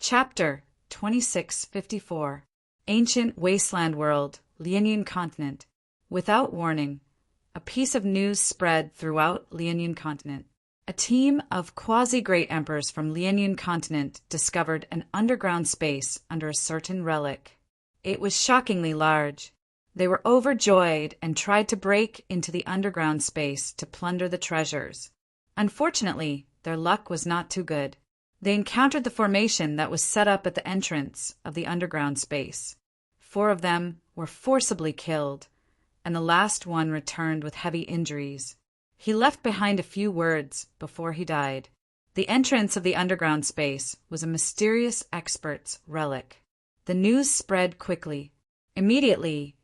Chapter 2654 Ancient Wasteland World, Liaoning Continent. Without warning, a piece of news spread throughout Liaoning Continent. A team of quasi-great emperors from Liaoning Continent discovered an underground space under a certain relic. It was shockingly large. They were overjoyed and tried to break into the underground space to plunder the treasures. Unfortunately, their luck was not too good. They encountered the formation that was set up at the entrance of the underground space. 4 of them were forcibly killed, and the last one returned with heavy injuries. He left behind a few words before he died. The entrance of the underground space was a mysterious expert's relic. The news spread quickly. Immediately,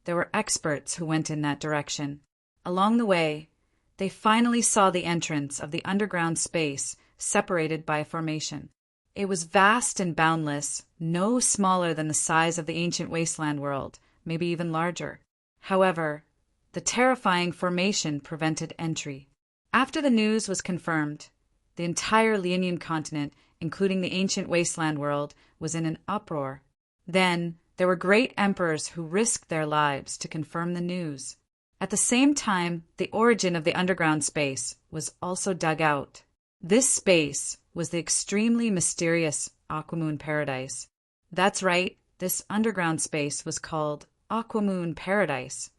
there were experts who went in that direction. Along the way, they finally saw the entrance of the underground space separated by a formation. It was vast and boundless, no smaller than the size of the ancient wasteland world, maybe even larger. However, the terrifying formation prevented entry. After the news was confirmed, the entire Liaoning continent, including the ancient wasteland world, was in an uproar. Then, there were great emperors who risked their lives to confirm the news. At the same time, the origin of the underground space was also dug out. This space was the extremely mysterious Aquamoon Paradise. That's right, this underground space was called Aquamoon Paradise.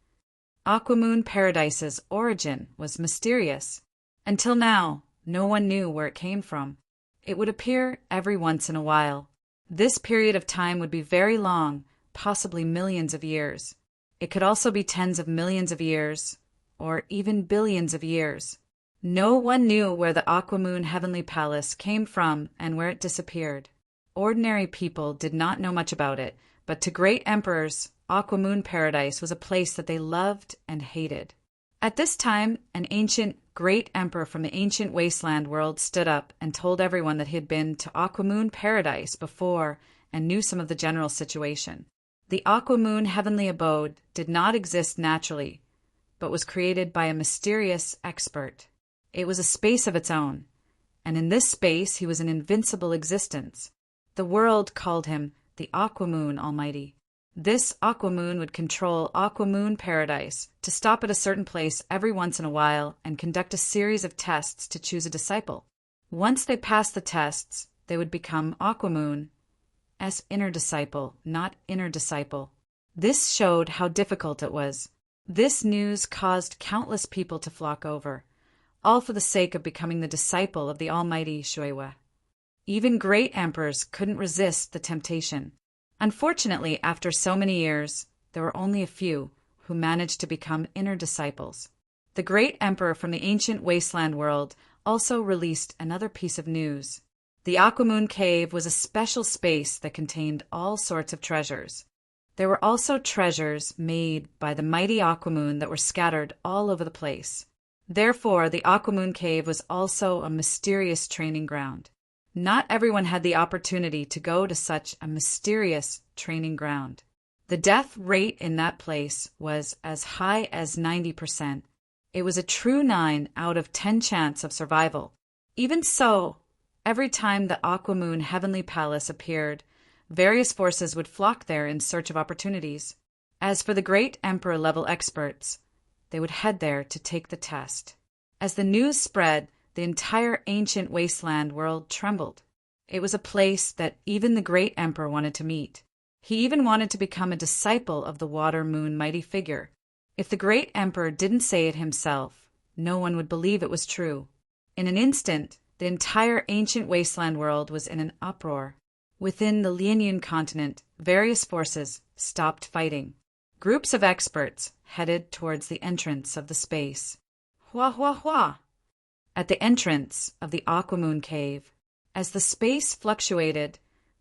Aquamoon Paradise's origin was mysterious. Until now, no one knew where it came from. It would appear every once in a while. This period of time would be very long, possibly millions of years. It could also be tens of millions of years, or even billions of years. No one knew where the Aquamoon Heavenly Palace came from and where it disappeared. Ordinary people did not know much about it, but to great emperors, Aquamoon Paradise was a place that they loved and hated. At this time, an ancient great emperor from the ancient wasteland world stood up and told everyone that he had been to Aquamoon Paradise before and knew some of the general situation. The Aquamoon Heavenly Abode did not exist naturally, but was created by a mysterious expert. It was a space of its own, and in this space he was an invincible existence. The world called him the Aquamoon Almighty. This Aquamoon would control Aquamoon Paradise to stop at a certain place every once in a while and conduct a series of tests to choose a disciple. Once they passed the tests, they would become Aquamoon's inner disciple, not inner disciple. This showed how difficult it was. This news caused countless people to flock over, all for the sake of becoming the disciple of the almighty Shuiwa. Even great emperors couldn't resist the temptation. Unfortunately, after so many years, there were only a few who managed to become inner disciples. The great emperor from the ancient wasteland world also released another piece of news. The Aquamoon Cave was a special space that contained all sorts of treasures. There were also treasures made by the mighty Aquamoon that were scattered all over the place. Therefore, the Aquamoon Cave was also a mysterious training ground. Not everyone had the opportunity to go to such a mysterious training ground. The death rate in that place was as high as 90%. It was a true 9 out of 10 chance of survival. Even so, every time the Aquamoon Heavenly Palace appeared, various forces would flock there in search of opportunities. As for the great emperor-level experts, they would head there to take the test. As the news spread, the entire ancient wasteland world trembled. It was a place that even the great emperor wanted to meet. He even wanted to become a disciple of the Water Moon Mighty Figure. If the great emperor didn't say it himself, no one would believe it was true. In an instant, the entire ancient wasteland world was in an uproar. Within the Liaoning continent, various forces stopped fighting. Groups of experts headed towards the entrance of the space. Hua hua hua! At the entrance of the Aquamoon Cave, as the space fluctuated,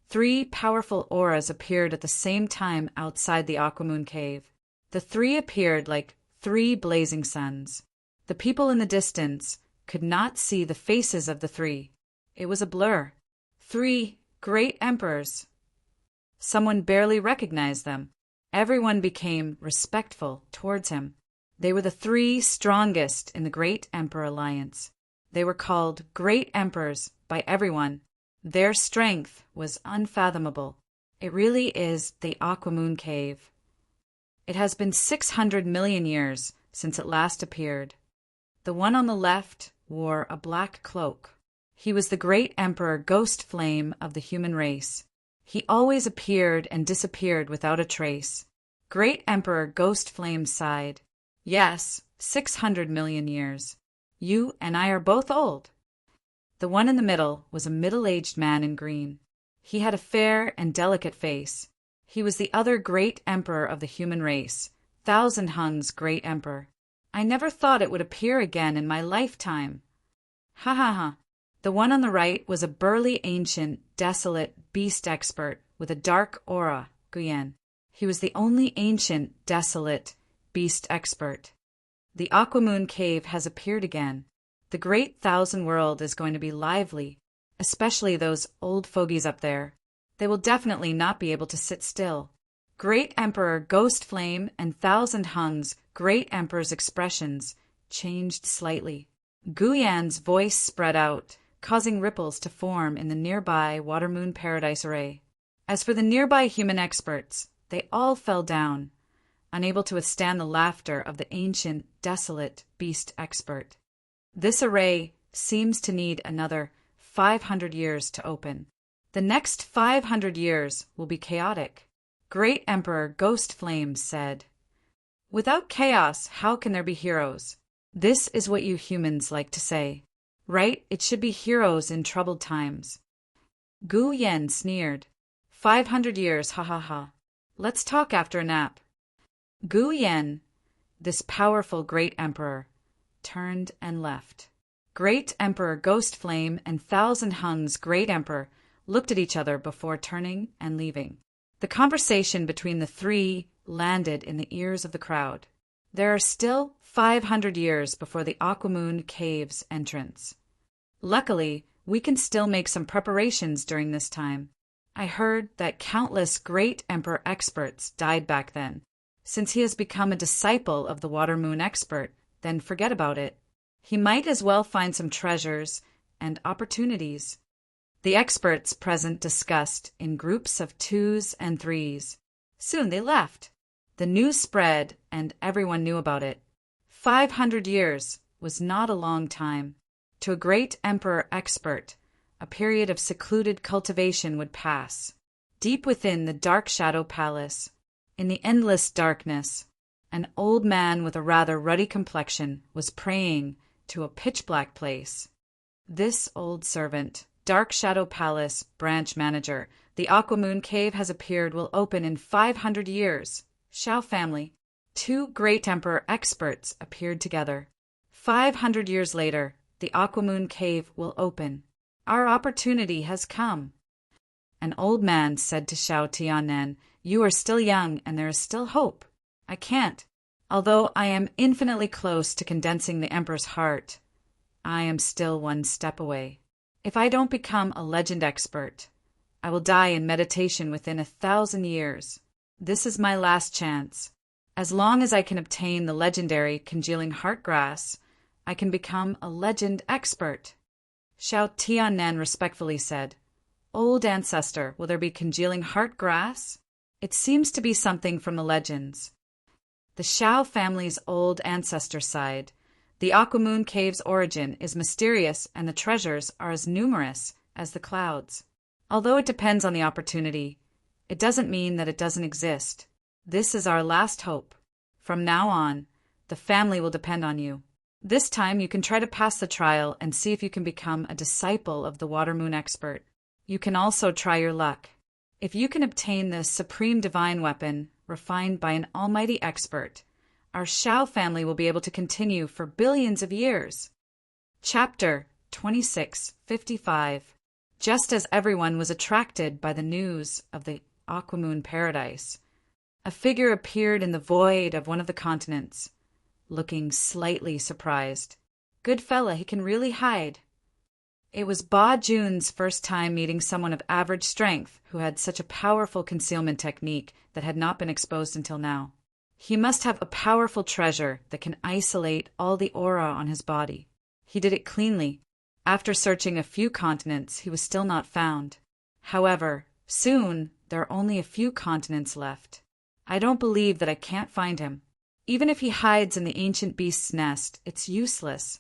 3 powerful auras appeared at the same time outside the Aquamoon Cave. The 3 appeared like 3 blazing suns. The people in the distance could not see the faces of the 3. It was a blur. 3 great emperors. Someone barely recognized them. Everyone became respectful towards him. They were the 3 strongest in the Great Emperor Alliance. They were called Great Emperors by everyone. Their strength was unfathomable. It really is the Aquamoon Cave. It has been 600 million years since it last appeared. The one on the left wore a black cloak. He was the great Emperor Ghost Flame of the human race. He always appeared and disappeared without a trace. Great Emperor Ghost Flame sighed. Yes, 600 million years. You and I are both old. The one in the middle was a middle-aged man in green. He had a fair and delicate face. He was the other great emperor of the human race, Thousand Hung's great emperor. I never thought it would appear again in my lifetime. Ha ha ha. The one on the right was a burly, ancient, desolate beast expert with a dark aura, Guyen. He was the only ancient, desolate beast expert. The Aquamoon Cave has appeared again. The great thousand world is going to be lively, especially those old fogies up there. They will definitely not be able to sit still. Great Emperor Ghost Flame and Thousand Hung's Great Emperor's expressions changed slightly. Guyan's voice spread out, causing ripples to form in the nearby Watermoon Paradise Array. As for the nearby human experts, they all fell down, unable to withstand the laughter of the ancient, desolate beast expert. This array seems to need another 500 years to open. The next 500 years will be chaotic. Great Emperor Ghost Flame said, "Without chaos, how can there be heroes?" This is what you humans like to say. Right? It should be heroes in troubled times. Gu Yen sneered. 500 years, ha ha ha. Let's talk after a nap. Gu Yen, this powerful great emperor, turned and left. Great Emperor Ghost Flame and Thousand Hung's great emperor looked at each other before turning and leaving. The conversation between the three landed in the ears of the crowd. There are still 500 years before the Aquamoon Cave's entrance. Luckily, we can still make some preparations during this time. I heard that countless great emperor experts died back then. Since he has become a disciple of the Watermoon expert, then forget about it. He might as well find some treasures and opportunities. The experts present discussed in groups of 2s and 3s. Soon they left. The news spread and everyone knew about it. 500 years was not a long time. To a great emperor expert, a period of secluded cultivation would pass. Deep within the dark shadow palace, in the endless darkness, an old man with a rather ruddy complexion was praying to a pitch-black place. This old servant, Dark Shadow Palace branch manager, the Aquamoon Cave has appeared, will open in 500 years. Shao family. 2 great emperor experts appeared together. 500 years later, the Aquamoon Cave will open. Our opportunity has come. An old man said to Shao Tianen, "You are still young and there is still hope. I can't. Although I am infinitely close to condensing the Emperor's heart, I am still one step away. If I don't become a legend expert, I will die in meditation within 1,000 years. This is my last chance. As long as I can obtain the legendary congealing heart grass, I can become a legend expert." Shao Tianen respectfully said, "Old ancestor, will there be congealing heart grass? It seems to be something from the legends." The Shao family's old ancestor sighed. The Aquamoon Cave's origin is mysterious and the treasures are as numerous as the clouds. Although it depends on the opportunity, it doesn't mean that it doesn't exist. This is our last hope. From now on, the family will depend on you. This time you can try to pass the trial and see if you can become a disciple of the Watermoon expert. You can also try your luck. If you can obtain the supreme divine weapon, refined by an almighty expert, our Shao family will be able to continue for billions of years. Chapter 2655. Just as everyone was attracted by the news of the Aquamoon Paradise, a figure appeared in the void of one of the continents, looking slightly surprised. Good fella, he can really hide. It was Ba Jun's first time meeting someone of average strength who had such a powerful concealment technique that had not been exposed until now. He must have a powerful treasure that can isolate all the aura on his body. He did it cleanly, After searching a few continents, he was still not found. However, soon there are only a few continents left. I don't believe that I can't find him. Even if he hides in the ancient beast's nest, it's useless.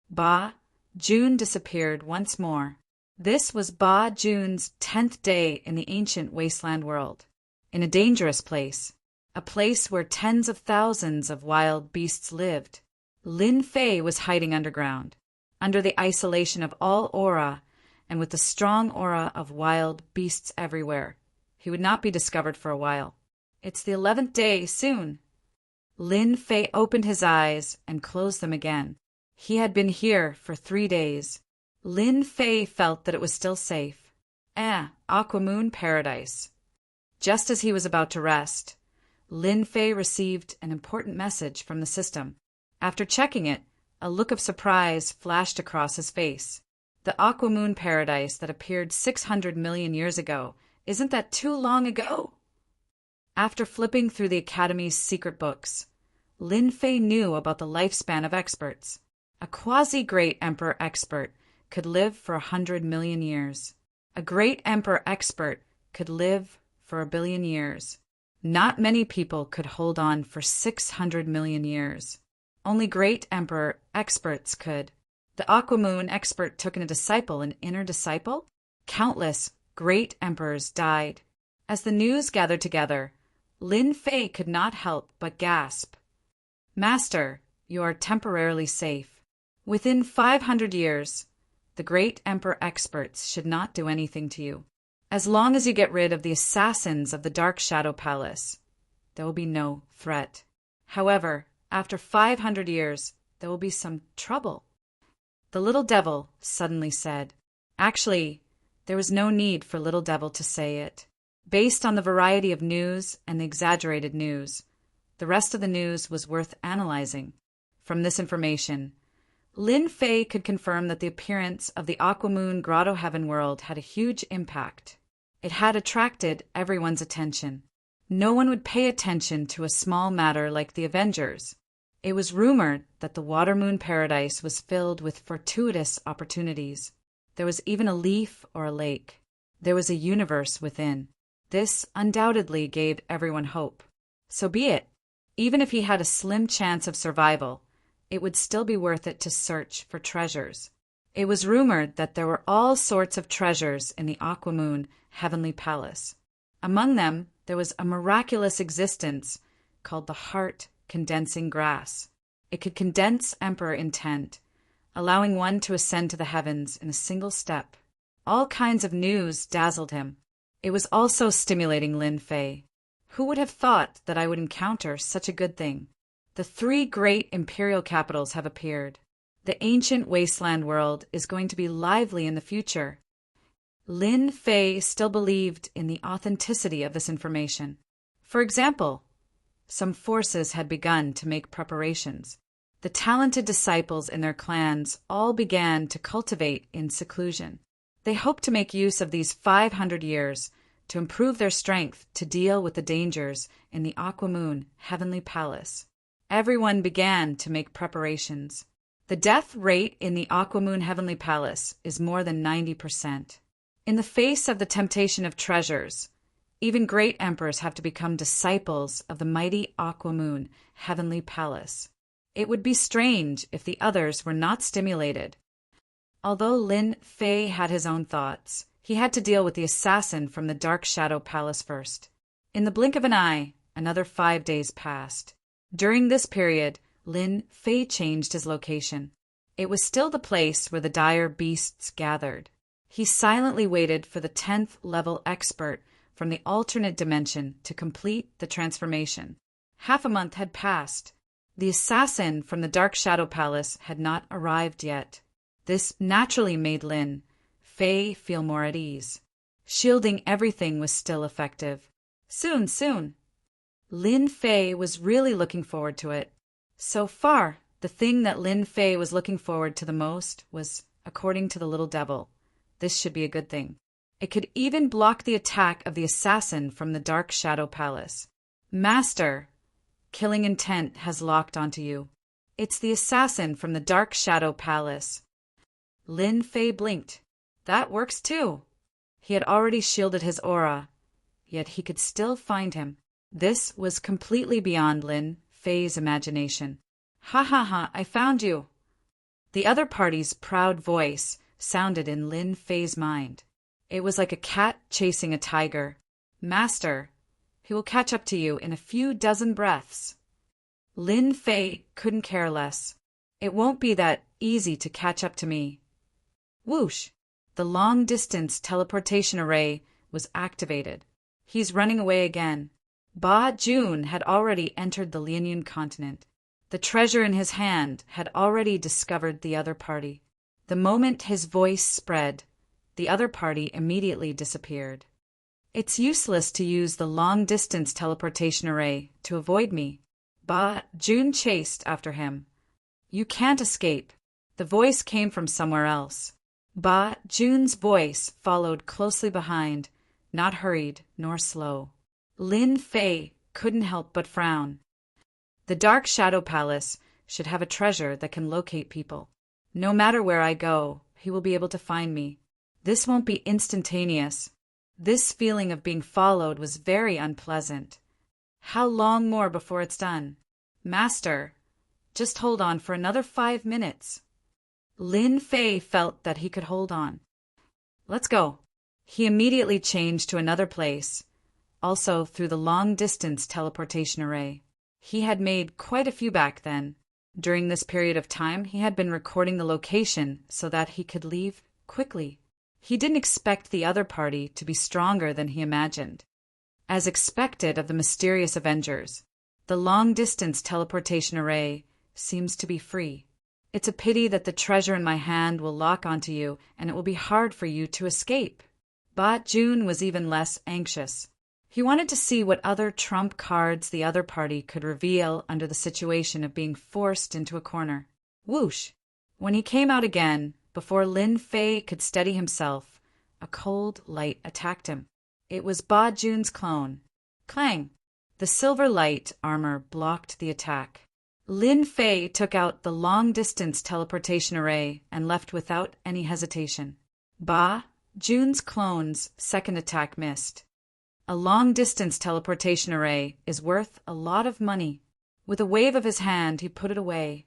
Ba June disappeared once more. This was Ba June's 10th day in the ancient wasteland world, in a dangerous place, a place where tens of thousands of wild beasts lived. Lin Fei was hiding underground, under the isolation of all aura, and with the strong aura of wild beasts everywhere. He would not be discovered for a while. It's the 11th day soon. Lin Fei opened his eyes and closed them again. He had been here for 3 days. Lin Fei felt that it was still safe. Aquamoon Paradise. Just as he was about to rest, Lin Fei received an important message from the system. After checking it, a look of surprise flashed across his face. The Aquamoon Paradise that appeared 600 million years ago. Isn't that too long ago? After flipping through the Academy's secret books, Lin Fei knew about the lifespan of experts. A quasi-great emperor expert could live for 100 million years. A great emperor expert could live for 1 billion years. Not many people could hold on for 600 million years. Only great emperor experts could. The Aquamoon expert took in a disciple, an inner disciple. Countless great emperors died. As the news gathered together, Lin Fei could not help but gasp. Master, you are temporarily safe. Within 500 years, the great emperor experts should not do anything to you. As long as you get rid of the assassins of the Dark Shadow Palace, there will be no threat. However, after 500 years, there will be some trouble. The little devil suddenly said. Actually, there was no need for little devil to say it. Based on the variety of news and the exaggerated news, the rest of the news was worth analyzing. From this information, Lin Fei could confirm that the appearance of the Aquamoon Grotto Heaven world had a huge impact. It had attracted everyone's attention. No one would pay attention to a small matter like the Avengers. It was rumored that the Watermoon Paradise was filled with fortuitous opportunities. There was even a leaf or a lake. There was a universe within. This undoubtedly gave everyone hope. So be it. Even if he had a slim chance of survival, it would still be worth it to search for treasures. It was rumored that there were all sorts of treasures in the Aquamoon Heavenly Palace. Among them, there was a miraculous existence called the Heart Condensing Grass. It could condense Emperor intent, allowing one to ascend to the heavens in a single step. All kinds of news dazzled him. It was also stimulating Lin Fei. Who would have thought that I would encounter such a good thing? The 3 great imperial capitals have appeared. The ancient wasteland world is going to be lively in the future. Lin Fei still believed in the authenticity of this information. For example, some forces had begun to make preparations. The talented disciples in their clans all began to cultivate in seclusion. They hoped to make use of these 500 years to improve their strength to deal with the dangers in the Aquamoon Heavenly Palace. Everyone began to make preparations. The death rate in the Aquamoon Heavenly Palace is more than 90%. In the face of the temptation of treasures, even great emperors have to become disciples of the mighty Aquamoon Heavenly Palace. It would be strange if the others were not stimulated. Although Lin Fei had his own thoughts, he had to deal with the assassin from the Dark Shadow Palace first. In the blink of an eye, another 5 days passed. During this period, Lin Fei changed his location. It was still the place where the dire beasts gathered. He silently waited for the 10th level expert from the alternate dimension to complete the transformation. Half a month had passed. The assassin from the Dark Shadow Palace had not arrived yet. This naturally made Lin Fei feel more at ease. Shielding everything was still effective. Soon. Lin Fei was really looking forward to it. So far, the thing that Lin Fei was looking forward to the most was, according to the little devil, this should be a good thing. It could even block the attack of the assassin from the Dark Shadow Palace. Master, killing intent has locked onto you. It's the assassin from the Dark Shadow Palace. Lin Fei blinked. That works too. He had already shielded his aura, yet he could still find him. This was completely beyond Lin Fei's imagination. Ha ha ha, I found you! The other party's proud voice sounded in Lin Fei's mind. It was like a cat chasing a tiger. Master, he will catch up to you in a few dozen breaths. Lin Fei couldn't care less. It won't be that easy to catch up to me. Whoosh! The long-distance teleportation array was activated. He's running away again. Ba Jun had already entered the Lianyun continent. The treasure in his hand had already discovered the other party. The moment his voice spread, the other party immediately disappeared. It's useless to use the long-distance teleportation array to avoid me. Ba Jun chased after him. You can't escape. The voice came from somewhere else. Ba Jun's voice followed closely behind, not hurried nor slow. Lin Fei couldn't help but frown. The Dark Shadow Palace should have a treasure that can locate people. No matter where I go, he will be able to find me. This won't be instantaneous. This feeling of being followed was very unpleasant. How long more before it's done? Master, just hold on for another 5 minutes. Lin Fei felt that he could hold on. Let's go. He immediately changed to another place, also through the long-distance teleportation array. He had made quite a few back then. During this period of time, he had been recording the location so that he could leave quickly. He didn't expect the other party to be stronger than he imagined. As expected of the mysterious Avengers, the long-distance teleportation array seems to be free. It's a pity that the treasure in my hand will lock onto you and it will be hard for you to escape. Ba Jun was even less anxious. He wanted to see what other trump cards the other party could reveal under the situation of being forced into a corner. Whoosh! When he came out again, before Lin Fei could steady himself, a cold light attacked him. It was Ba Jun's clone. Clang! The silver light armor blocked the attack. Lin Fei took out the long-distance teleportation array and left without any hesitation. Ba Jun's clone's second attack missed. A long-distance teleportation array is worth a lot of money. With a wave of his hand, he put it away.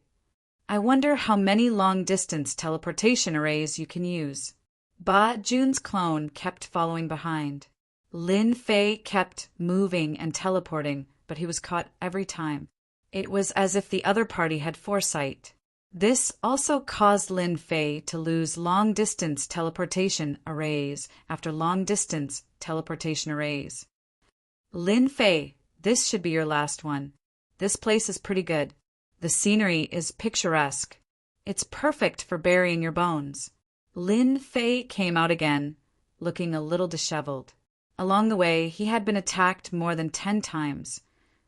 I wonder how many long-distance teleportation arrays you can use. Ba Jun's clone kept following behind. Lin Fei kept moving and teleporting, but he was caught every time. It was as if the other party had foresight. This also caused Lin Fei to lose long-distance teleportation arrays after long-distance teleportation arrays. Lin Fei, this should be your last one. This place is pretty good. The scenery is picturesque. It's perfect for burying your bones. Lin Fei came out again, looking a little disheveled. Along the way, he had been attacked more than 10 times,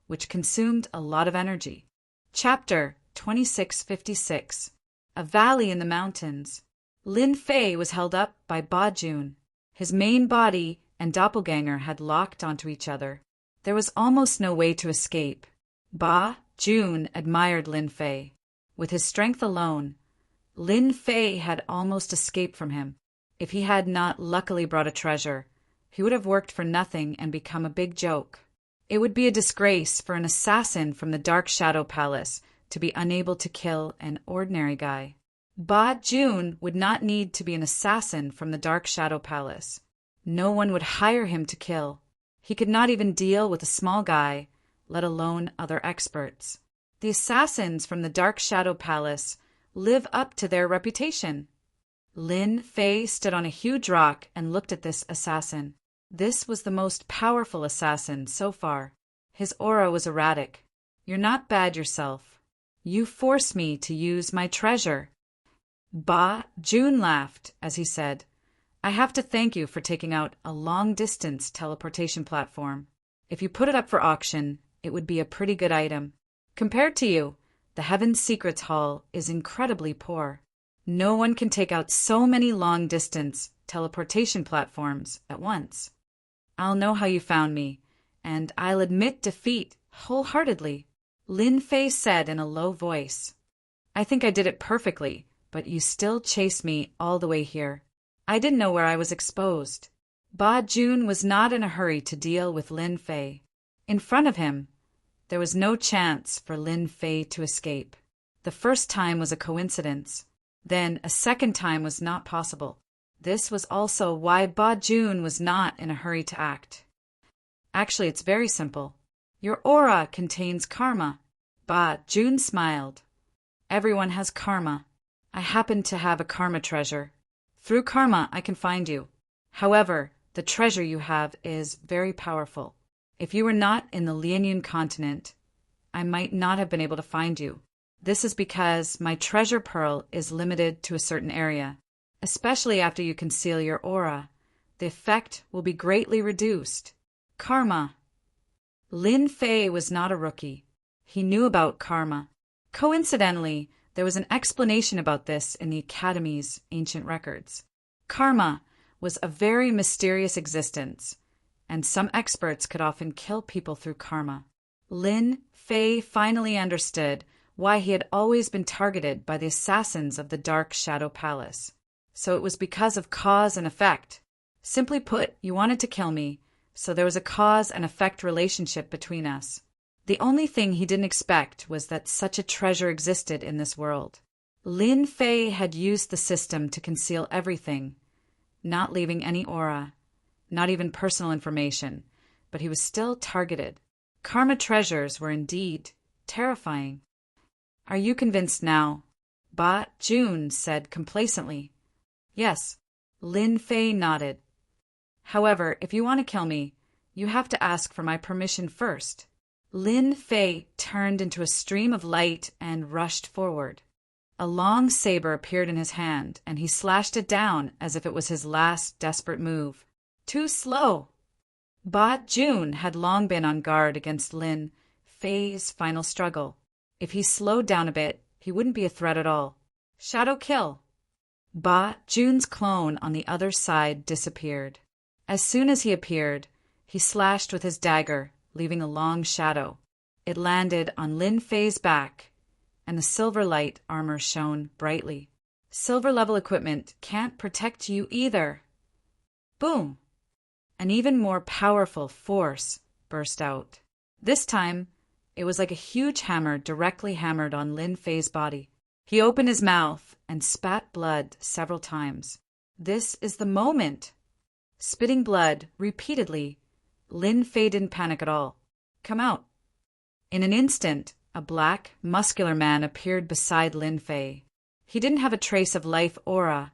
which consumed a lot of energy. Chapter 2656. A Valley in the Mountains. Lin Fei was held up by Ba Jun. His main body and doppelganger had locked onto each other. There was almost no way to escape. Ba Jun admired Lin Fei. With his strength alone, Lin Fei had almost escaped from him. If he had not luckily brought a treasure, he would have worked for nothing and become a big joke. It would be a disgrace for an assassin from the Dark Shadow Palace to be unable to kill an ordinary guy. Ba Jun would not need to be an assassin from the Dark Shadow Palace. No one would hire him to kill. He could not even deal with a small guy, let alone other experts. The assassins from the Dark Shadow Palace live up to their reputation. Lin Fei stood on a huge rock and looked at this assassin. This was the most powerful assassin so far. His aura was erratic. You're not bad yourself. You forced me to use my treasure. Ba Jun laughed as he said, I have to thank you for taking out a long-distance teleportation platform. If you put it up for auction, it would be a pretty good item. Compared to you, the Heaven's Secrets Hall is incredibly poor. No one can take out so many long-distance teleportation platforms at once. I'll know how you found me, and I'll admit defeat wholeheartedly, Lin Fei said in a low voice. I think I did it perfectly, but you still chased me all the way here. I didn't know where I was exposed. Ba Jun was not in a hurry to deal with Lin Fei. In front of him, there was no chance for Lin Fei to escape. The first time was a coincidence. Then a second time was not possible. This was also why Ba Jun was not in a hurry to act. Actually, it's very simple. Your aura contains karma. Ba Jun smiled. Everyone has karma. I happen to have a karma treasure. Through karma, I can find you. However, the treasure you have is very powerful. If you were not in the Lianyun continent, I might not have been able to find you. This is because my treasure pearl is limited to a certain area. Especially after you conceal your aura, the effect will be greatly reduced. Karma. Lin Fei was not a rookie. He knew about karma. Coincidentally, there was an explanation about this in the Academy's ancient records. Karma was a very mysterious existence, and some experts could often kill people through karma. Lin Fei finally understood why he had always been targeted by the assassins of the Dark Shadow Palace. So it was because of cause and effect. Simply put, you wanted to kill me, so there was a cause and effect relationship between us. The only thing he didn't expect was that such a treasure existed in this world. Lin Fei had used the system to conceal everything, not leaving any aura, not even personal information, but he was still targeted. Karma treasures were indeed terrifying. Are you convinced now? Ba Jun said complacently. Yes. Lin Fei nodded. However, if you want to kill me, you have to ask for my permission first. Lin Fei turned into a stream of light and rushed forward. A long saber appeared in his hand, and he slashed it down as if it was his last desperate move. Too slow. Ba Jun had long been on guard against Lin Fei's final struggle. If he slowed down a bit, he wouldn't be a threat at all. Shadow kill. Ba Jun's clone on the other side disappeared. As soon as he appeared, he slashed with his dagger, leaving a long shadow. It landed on Lin Fei's back, and the silver light armor shone brightly. Silver-level equipment can't protect you either. Boom! An even more powerful force burst out. This time, it was like a huge hammer directly hammered on Lin Fei's body. He opened his mouth and spat blood several times. This is the moment. Spitting blood repeatedly, Lin Fei didn't panic at all. Come out. In an instant, a black, muscular man appeared beside Lin Fei. He didn't have a trace of life aura,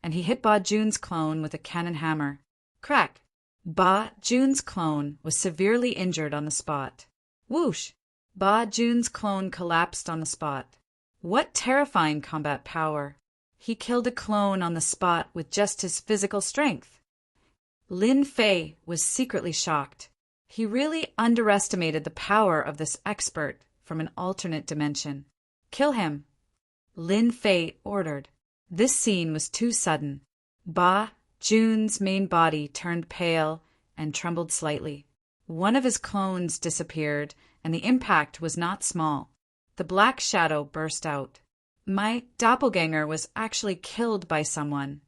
and he hit Ba Jun's clone with a cannon hammer. Crack! Ba Jun's clone was severely injured on the spot. Whoosh! Ba Jun's clone collapsed on the spot. What terrifying combat power! He killed a clone on the spot with just his physical strength. Lin Fei was secretly shocked. He really underestimated the power of this expert from an alternate dimension. Kill him, Lin Fei ordered. This scene was too sudden. Ba Jun's main body turned pale and trembled slightly. One of his clones disappeared, and the impact was not small. The black shadow burst out. My doppelganger was actually killed by someone.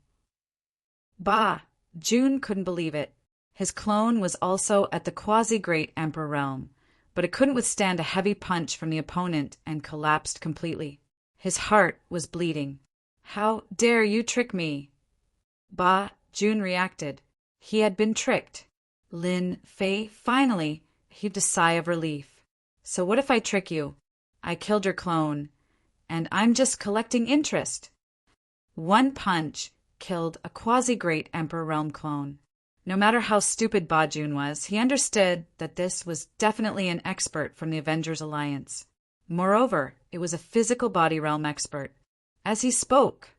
Ba Jun couldn't believe it. His clone was also at the quasi-great Emperor realm, but it couldn't withstand a heavy punch from the opponent and collapsed completely. His heart was bleeding. How dare you trick me? Ba Jun reacted. He had been tricked. Lin Fei finally heaved a sigh of relief. So what if I trick you? I killed your clone, and I'm just collecting interest. One punch killed a quasi-great Emperor realm clone. No matter how stupid Ba Jun was, he understood that this was definitely an expert from the Avengers Alliance. Moreover, it was a physical body realm expert. As he spoke,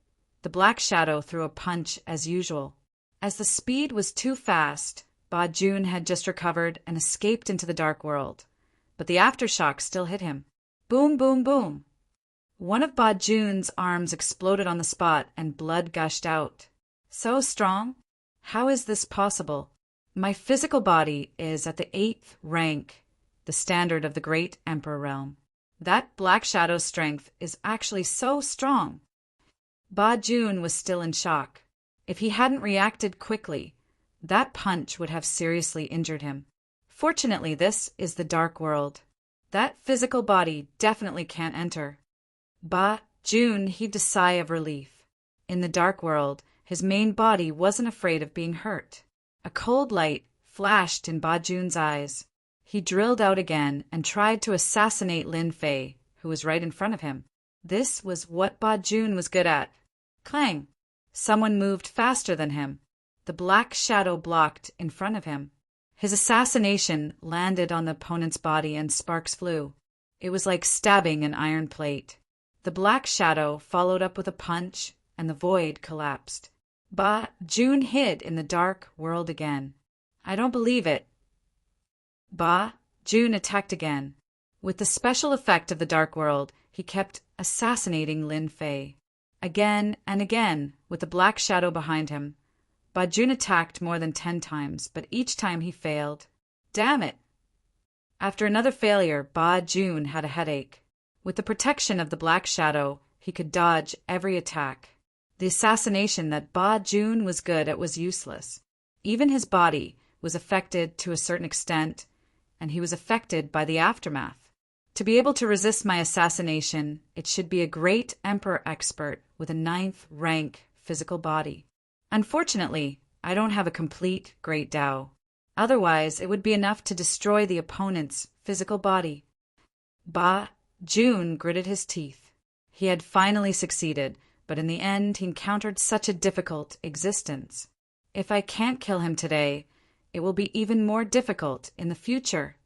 the black shadow threw a punch as usual. As the speed was too fast, Ba Jun had just recovered and escaped into the dark world. But the aftershock still hit him. Boom, boom, boom. One of Ba Jun's arms exploded on the spot and blood gushed out. So strong? How is this possible? My physical body is at the 8th rank, the standard of the Great Emperor realm. That black shadow's strength is actually so strong. Ba Jun was still in shock. If he hadn't reacted quickly, that punch would have seriously injured him. Fortunately, this is the dark world. That physical body definitely can't enter. Ba Jun heaved a sigh of relief. In the dark world, his main body wasn't afraid of being hurt. A cold light flashed in Ba Jun's eyes. He drilled out again and tried to assassinate Lin Fei, who was right in front of him. This was what Ba Jun was good at. Clang! Someone moved faster than him. The black shadow blocked in front of him. His assassination landed on the opponent's body and sparks flew. It was like stabbing an iron plate. The black shadow followed up with a punch, and the void collapsed. Ba Jun hid in the dark world again. I don't believe it. Ba Jun attacked again. With the special effect of the dark world, he kept assassinating Lin Fei. Again and again, with the black shadow behind him. Ba Jun attacked more than 10 times, but each time he failed. Damn it! After another failure, Ba Jun had a headache. With the protection of the black shadow, he could dodge every attack. The assassination that Ba Jun was good at was useless. Even his body was affected to a certain extent, and he was affected by the aftermath. To be able to resist my assassination, it should be a great emperor expert with a 9th rank physical body. Unfortunately, I don't have a complete great Dao. Otherwise, it would be enough to destroy the opponent's physical body. Ba Jun gritted his teeth. He had finally succeeded, but in the end he encountered such a difficult existence. If I can't kill him today, it will be even more difficult in the future.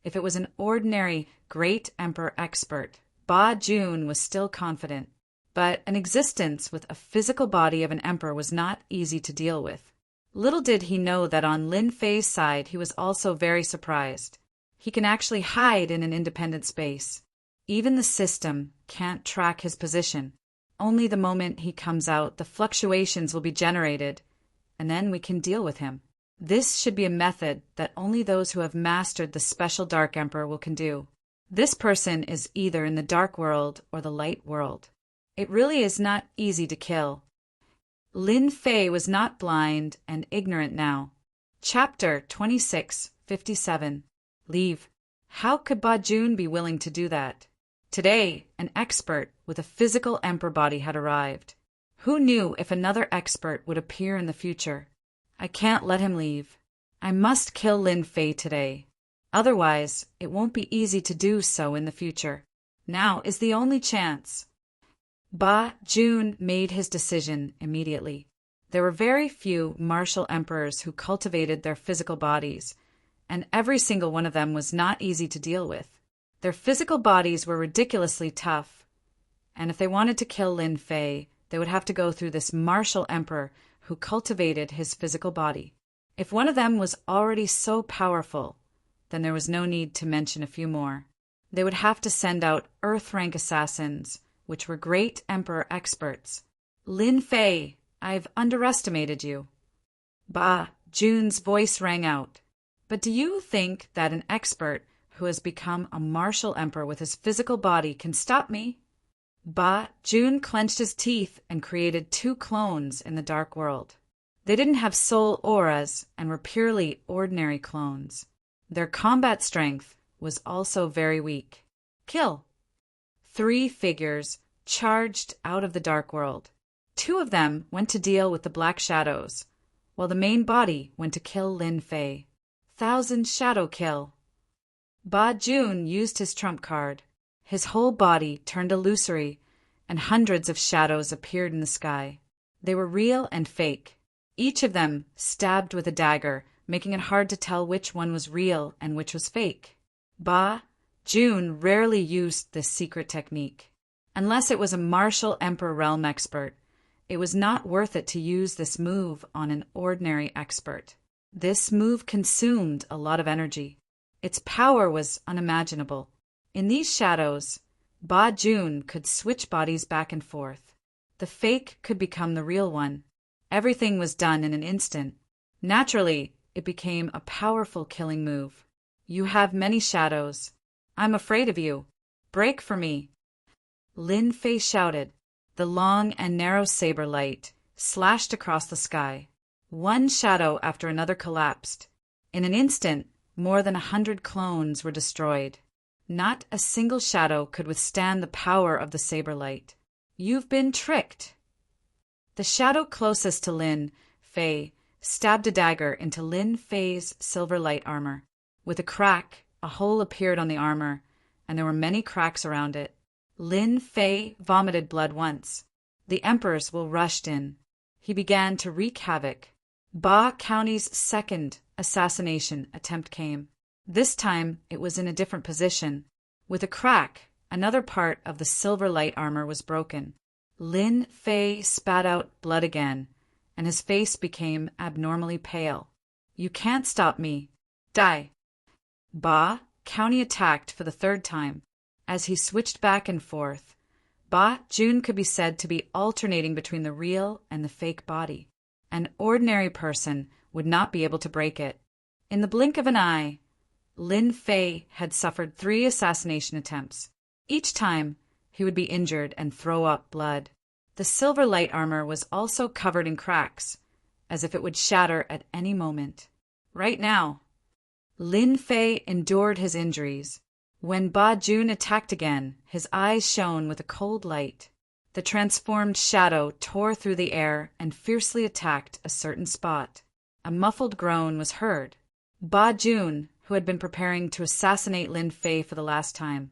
If it was an ordinary great emperor expert, Ba Jun was still confident. But an existence with a physical body of an emperor was not easy to deal with. Little did he know that on Lin Fei's side he was also very surprised. He can actually hide in an independent space. Even the system can't track his position. Only the moment he comes out, the fluctuations will be generated, and then we can deal with him. This should be a method that only those who have mastered the special Dark Emperor can do. This person is either in the dark world or the light world. It really is not easy to kill. Lin Fei was not blind and ignorant now. Chapter 26:57. Leave. How could Ba Jun be willing to do that? Today, an expert with a physical emperor body had arrived. Who knew if another expert would appear in the future? I can't let him leave. I must kill Lin Fei today. Otherwise, it won't be easy to do so in the future. Now is the only chance. Ba Jun made his decision immediately. There were very few martial emperors who cultivated their physical bodies, and every single one of them was not easy to deal with. Their physical bodies were ridiculously tough, and if they wanted to kill Lin Fei, they would have to go through this martial emperor who cultivated his physical body. If one of them was already so powerful, then there was no need to mention a few more. They would have to send out Earth-rank assassins, which were great emperor experts. Lin Fei, I've underestimated you. Ba Jun's voice rang out. But do you think that an expert who has become a martial emperor with his physical body can stop me? Ba Jun clenched his teeth and created 2 clones in the dark world. They didn't have soul auras and were purely ordinary clones. Their combat strength was also very weak. Kill. 3 figures charged out of the dark world. 2 of them went to deal with the black shadows, while the main body went to kill Lin Fei. 1,000 shadow kill. Ba Jun used his trump card. His whole body turned illusory, and hundreds of shadows appeared in the sky. They were real and fake. Each of them stabbed with a dagger, making it hard to tell which one was real and which was fake. Ba Jun rarely used this secret technique. Unless it was a martial emperor realm expert, it was not worth it to use this move on an ordinary expert. This move consumed a lot of energy. Its power was unimaginable. In these shadows, Ba Jun could switch bodies back and forth. The fake could become the real one. Everything was done in an instant. Naturally, it became a powerful killing move. You have many shadows. I'm afraid of you. Break for me. Lin Fei shouted. The long and narrow saber light slashed across the sky. One shadow after another collapsed. In an instant, more than 100 clones were destroyed. Not a single shadow could withstand the power of the saber light. You've been tricked. The shadow closest to Lin Fei stabbed a dagger into Lin Fei's silver light armor. With a crack, a hole appeared on the armor, and there were many cracks around it. Lin Fei vomited blood once. The emperor's will rushed in. He began to wreak havoc. Ba County's second assassination attempt came. This time it was in a different position. With a crack, another part of the silver light armor was broken. Lin Fei spat out blood again, and his face became abnormally pale. You can't stop me. Die. Ba County attacked for the third time. As he switched back and forth, Ba Jun could be said to be alternating between the real and the fake body. An ordinary person would not be able to break it. In the blink of an eye, Lin Fei had suffered 3 assassination attempts. Each time, he would be injured and throw up blood. The silver light armor was also covered in cracks, as if it would shatter at any moment. Right now, Lin Fei endured his injuries. When Ba Jun attacked again, his eyes shone with a cold light. The transformed shadow tore through the air and fiercely attacked a certain spot. A muffled groan was heard. Ba Jun, who had been preparing to assassinate Lin Fei for the last time,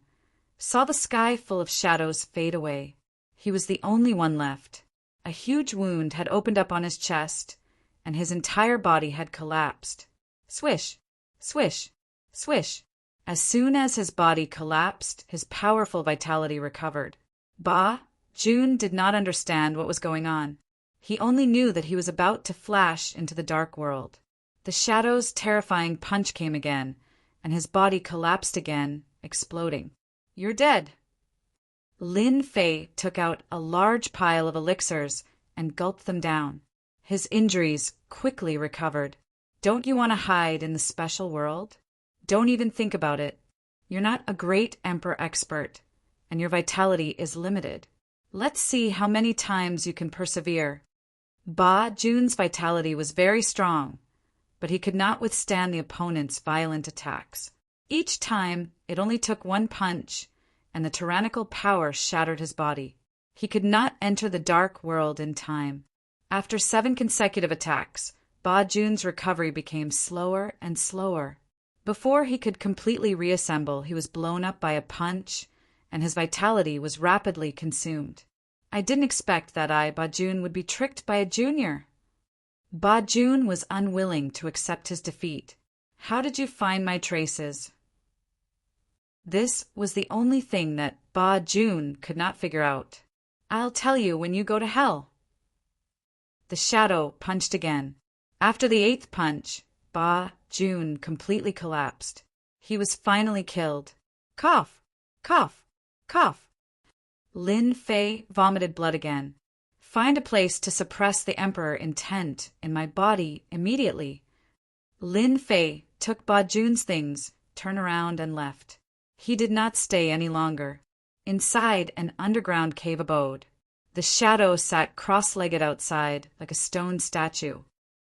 saw the sky full of shadows fade away. He was the only one left. A huge wound had opened up on his chest, and his entire body had collapsed. Swish, swish, swish. As soon as his body collapsed, his powerful vitality recovered. Ba Jun did not understand what was going on. He only knew that he was about to flash into the dark world. The shadow's terrifying punch came again, and his body collapsed again, exploding. You're dead. Lin Fei took out a large pile of elixirs and gulped them down. His injuries quickly recovered. Don't you want to hide in the special world? Don't even think about it. You're not a great emperor expert, and your vitality is limited. Let's see how many times you can persevere. Ba Jun's vitality was very strong, but he could not withstand the opponent's violent attacks. Each time, it only took one punch, and the tyrannical power shattered his body. He could not enter the dark world in time. After 7 consecutive attacks, Ba Jun's recovery became slower and slower. Before he could completely reassemble, he was blown up by a punch, and his vitality was rapidly consumed. I didn't expect that Ba Jun would be tricked by a junior. Ba Jun was unwilling to accept his defeat. How did you find my traces? This was the only thing that Ba Jun could not figure out. I'll tell you when you go to hell. The shadow punched again. After the 8th punch, Ba Jun completely collapsed. He was finally killed. Cough, cough, cough. Lin Fei vomited blood again. Find a place to suppress the emperor intent in my body immediately. Lin Fei took Ba Jun's things, turned around and left. He did not stay any longer. Inside an underground cave abode, the shadow sat cross-legged outside like a stone statue.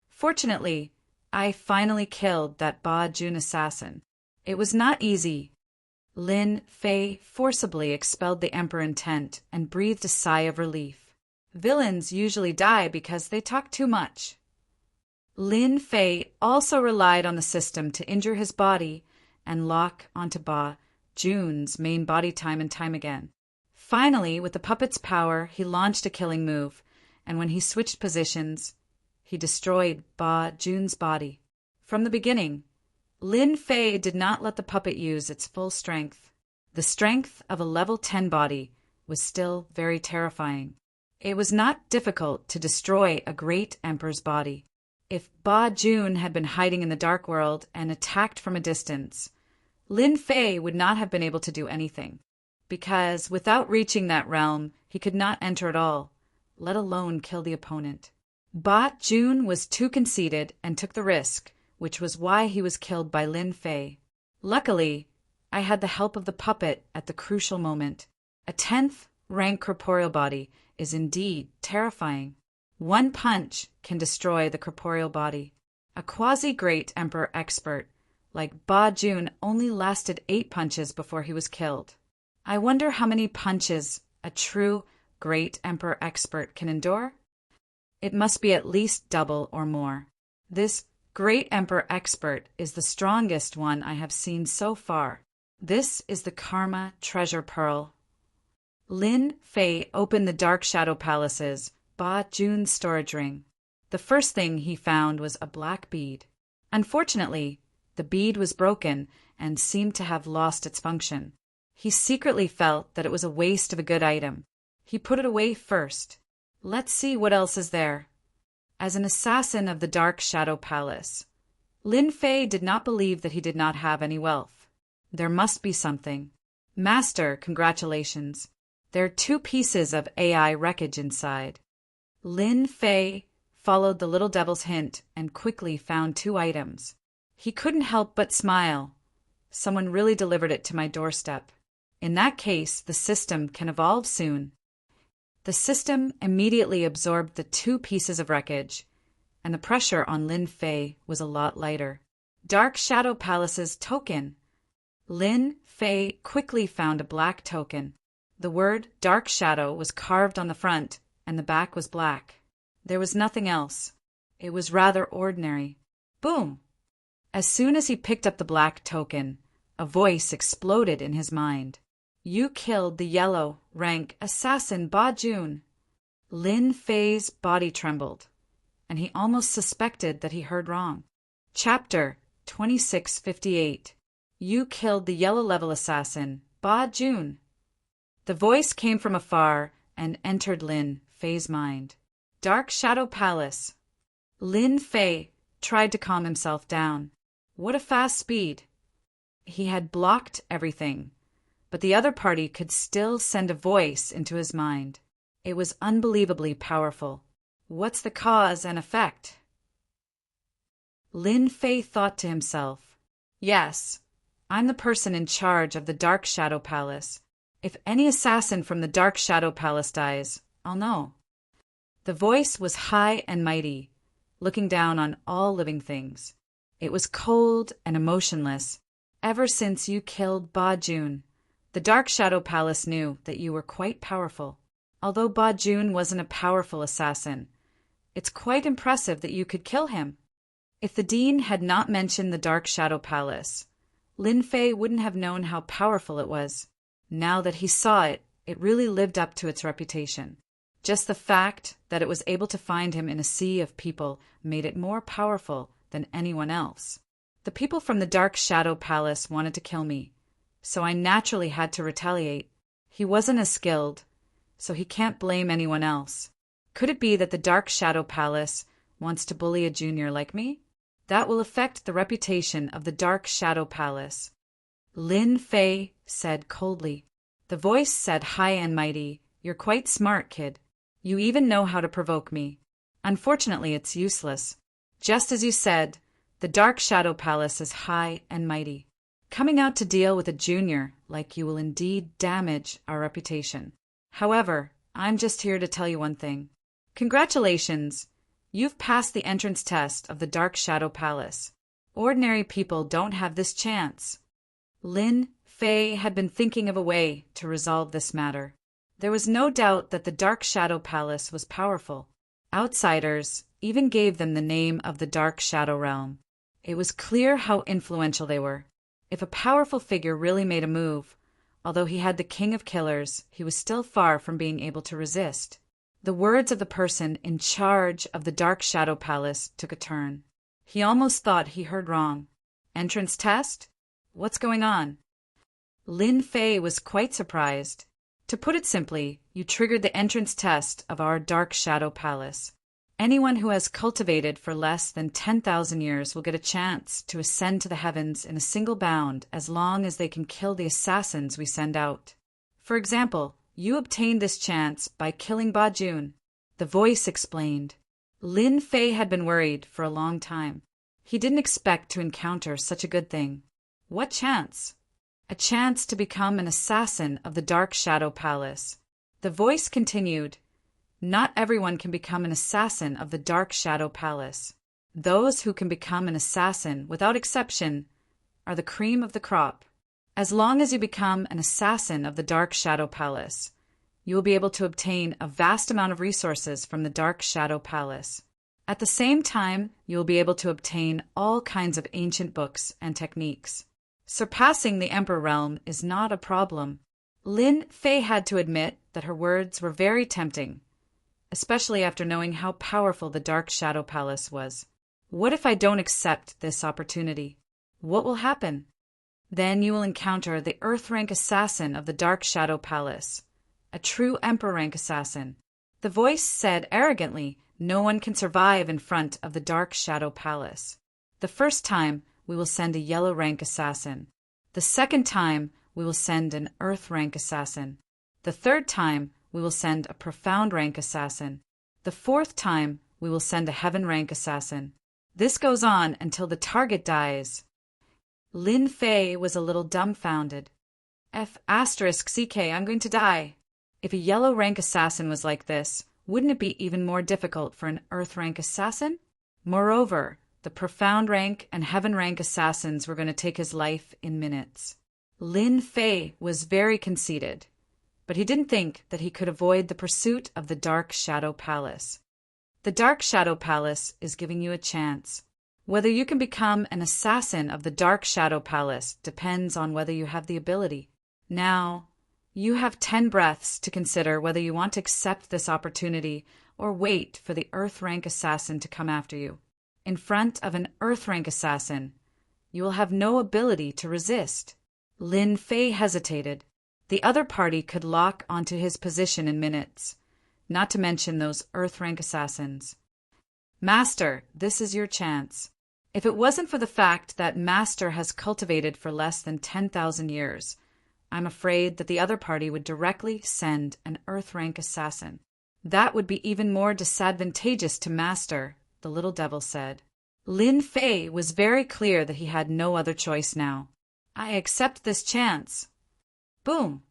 Fortunately, I finally killed that Ba Jun assassin. It was not easy. Lin Fei forcibly expelled the emperor intent and breathed a sigh of relief. Villains usually die because they talk too much. Lin Fei also relied on the system to injure his body and lock onto Ba Jun's main body time and time again. Finally, with the puppet's power, he launched a killing move, and when he switched positions, he destroyed Ba Jun's body. From the beginning, Lin Fei did not let the puppet use its full strength. The strength of a level 10 body was still very terrifying. It was not difficult to destroy a great emperor's body. If Ba Jun had been hiding in the dark world and attacked from a distance, Lin Fei would not have been able to do anything, because without reaching that realm, he could not enter at all, let alone kill the opponent. Ba Jun was too conceited and took the risk, which was why he was killed by Lin Fei. Luckily, I had the help of the puppet at the crucial moment. A 10th rank corporeal body is indeed terrifying. One punch can destroy the corporeal body. A quasi-great emperor expert like Ba Jun only lasted 8 punches before he was killed. I wonder how many punches a true great emperor expert can endure? It must be at least double or more. This great emperor expert is the strongest one I have seen so far. This is the Karma Treasure Pearl. Lin Fei opened the Dark Shadow Palace's Ba Jun's storage ring. The first thing he found was a black bead. Unfortunately, the bead was broken and seemed to have lost its function. He secretly felt that it was a waste of a good item. He put it away first. Let's see what else is there. As an assassin of the Dark Shadow Palace, Lin Fei did not believe that he did not have any wealth. There must be something. Master, congratulations. There are 2 pieces of AI wreckage inside. Lin Fei followed the little devil's hint and quickly found 2 items. He couldn't help but smile. Someone really delivered it to my doorstep. In that case, the system can evolve soon. The system immediately absorbed the 2 pieces of wreckage, and the pressure on Lin Fei was a lot lighter. Dark Shadow Palace's token. Lin Fei quickly found a black token. The word Dark Shadow was carved on the front, and the back was black. There was nothing else. It was rather ordinary. Boom! As soon as he picked up the black token, a voice exploded in his mind. You killed the yellow rank assassin Ba Jun. Lin Fei's body trembled, and he almost suspected that he heard wrong. Chapter 2658. You killed the yellow level assassin Ba Jun. The voice came from afar and entered Lin Fei's mind. Dark Shadow Palace. Lin Fei tried to calm himself down. What a fast speed! He had blocked everything, but the other party could still send a voice into his mind. It was unbelievably powerful. What's the cause and effect? Lin Fei thought to himself. Yes, I'm the person in charge of the Dark Shadow Palace. If any assassin from the Dark Shadow Palace dies, I'll know. The voice was high and mighty, looking down on all living things. It was cold and emotionless. Ever since you killed Ba Jun, the Dark Shadow Palace knew that you were quite powerful. Although Ba Jun wasn't a powerful assassin, it's quite impressive that you could kill him. If the Dean had not mentioned the Dark Shadow Palace, Lin Fei wouldn't have known how powerful it was. Now that he saw it, it really lived up to its reputation. Just the fact that it was able to find him in a sea of people made it more powerful than anyone else. The people from the Dark Shadow Palace wanted to kill me, so I naturally had to retaliate. He wasn't as skilled, so he can't blame anyone else. Could it be that the Dark Shadow Palace wants to bully a junior like me? That will affect the reputation of the Dark Shadow Palace. Lin Fei said coldly. The voice said high and mighty, You're quite smart, kid. You even know how to provoke me. Unfortunately, it's useless. Just as you said, the Dark Shadow Palace is high and mighty. Coming out to deal with a junior like you will indeed damage our reputation. However, I'm just here to tell you one thing. Congratulations! You've passed the entrance test of the Dark Shadow Palace. Ordinary people don't have this chance. Lin Fei had been thinking of a way to resolve this matter. There was no doubt that the Dark Shadow Palace was powerful. Outsiders even gave them the name of the Dark Shadow Realm. It was clear how influential they were. If a powerful figure really made a move, although he had the King of Killers, he was still far from being able to resist. The words of the person in charge of the Dark Shadow Palace took a turn. He almost thought he heard wrong. Entrance test? What's going on? Lin Fei was quite surprised. To put it simply, you triggered the entrance test of our Dark Shadow Palace. Anyone who has cultivated for less than 10,000 years will get a chance to ascend to the heavens in a single bound as long as they can kill the assassins we send out. For example, you obtained this chance by killing Ba Jun. The voice explained. Lin Fei had been worried for a long time. He didn't expect to encounter such a good thing. What chance? A chance to become an assassin of the Dark Shadow Palace. The voice continued. Not everyone can become an assassin of the Dark Shadow Palace. Those who can become an assassin, without exception, are the cream of the crop. As long as you become an assassin of the Dark Shadow Palace, you will be able to obtain a vast amount of resources from the Dark Shadow Palace. At the same time, you will be able to obtain all kinds of ancient books and techniques. Surpassing the Emperor realm is not a problem. Lin Fei had to admit that her words were very tempting, especially after knowing how powerful the Dark Shadow Palace was. What if I don't accept this opportunity? What will happen? Then you will encounter the Earth rank assassin of the Dark Shadow Palace, a true Emperor rank assassin. The voice said arrogantly, "No one can survive in front of the Dark Shadow Palace. The first time, we will send a yellow rank assassin. The second time, we will send an Earth rank assassin. The third time, we will send a Profound rank assassin. The fourth time, we will send a Heaven rank assassin. This goes on until the target dies." Lin Fei was a little dumbfounded. I'm going to die. If a yellow rank assassin was like this, wouldn't it be even more difficult for an Earth rank assassin? Moreover, the Profound rank and Heaven rank assassins were going to take his life in minutes. Lin Fei was very conceited, but he didn't think that he could avoid the pursuit of the Dark Shadow Palace. The Dark Shadow Palace is giving you a chance. Whether you can become an assassin of the Dark Shadow Palace depends on whether you have the ability. Now, you have 10 breaths to consider whether you want to accept this opportunity or wait for the Earth rank assassin to come after you. In front of an Earth rank assassin, you will have no ability to resist. Lin Fei hesitated. The other party could lock onto his position in minutes, not to mention those Earth rank assassins. Master, this is your chance. If it wasn't for the fact that Master has cultivated for less than 10,000 years, I'm afraid that the other party would directly send an Earth rank assassin. That would be even more disadvantageous to Master, the little devil said. Lin Fei was very clear that he had no other choice now. I accept this chance. Boom!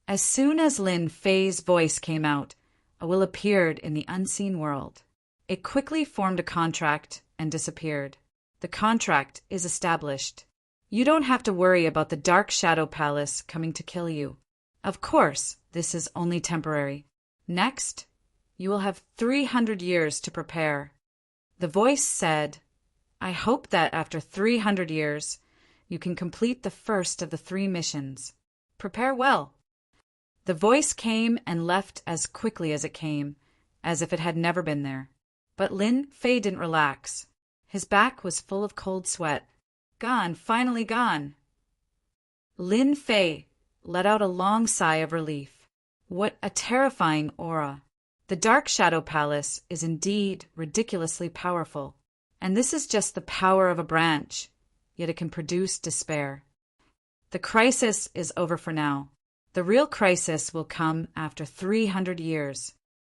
As soon as Lin Fei's voice came out, a will appeared in the unseen world. It quickly formed a contract and disappeared. The contract is established. You don't have to worry about the Dark Shadow Palace coming to kill you. Of course, this is only temporary. Next, you will have 300 years to prepare. The voice said, I hope that after 300 years, you can complete the first of the 3 missions. Prepare well. The voice came and left as quickly as it came, as if it had never been there. But Lin Fei didn't relax. His back was full of cold sweat. Gone, finally gone. Lin Fei let out a long sigh of relief. What a terrifying aura. The Dark Shadow Palace is indeed ridiculously powerful, and this is just the power of a branch, yet it can produce despair. The crisis is over for now. The real crisis will come after 300 years.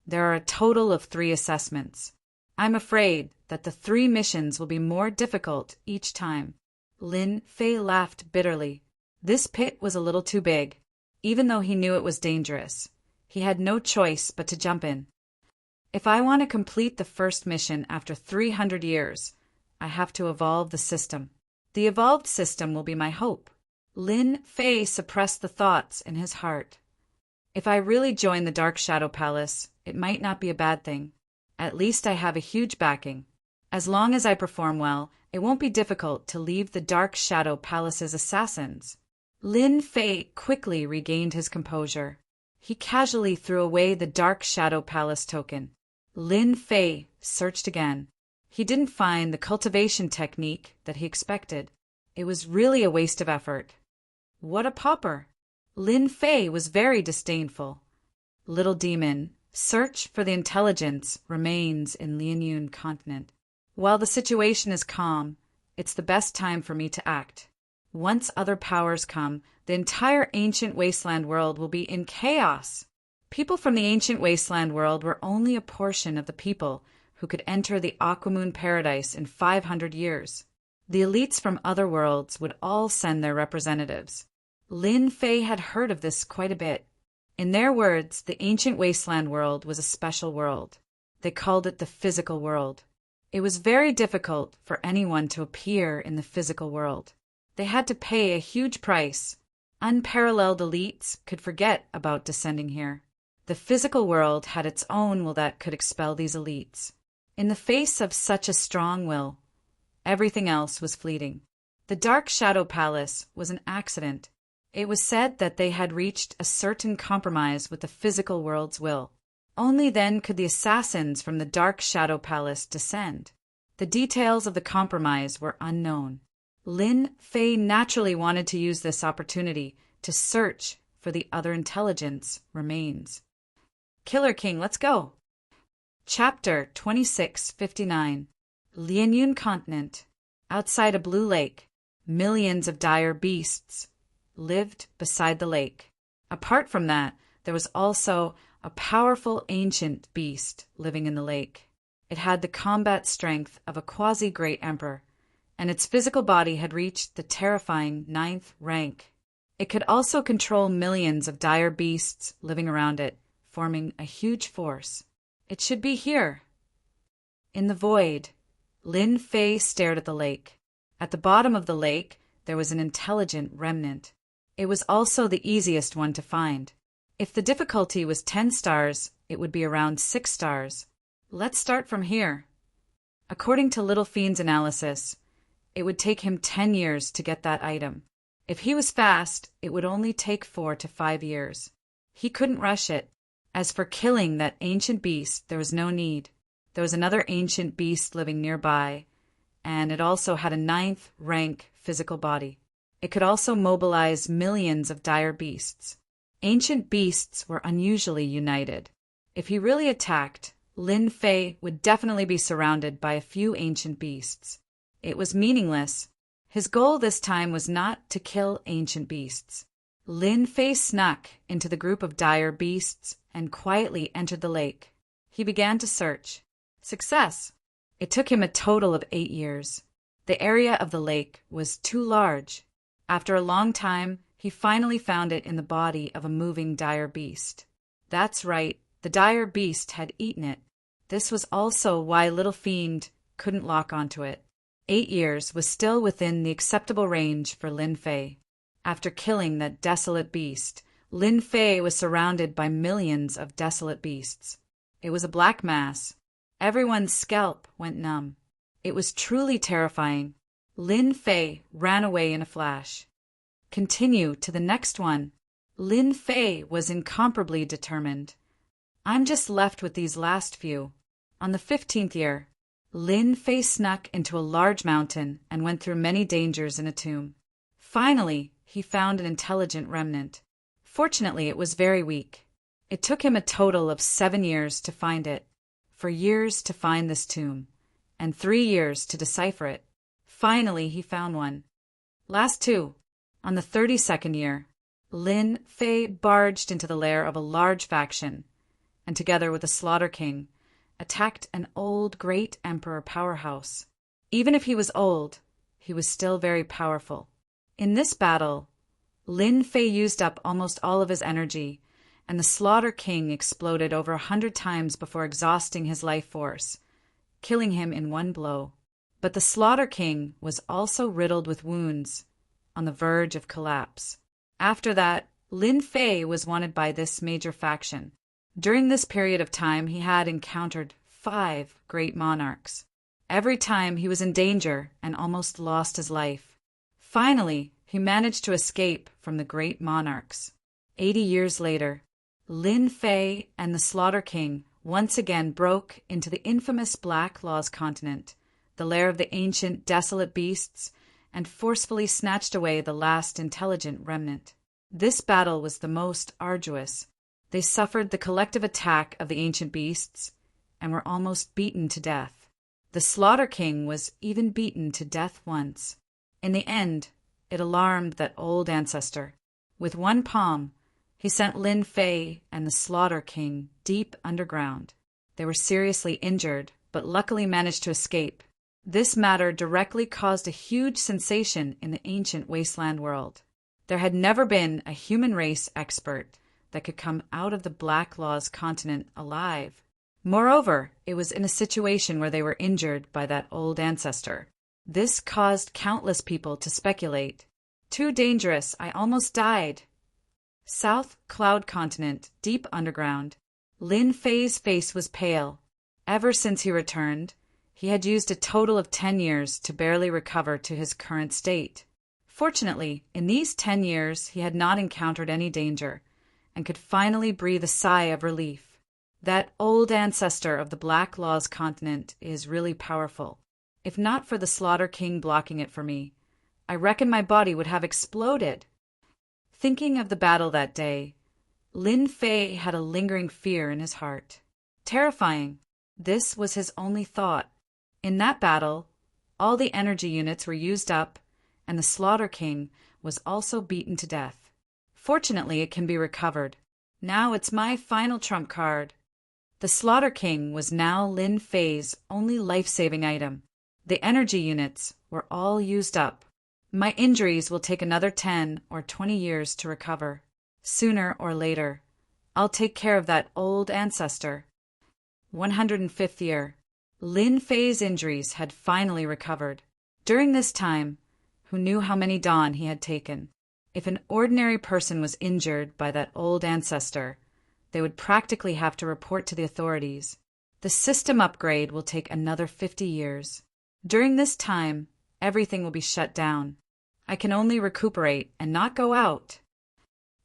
There are a total of 3 assessments. I'm afraid that the 3 missions will be more difficult each time. Lin Fei laughed bitterly. This pit was a little too big. Even though he knew it was dangerous, he had no choice but to jump in. If I want to complete the first mission after 300 years, I have to evolve the system. The evolved system will be my hope. Lin Fei suppressed the thoughts in his heart. If I really join the Dark Shadow Palace, it might not be a bad thing. At least I have a huge backing. As long as I perform well, it won't be difficult to leave the Dark Shadow Palace's assassins. Lin Fei quickly regained his composure. He casually threw away the Dark Shadow Palace token. Lin Fei searched again. He didn't find the cultivation technique that he expected. It was really a waste of effort. What a pauper! Lin Fei was very disdainful. Little demon, search for the intelligence remains in Lianyun continent. While the situation is calm, it's the best time for me to act. Once other powers come, the entire ancient wasteland world will be in chaos. People from the ancient wasteland world were only a portion of the people who could enter the Aquamoon Paradise in 500 years. The elites from other worlds would all send their representatives. Lin Fei had heard of this quite a bit. In their words, the ancient wasteland world was a special world. They called it the physical world. It was very difficult for anyone to appear in the physical world. They had to pay a huge price. Unparalleled elites could forget about descending here. The physical world had its own will that could expel these elites. In the face of such a strong will, everything else was fleeting. The Dark Shadow Palace was an accident. It was said that they had reached a certain compromise with the physical world's will. Only then could the assassins from the Dark Shadow Palace descend. The details of the compromise were unknown. Lin Fei naturally wanted to use this opportunity to search for the other intelligence remains. Killer King, let's go! Chapter 2659. Lianyun Continent. Outside a blue lake, millions of dire beasts lived beside the lake. Apart from that, there was also a powerful ancient beast living in the lake. It had the combat strength of a quasi-great emperor, and its physical body had reached the terrifying 9th rank. It could also control millions of dire beasts living around it, forming a huge force. It should be here. In the void, Lin Fei stared at the lake. At the bottom of the lake, there was an intelligent remnant. It was also the easiest one to find. If the difficulty was 10 stars, it would be around 6 stars. Let's start from here. According to Little Fiend's analysis, it would take him 10 years to get that item. If he was fast, it would only take 4 to 5 years. He couldn't rush it. As for killing that ancient beast, there was no need. There was another ancient beast living nearby, and it also had a 9th rank physical body. It could also mobilize millions of dire beasts. Ancient beasts were unusually united. If he really attacked, Lin Fei would definitely be surrounded by a few ancient beasts. It was meaningless. His goal this time was not to kill ancient beasts. Lin Fei snuck into the group of dire beasts and quietly entered the lake. He began to search. Success! It took him a total of 8 years. The area of the lake was too large. After a long time, he finally found it in the body of a moving dire beast. That's right, the dire beast had eaten it. This was also why Little Fiend couldn't lock onto it. 8 years was still within the acceptable range for Lin Fei. After killing that desolate beast, Lin Fei was surrounded by millions of desolate beasts. It was a black mass. Everyone's scalp went numb. It was truly terrifying. Lin Fei ran away in a flash. Continue to the next one. Lin Fei was incomparably determined. I'm just left with these last few. On the 15th year, Lin Fei snuck into a large mountain and went through many dangers in a tomb. Finally, he found an intelligent remnant. Fortunately, it was very weak. It took him a total of 7 years to find it, 4 years to find this tomb, and 3 years to decipher it. Finally, he found one. Last 2. On the 32nd year, Lin Fei barged into the lair of a large faction, and together with the Slaughter King, attacked an old great emperor powerhouse. Even if he was old, he was still very powerful. In this battle, Lin Fei used up almost all of his energy, and the Slaughter King exploded over 100 times before exhausting his life force, killing him in one blow. But the Slaughter King was also riddled with wounds, on the verge of collapse. After that, Lin Fei was wanted by this major faction. During this period of time, he had encountered 5 great monarchs. Every time he was in danger and almost lost his life. Finally, he managed to escape from the great monarchs. 80 years later, Lin Fei and the Slaughter King once again broke into the infamous Black Laws continent, the lair of the ancient desolate beasts, and forcefully snatched away the last intelligent remnant. This battle was the most arduous. They suffered the collective attack of the ancient beasts and were almost beaten to death. The Slaughter King was even beaten to death once. In the end, it alarmed that old ancestor. With one palm, he sent Lin Fei and the Slaughter King deep underground. They were seriously injured, but luckily managed to escape. This matter directly caused a huge sensation in the ancient wasteland world. There had never been a human race expert that could come out of the Black Law's continent alive. Moreover, it was in a situation where they were injured by that old ancestor. This caused countless people to speculate. Too dangerous, I almost died. South Cloud Continent, deep underground. Lin Fei's face was pale. Ever since he returned, he had used a total of 10 years to barely recover to his current state. Fortunately, in these 10 years he had not encountered any danger, and could finally breathe a sigh of relief. That old ancestor of the Black Law's continent is really powerful. If not for the Slaughter King blocking it for me, I reckon my body would have exploded. Thinking of the battle that day, Lin Fei had a lingering fear in his heart. Terrifying. This was his only thought. In that battle, all the energy units were used up, and the Slaughter King was also beaten to death. Fortunately, it can be recovered. Now it's my final trump card. The Slaughter King was now Lin Fei's only life-saving item. The energy units were all used up. My injuries will take another 10 or 20 years to recover. Sooner or later, I'll take care of that old ancestor. 105th year. Lin Fei's injuries had finally recovered. During this time, who knew how many dawn he had taken? If an ordinary person was injured by that old ancestor, they would practically have to report to the authorities. The system upgrade will take another 50 years. During this time, everything will be shut down. I can only recuperate and not go out.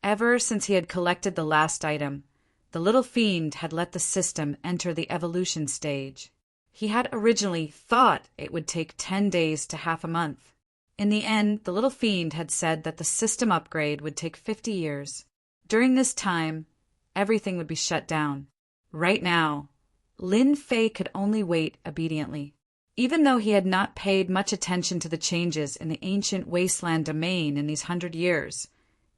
Ever since he had collected the last item, the little fiend had let the system enter the evolution stage. He had originally thought it would take 10 days to half a month. In the end, the little fiend had said that the system upgrade would take 50 years. During this time, everything would be shut down. Right now, Lin Fei could only wait obediently. Even though he had not paid much attention to the changes in the ancient wasteland domain in these 100 years,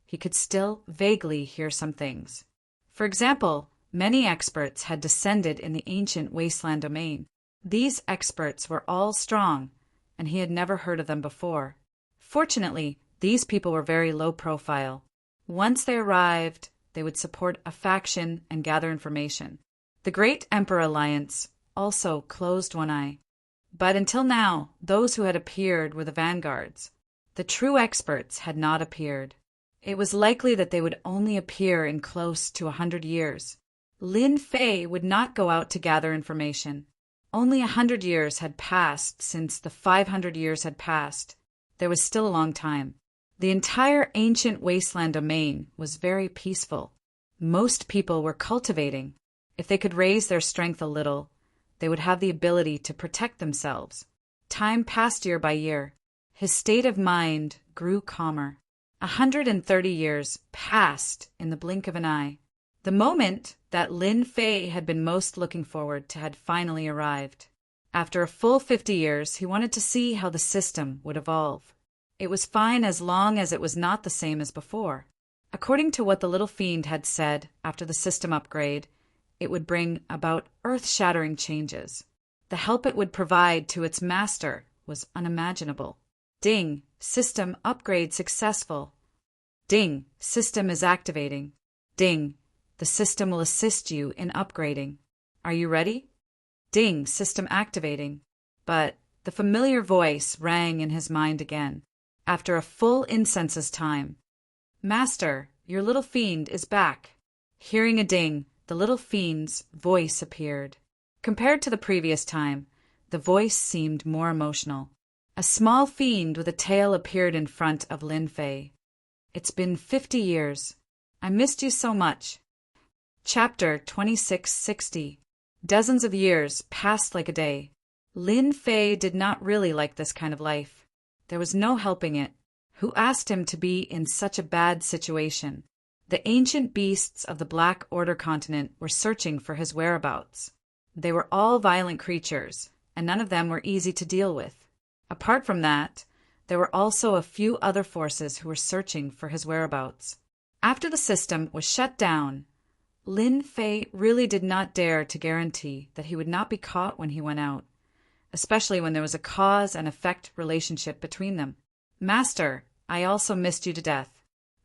he could still vaguely hear some things. For example, many experts had descended in the ancient wasteland domain. These experts were all strong, and he had never heard of them before. Fortunately, these people were very low profile. Once they arrived, they would support a faction and gather information. The Great Emperor Alliance also closed one eye. But until now, those who had appeared were the vanguards. The true experts had not appeared. It was likely that they would only appear in close to 100 years. Lin Fei would not go out to gather information. Only 100 years had passed since the 500 years had passed. There was still a long time. The entire ancient wasteland domain was very peaceful. Most people were cultivating. If they could raise their strength a little, they would have the ability to protect themselves. Time passed year by year. His state of mind grew calmer. 130 years passed in the blink of an eye. The moment that Lin Fei had been most looking forward to had finally arrived. After a full 50 years, he wanted to see how the system would evolve. It was fine as long as it was not the same as before. According to what the little fiend had said after the system upgrade, it would bring about earth-shattering changes. The help it would provide to its master was unimaginable. Ding, system upgrade successful. Ding, system is activating. Ding, the system will assist you in upgrading. Are you ready? Ding, system activating. But the familiar voice rang in his mind again. After a full incense's time. Master, your little fiend is back. Hearing a ding, the little fiend's voice appeared. Compared to the previous time, the voice seemed more emotional. A small fiend with a tail appeared in front of Lin Fei. It's been 50 years. I missed you so much. Chapter 2660. Dozens of years passed like a day. Lin Fei did not really like this kind of life. There was no helping it. Who asked him to be in such a bad situation? The ancient beasts of the Black Order continent were searching for his whereabouts. They were all violent creatures, and none of them were easy to deal with. Apart from that, there were also a few other forces who were searching for his whereabouts. After the system was shut down, Lin Fei really did not dare to guarantee that he would not be caught when he went out, especially when there was a cause and effect relationship between them. Master, I also missed you to death.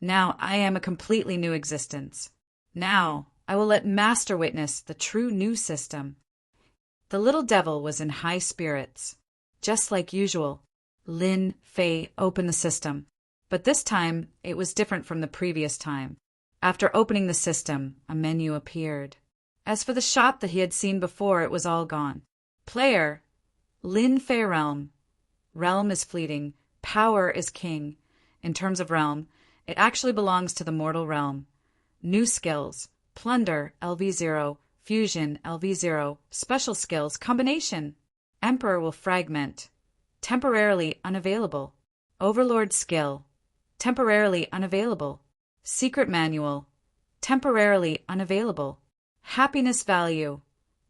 Now I am a completely new existence. Now, I will let Master witness the true new system. The little devil was in high spirits. Just like usual, Lin Fei opened the system. But this time, it was different from the previous time. After opening the system, a menu appeared. As for the shop that he had seen before, it was all gone. Player, Lin Fei Realm. Realm is fleeting. Power is king. In terms of realm, it actually belongs to the mortal realm. New skills. Plunder, LV0. Fusion, LV0. Special skills, combination. Emperor will fragment. Temporarily unavailable. Overlord skill. Temporarily unavailable. Secret manual. Temporarily unavailable. Happiness value.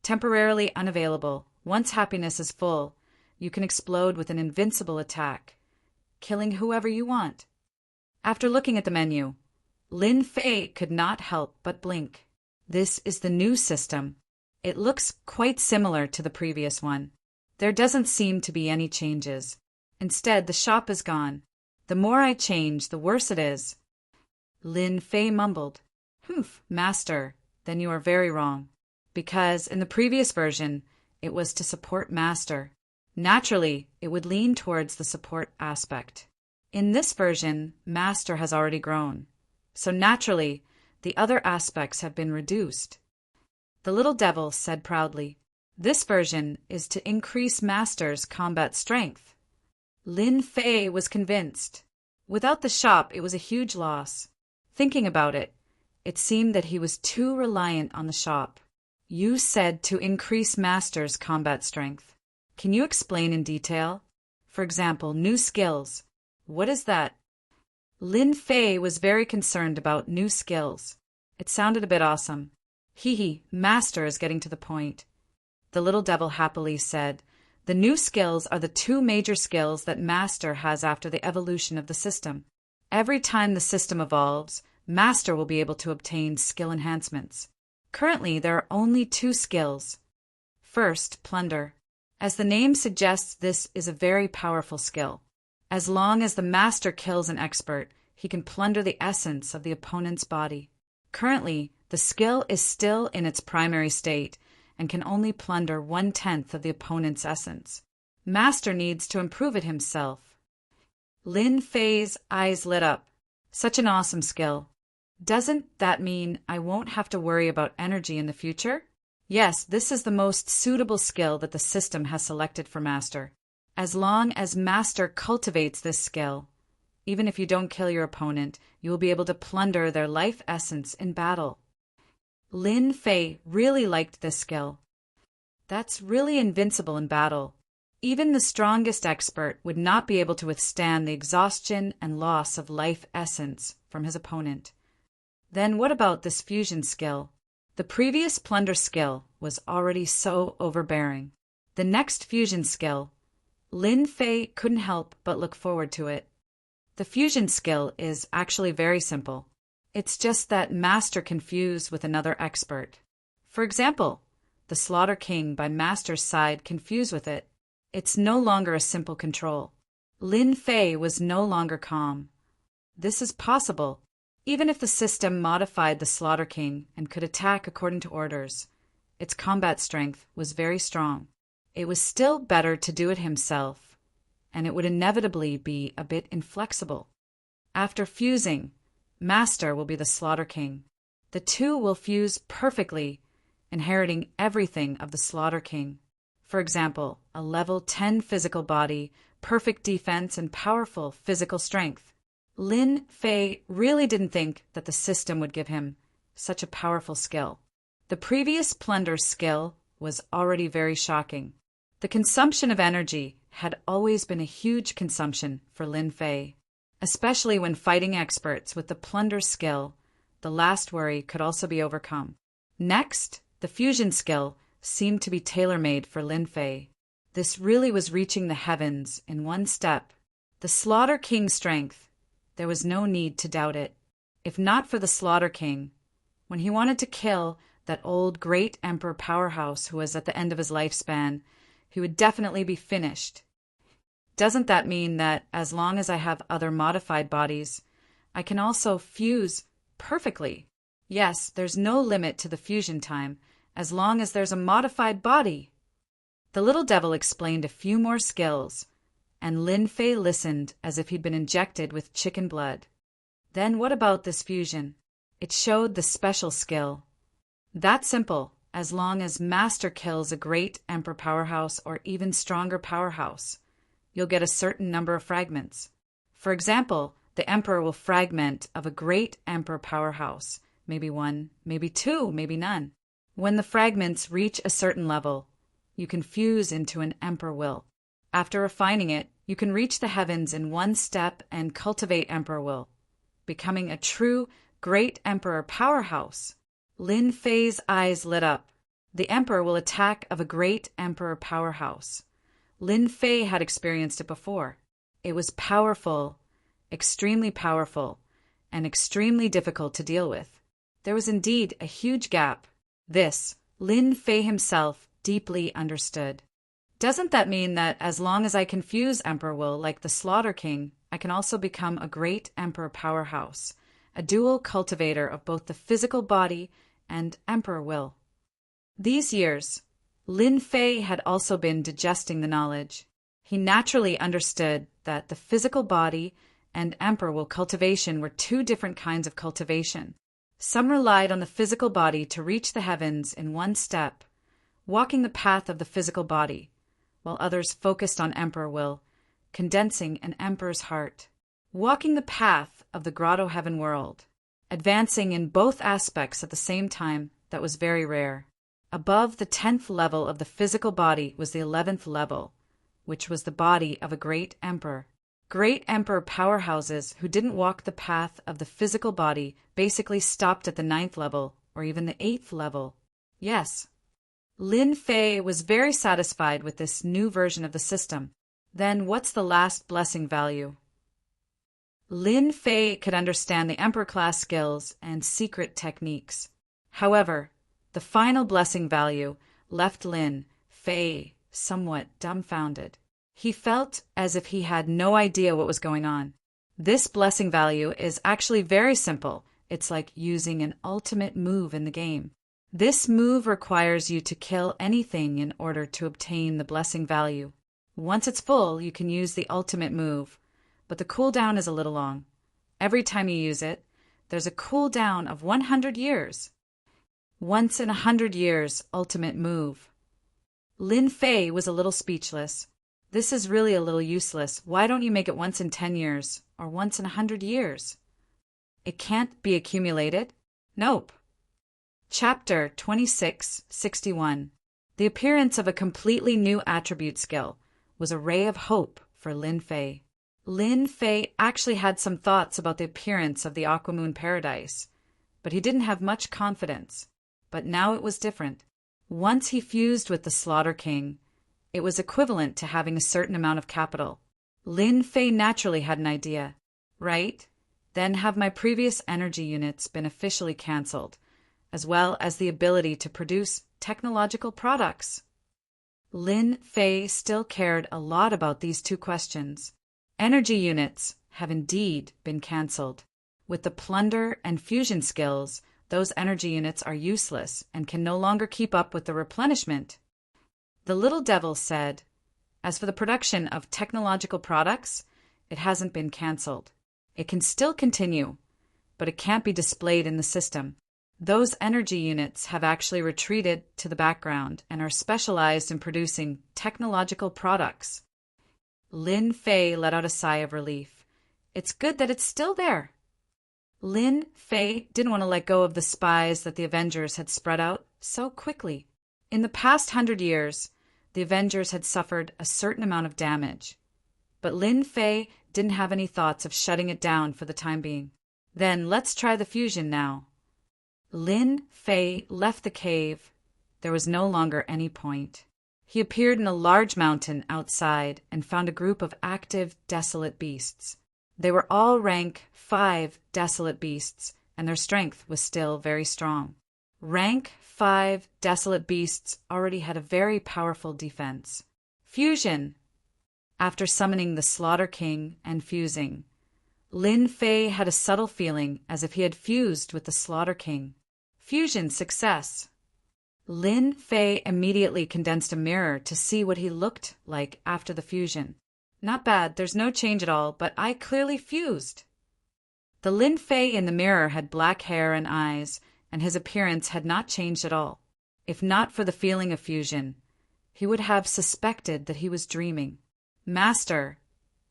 Temporarily unavailable. Once happiness is full, you can explode with an invincible attack, killing whoever you want. After looking at the menu, Lin Fei could not help but blink. This is the new system. It looks quite similar to the previous one. There doesn't seem to be any changes. Instead, the shop is gone. The more I change, the worse it is. Lin Fei mumbled. Humph, Master, then you are very wrong. Because in the previous version, it was to support Master. Naturally, it would lean towards the support aspect. In this version, Master has already grown. So naturally, the other aspects have been reduced. The little devil said proudly, "This version is to increase Master's combat strength." Lin Fei was convinced. Without the shop, it was a huge loss. Thinking about it, it seemed that he was too reliant on the shop. You said to increase Master's combat strength. Can you explain in detail? For example, new skills. What is that? Lin Fei was very concerned about new skills. It sounded a bit awesome. Hee, Master is getting to the point. The little devil happily said, "The new skills are the two major skills that Master has after the evolution of the system. Every time the system evolves, Master will be able to obtain skill enhancements. Currently, there are only two skills. First, Plunder. As the name suggests, this is a very powerful skill. As long as the Master kills an expert, he can plunder the essence of the opponent's body. Currently, the skill is still in its primary state and can only plunder 1/10 of the opponent's essence. Master needs to improve it himself." Lin Fei's eyes lit up. Such an awesome skill. Doesn't that mean I won't have to worry about energy in the future? Yes, this is the most suitable skill that the system has selected for Master. As long as Master cultivates this skill, even if you don't kill your opponent, you will be able to plunder their life essence in battle. Lin Fei really liked this skill. That's really invincible in battle. Even the strongest expert would not be able to withstand the exhaustion and loss of life essence from his opponent. Then what about this fusion skill? The previous plunder skill was already so overbearing. The next fusion skill, Lin Fei couldn't help but look forward to it. The fusion skill is actually very simple. It's just that Master can fuse with another expert. For example, the Slaughter King by Master's side can fuse with it. It's no longer a simple control. Lin Fei was no longer calm. This is possible, even if the system modified the Slaughter King and could attack according to orders. Its combat strength was very strong. It was still better to do it himself, and it would inevitably be a bit inflexible. After fusing, Master will be the Slaughter King. The two will fuse perfectly, inheriting everything of the Slaughter King. For example, a level 10 physical body, perfect defense, and powerful physical strength. Lin Fei really didn't think that the system would give him such a powerful skill. The previous plunder skill was already very shocking. The consumption of energy had always been a huge consumption for Lin Fei. Especially when fighting experts with the plunder skill, the last worry could also be overcome. Next, the fusion skill seemed to be tailor-made for Lin Fei. This really was reaching the heavens in one step. The Slaughter King's strength, there was no need to doubt it. If not for the Slaughter King, when he wanted to kill that old great emperor powerhouse who was at the end of his lifespan, he would definitely be finished. Doesn't that mean that as long as I have other modified bodies, I can also fuse perfectly? Yes, there's no limit to the fusion time, as long as there's a modified body. The little devil explained a few more skills, and Lin Fei listened as if he'd been injected with chicken blood. Then what about this fusion? It showed the special skill. That's simple, as long as Master kills a great Emperor powerhouse or even stronger powerhouse, you'll get a certain number of fragments. For example, the Emperor will fragment of a great Emperor powerhouse, maybe one, maybe two, maybe none. When the fragments reach a certain level, you can fuse into an Emperor will. After refining it, you can reach the heavens in one step and cultivate Emperor will, becoming a true great Emperor powerhouse. Lin Fei's eyes lit up. The Emperor will attack of a great Emperor powerhouse. Lin Fei had experienced it before. It was powerful, extremely powerful, and extremely difficult to deal with. There was indeed a huge gap. This, Lin Fei himself deeply understood. Doesn't that mean that as long as I can fuse Emperor will like the Slaughter King, I can also become a great Emperor powerhouse, a dual cultivator of both the physical body and Emperor will? These years, Lin Fei had also been digesting the knowledge. He naturally understood that the physical body and Emperor will cultivation were two different kinds of cultivation. Some relied on the physical body to reach the heavens in one step, walking the path of the physical body, while others focused on Emperor will, condensing an Emperor's heart, walking the path of the grotto heaven world, advancing in both aspects at the same time. That was very rare. Above the 10th level of the physical body was the 11th level, which was the body of a great emperor. Great emperor powerhouses who didn't walk the path of the physical body basically stopped at the 9th level or even the 8th level. Yes, Lin Fei was very satisfied with this new version of the system. Then what's the last blessing value? Lin Fei could understand the Emperor class skills and secret techniques. However, the final blessing value left Lin Fei somewhat dumbfounded. He felt as if he had no idea what was going on. This blessing value is actually very simple. It's like using an ultimate move in the game. This move requires you to kill anything in order to obtain the blessing value. Once it's full, you can use the ultimate move, but the cooldown is a little long. Every time you use it, there's a cooldown of 100 years. Once in 100 years, ultimate move. Lin Fei was a little speechless. This is really a little useless. Why don't you make it once in 10 years or once in 100 years? It can't be accumulated? Nope. Chapter 2661. The appearance of a completely new attribute skill was a ray of hope for Lin Fei. Lin Fei actually had some thoughts about the appearance of the Aquamoon Paradise, but he didn't have much confidence. But now it was different. Once he fused with the Slaughter King, it was equivalent to having a certain amount of capital. Lin Fei naturally had an idea. Right? Then have my previous energy units been officially cancelled, as well as the ability to produce technological products? Lin Fei still cared a lot about these two questions. Energy units have indeed been cancelled. With the plunder and fusion skills, those energy units are useless and can no longer keep up with the replenishment. The little devil said, as for the production of technological products, it hasn't been cancelled. It can still continue, but it can't be displayed in the system. Those energy units have actually retreated to the background and are specialized in producing technological products. Lin Fei let out a sigh of relief. It's good that it's still there. Lin Fei didn't want to let go of the spies that the Avengers had spread out so quickly. In the past 100 years, the Avengers had suffered a certain amount of damage, but Lin Fei didn't have any thoughts of shutting it down for the time being. Then let's try the fusion now. Lin Fei left the cave. There was no longer any point. He appeared in a large mountain outside and found a group of active, desolate beasts. They were all rank 5 desolate beasts, and their strength was still very strong. Rank 5 desolate beasts already had a very powerful defense. Fusion. After summoning the Slaughter King and fusing, Lin Fei had a subtle feeling as if he had fused with the Slaughter King. Fusion success. Lin Fei immediately condensed a mirror to see what he looked like after the fusion. Not bad, there's no change at all, but I clearly fused. The Lin Fei in the mirror had black hair and eyes, and his appearance had not changed at all. If not for the feeling of fusion, he would have suspected that he was dreaming. Master,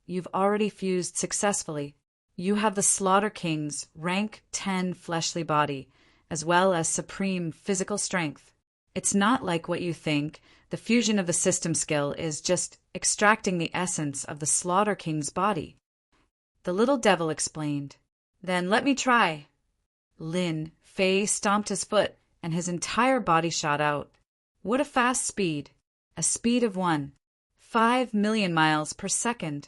you've already fused successfully. You have the Slaughter King's rank 10 fleshly body, as well as supreme physical strength. It's not like what you think. The fusion of the system skill is just extracting the essence of the Slaughter King's body. The little devil explained. Then let me try. Lin Fei stomped his foot, and his entire body shot out. What a fast speed! A speed of 1.5 million miles per second.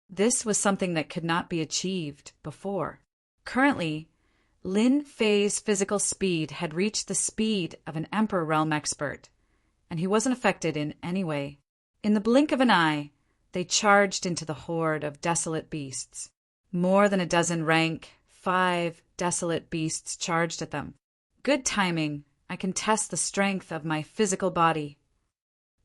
This was something that could not be achieved before. Currently, Lin Fei's physical speed had reached the speed of an Emperor Realm expert, and he wasn't affected in any way. In the blink of an eye, they charged into the horde of desolate beasts. More than a dozen rank 5 desolate beasts charged at them. Good timing. I can test the strength of my physical body.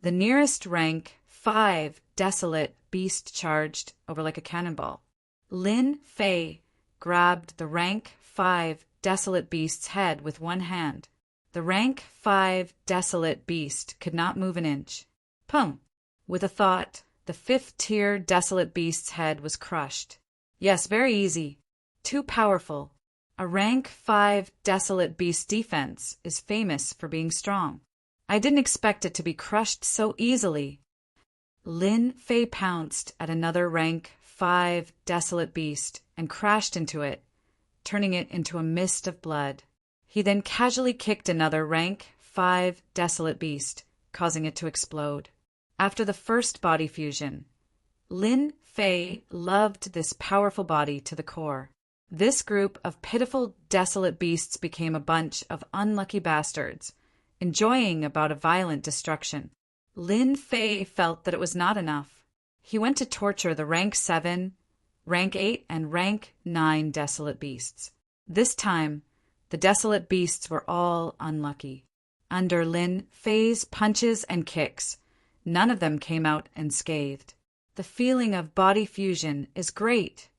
The nearest rank 5 desolate beast charged over like a cannonball. Lin Fei grabbed the rank 5 desolate beast's head with one hand. The rank 5 desolate beast could not move an inch. Pum! With a thought, the 5th tier desolate beast's head was crushed. Yes, very easy. Too powerful. A rank 5 desolate beast defense is famous for being strong. I didn't expect it to be crushed so easily. Lin Fei pounced at another rank 5 desolate beast and crashed into it, turning it into a mist of blood. He then casually kicked another rank 5 desolate beast, causing it to explode. After the first body fusion, Lin Fei loved this powerful body to the core. This group of pitiful desolate beasts became a bunch of unlucky bastards, enjoying about a violent destruction. Lin Fei felt that it was not enough. He went to torture the rank 7, rank 8, and rank 9 desolate beasts. This time, the desolate beasts were all unlucky. Under Lin Fei's punches and kicks, none of them came out unscathed. The feeling of body fusion is great.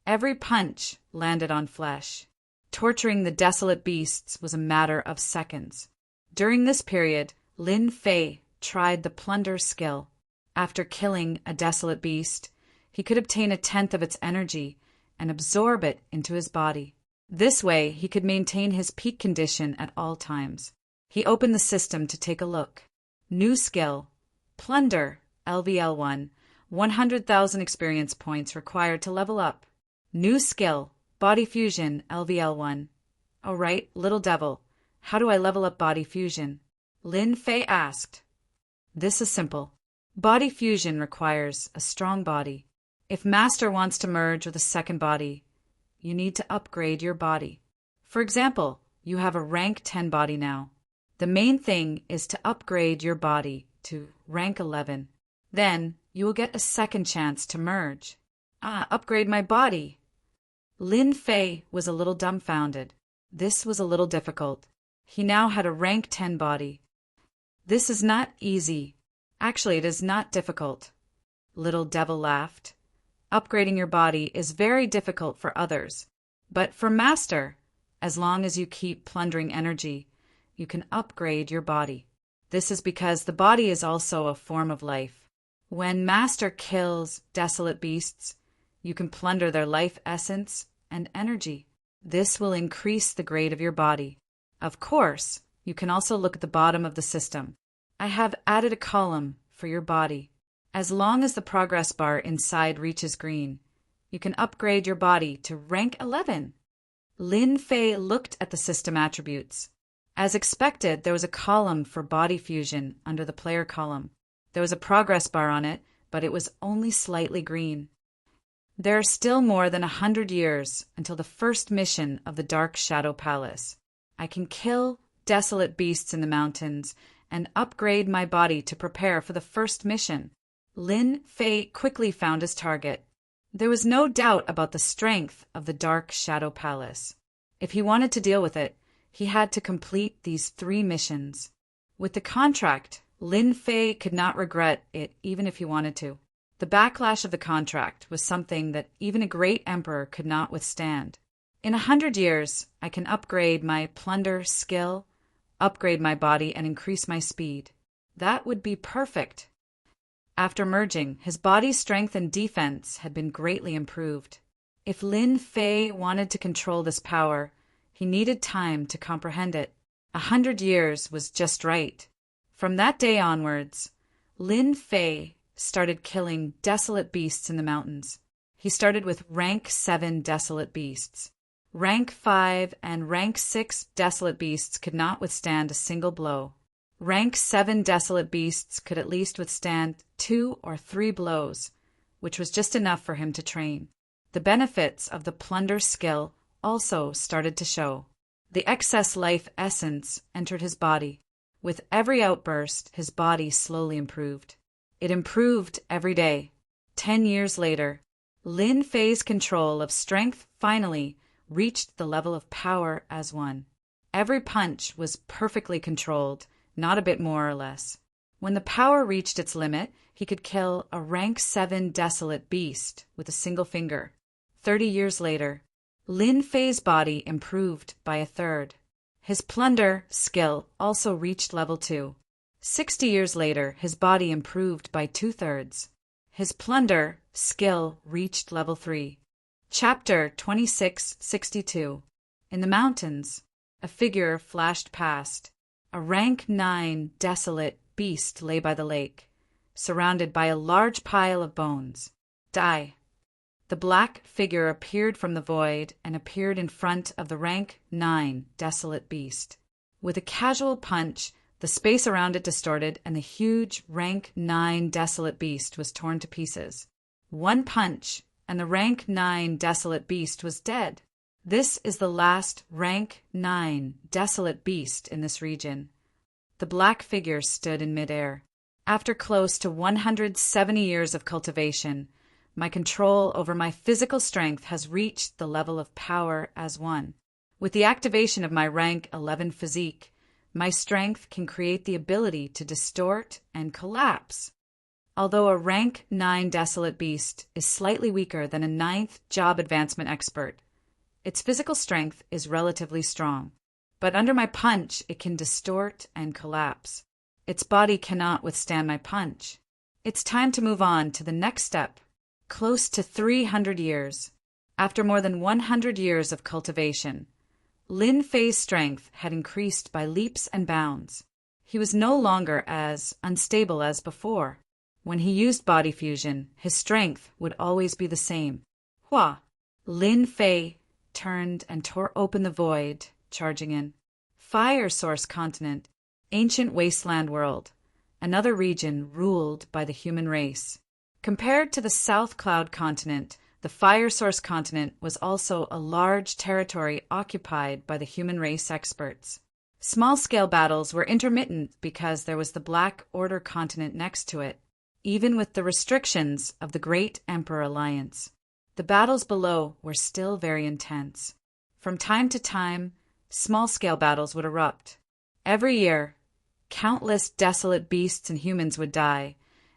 Every punch landed on flesh. Torturing the desolate beasts was a matter of seconds. During this period, Lin Fei tried the plunder skill. After killing a desolate beast, he could obtain 1/10 of its energy and absorb it into his body. This way, he could maintain his peak condition at all times. He opened the system to take a look. New skill. Plunder, LVL1, 100,000 experience points required to level up. New skill, Body Fusion, LVL1. All right, little devil, how do I level up Body Fusion? Lin Fei asked. This is simple. Body Fusion requires a strong body. If Master wants to merge with a second body, you need to upgrade your body. For example, you have a rank 10 body now. The main thing is to upgrade your body to rank 11. Then you will get a second chance to merge. Upgrade my body. Lin Fei was a little dumbfounded. This was a little difficult. He now had a rank 10 body. This is not easy. Actually, it is not difficult. Little devil laughed. Upgrading your body is very difficult for others. But for Master, as long as you keep plundering energy, you can upgrade your body. This is because the body is also a form of life. When Master kills desolate beasts, you can plunder their life essence and energy. This will increase the grade of your body. Of course, you can also look at the bottom of the system. I have added a column for your body. As long as the progress bar inside reaches green, you can upgrade your body to rank 11. Lin Fei looked at the system attributes. As expected, there was a column for body fusion under the player column. There was a progress bar on it, but it was only slightly green. There are still more than 100 years until the first mission of the Dark Shadow Palace. I can kill desolate beasts in the mountains and upgrade my body to prepare for the first mission. Lin Fei quickly found his target. There was no doubt about the strength of the Dark Shadow Palace. If he wanted to deal with it, he had to complete these 3 missions. With the contract, Lin Fei could not regret it even if he wanted to. The backlash of the contract was something that even a great emperor could not withstand. In 100 years, I can upgrade my plunder skill, upgrade my body, and increase my speed. That would be perfect. After merging, his body's strength and defense had been greatly improved. If Lin Fei wanted to control this power, he needed time to comprehend it. 100 years was just right. From that day onwards, Lin Fei started killing desolate beasts in the mountains. He started with rank 7 desolate beasts. Rank 5 and rank 6 desolate beasts could not withstand a single blow. Rank 7 desolate beasts could at least withstand 2 or 3 blows, which was just enough for him to train. The benefits of the plunder skill also started to show. The excess life essence entered his body. With every outburst, his body slowly improved. It improved every day. 10 years later, Lin Fei's control of strength finally reached the level of power as 1. Every punch was perfectly controlled, not a bit more or less. When the power reached its limit, he could kill a rank 7 desolate beast with a single finger. 30 years later, Lin Fei's body improved by 1/3. His plunder skill also reached level 2. 60 years later, his body improved by 2/3. His plunder skill reached level 3. Chapter 2662. In the mountains, a figure flashed past. A rank 9 desolate beast lay by the lake, surrounded by a large pile of bones. Die. The black figure appeared from the void and appeared in front of the rank 9 desolate beast. With a casual punch, the space around it distorted and the huge rank 9 desolate beast was torn to pieces. One punch, and the rank 9 desolate beast was dead. This is the last rank 9 desolate beast in this region. The black figure stood in midair. After close to 170 years of cultivation, my control over my physical strength has reached the level of power as 1. With the activation of my rank 11 physique, my strength can create the ability to distort and collapse. Although a rank 9 desolate beast is slightly weaker than a 9th job advancement expert, its physical strength is relatively strong. But under my punch, it can distort and collapse. Its body cannot withstand my punch. It's time to move on to the next step. Close to 300 years. After more than 100 years of cultivation, Lin Fei's strength had increased by leaps and bounds. He was no longer as unstable as before. When he used body fusion, his strength would always be the same. Hua! Lin Fei turned and tore open the void, charging in. Fire Source Continent, ancient wasteland world, another region ruled by the human race. Compared to the South Cloud Continent, the Fire Source Continent was also a large territory occupied by the human race experts. Small-scale battles were intermittent because there was the Black Order Continent next to it, even with the restrictions of the Great Emperor Alliance. The battles below were still very intense. From time to time, small-scale battles would erupt. Every year, countless desolate beasts and humans would die,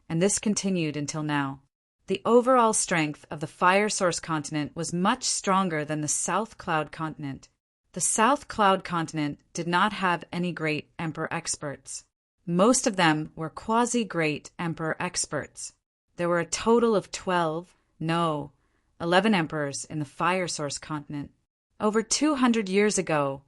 and this continued until now. The overall strength of the Fire Source Continent was much stronger than the South Cloud Continent. The South Cloud Continent did not have any great Emperor experts. Most of them were quasi-great Emperor experts. There were a total of 11 emperors in the Fire Source Continent. Over 200 years ago,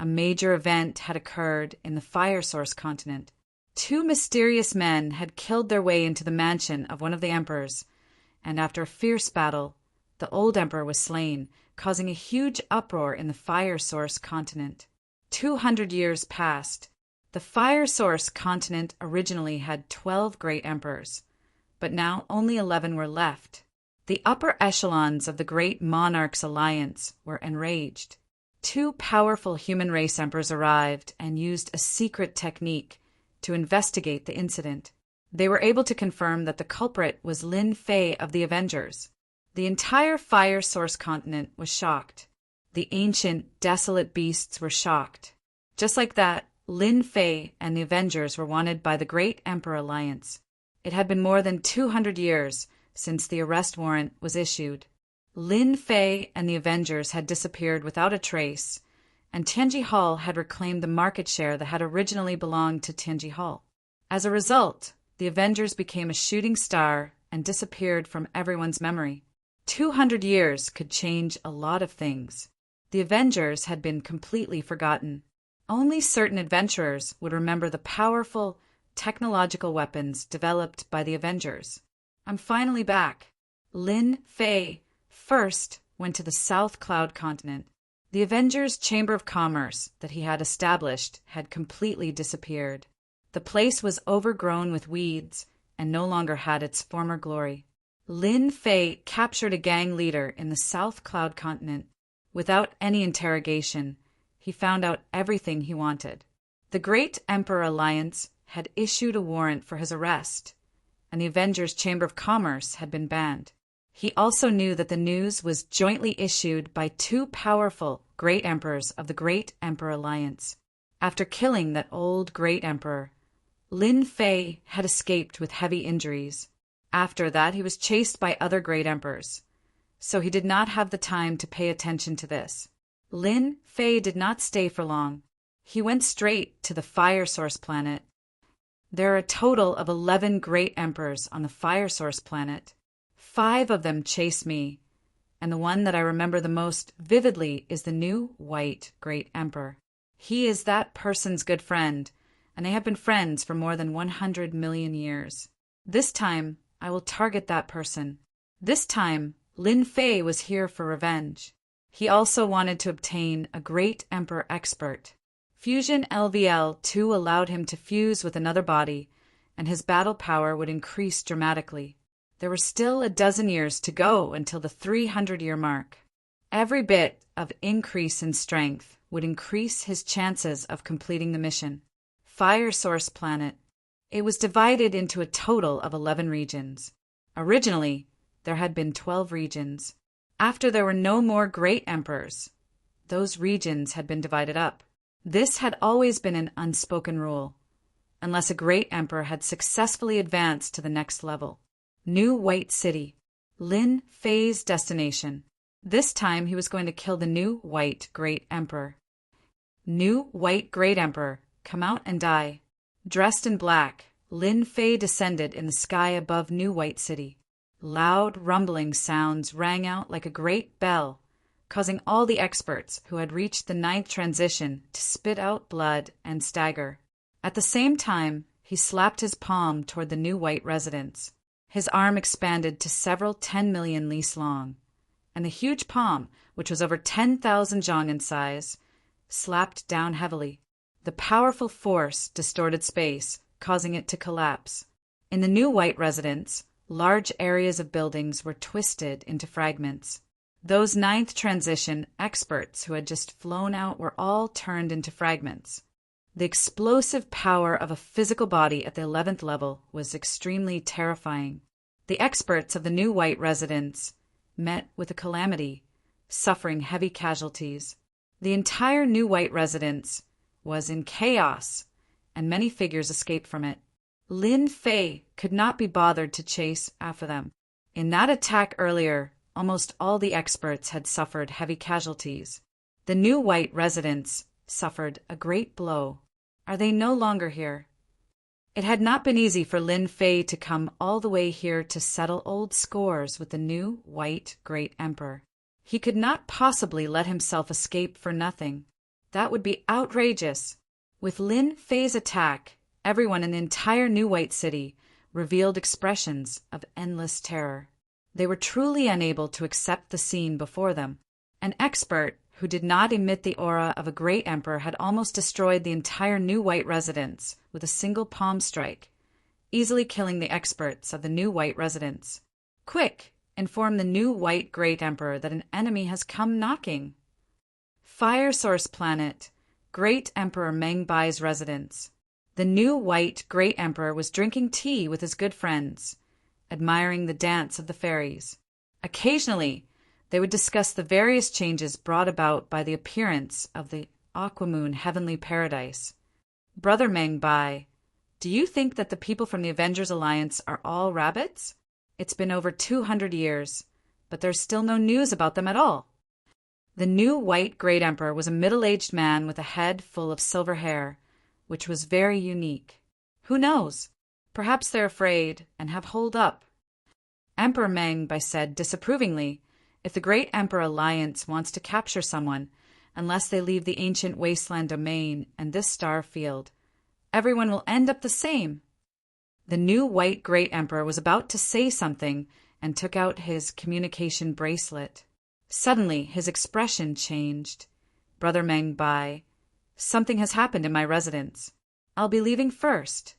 a major event had occurred in the Fire Source Continent. 2 mysterious men had killed their way into the mansion of one of the emperors, and after a fierce battle, the old emperor was slain, causing a huge uproar in the Fire Source Continent. 200 years passed. The Fire Source Continent originally had 12 great emperors, but now only 11 were left. The upper echelons of the Great Monarchs Alliance were enraged. 2 powerful human race emperors arrived and used a secret technique to investigate the incident. They were able to confirm that the culprit was Lin Fei of the Avengers. The entire Fire Source continent was shocked. The ancient, desolate beasts were shocked. Just like that, Lin Fei and the Avengers were wanted by the Great Emperor Alliance. It had been more than 200 years since the arrest warrant was issued. Lin Fei and the Avengers had disappeared without a trace, and Tianji Hall had reclaimed the market share that had originally belonged to Tianji Hall. As a result, the Avengers became a shooting star and disappeared from everyone's memory. 200 years could change a lot of things. The Avengers had been completely forgotten. Only certain adventurers would remember the powerful, technological weapons developed by the Avengers. I'm finally back. Lin Fei first went to the South Cloud continent. The Avengers' Chamber of Commerce that he had established had completely disappeared. The place was overgrown with weeds and no longer had its former glory. Lin Fei captured a gang leader in the South Cloud continent. Without any interrogation, he found out everything he wanted. The Great Emperor Alliance had issued a warrant for his arrest, and the Avengers' Chamber of Commerce had been banned. He also knew that the news was jointly issued by two powerful Great Emperors of the Great Emperor Alliance. After killing that old Great Emperor, Lin Fei had escaped with heavy injuries. After that, he was chased by other Great Emperors, so he did not have the time to pay attention to this. Lin Fei did not stay for long. He went straight to the Fire Source planet. There are a total of 11 Great Emperors on the Fire Source planet. 5 of them chase me, and the one that I remember the most vividly is the new white Great Emperor. He is that person's good friend, and they have been friends for more than 100 million years. This time, I will target that person. This time, Lin Fei was here for revenge. He also wanted to obtain a Great Emperor expert. Fusion LVL-2 allowed him to fuse with another body, and his battle power would increase dramatically. There were still a dozen years to go until the 300-year mark. Every bit of increase in strength would increase his chances of completing the mission. Fire Source Planet. It was divided into a total of 11 regions. Originally, there had been 12 regions. After there were no more Great Emperors, those regions had been divided up. This had always been an unspoken rule, unless a Great Emperor had successfully advanced to the next level. New White City. Lin Fei's destination. This time he was going to kill the new White Great Emperor. New White Great Emperor, come out and die. Dressed in black, Lin Fei descended in the sky above New White City. Loud, rumbling sounds rang out like a great bell, causing all the experts who had reached the 9th transition to spit out blood and stagger. At the same time, he slapped his palm toward the new white residence. His arm expanded to several 10 million lis long, and the huge palm, which was over 10,000 zhang in size, slapped down heavily. The powerful force distorted space, causing it to collapse. In the new white residence, large areas of buildings were twisted into fragments. Those 9th transition experts who had just flown out were all turned into fragments. The explosive power of a physical body at the 11th level was extremely terrifying. The experts of the new white residence met with a calamity, suffering heavy casualties. The entire new white residence was in chaos, and many figures escaped from it. Lin Fei could not be bothered to chase after them. In that attack earlier, almost all the experts had suffered heavy casualties. The new white residence suffered a great blow. Are they no longer here? It had not been easy for Lin Fei to come all the way here to settle old scores with the new white Great Emperor. He could not possibly let himself escape for nothing. That would be outrageous. With Lin Fei's attack, everyone in the entire New White City revealed expressions of endless terror. They were truly unable to accept the scene before them. An expert who did not emit the aura of a great emperor had almost destroyed the entire New White residence with a single palm strike, easily killing the experts of the New White residence. Quick! Inform the new white great emperor that an enemy has come knocking. Fire Source Planet. Great Emperor Mengbai's residence. The new white great emperor was drinking tea with his good friends, admiring the dance of the fairies. Occasionally, they would discuss the various changes brought about by the appearance of the Aquamoon heavenly paradise. Brother Meng Bai, do you think that the people from the Avengers Alliance are all rabbits? It's been over 200 years, but there's still no news about them at all. The new white great emperor was a middle-aged man with a head full of silver hair, which was very unique. Who knows? Perhaps they're afraid and have holed up. Emperor Meng Bai said disapprovingly, if the Great Emperor Alliance wants to capture someone, unless they leave the ancient wasteland domain and this star field, everyone will end up the same. The new white Great Emperor was about to say something and took out his communication bracelet. Suddenly, his expression changed. Brother Meng Bai, something has happened in my residence. I'll be leaving first.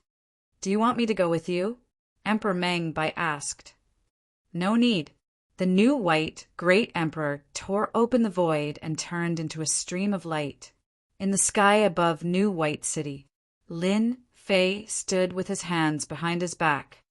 Do you want me to go with you? Emperor Meng Bai asked. No need. The new white great emperor tore open the void and turned into a stream of light. In the sky above New White City, Lin Fei stood with his hands behind his back.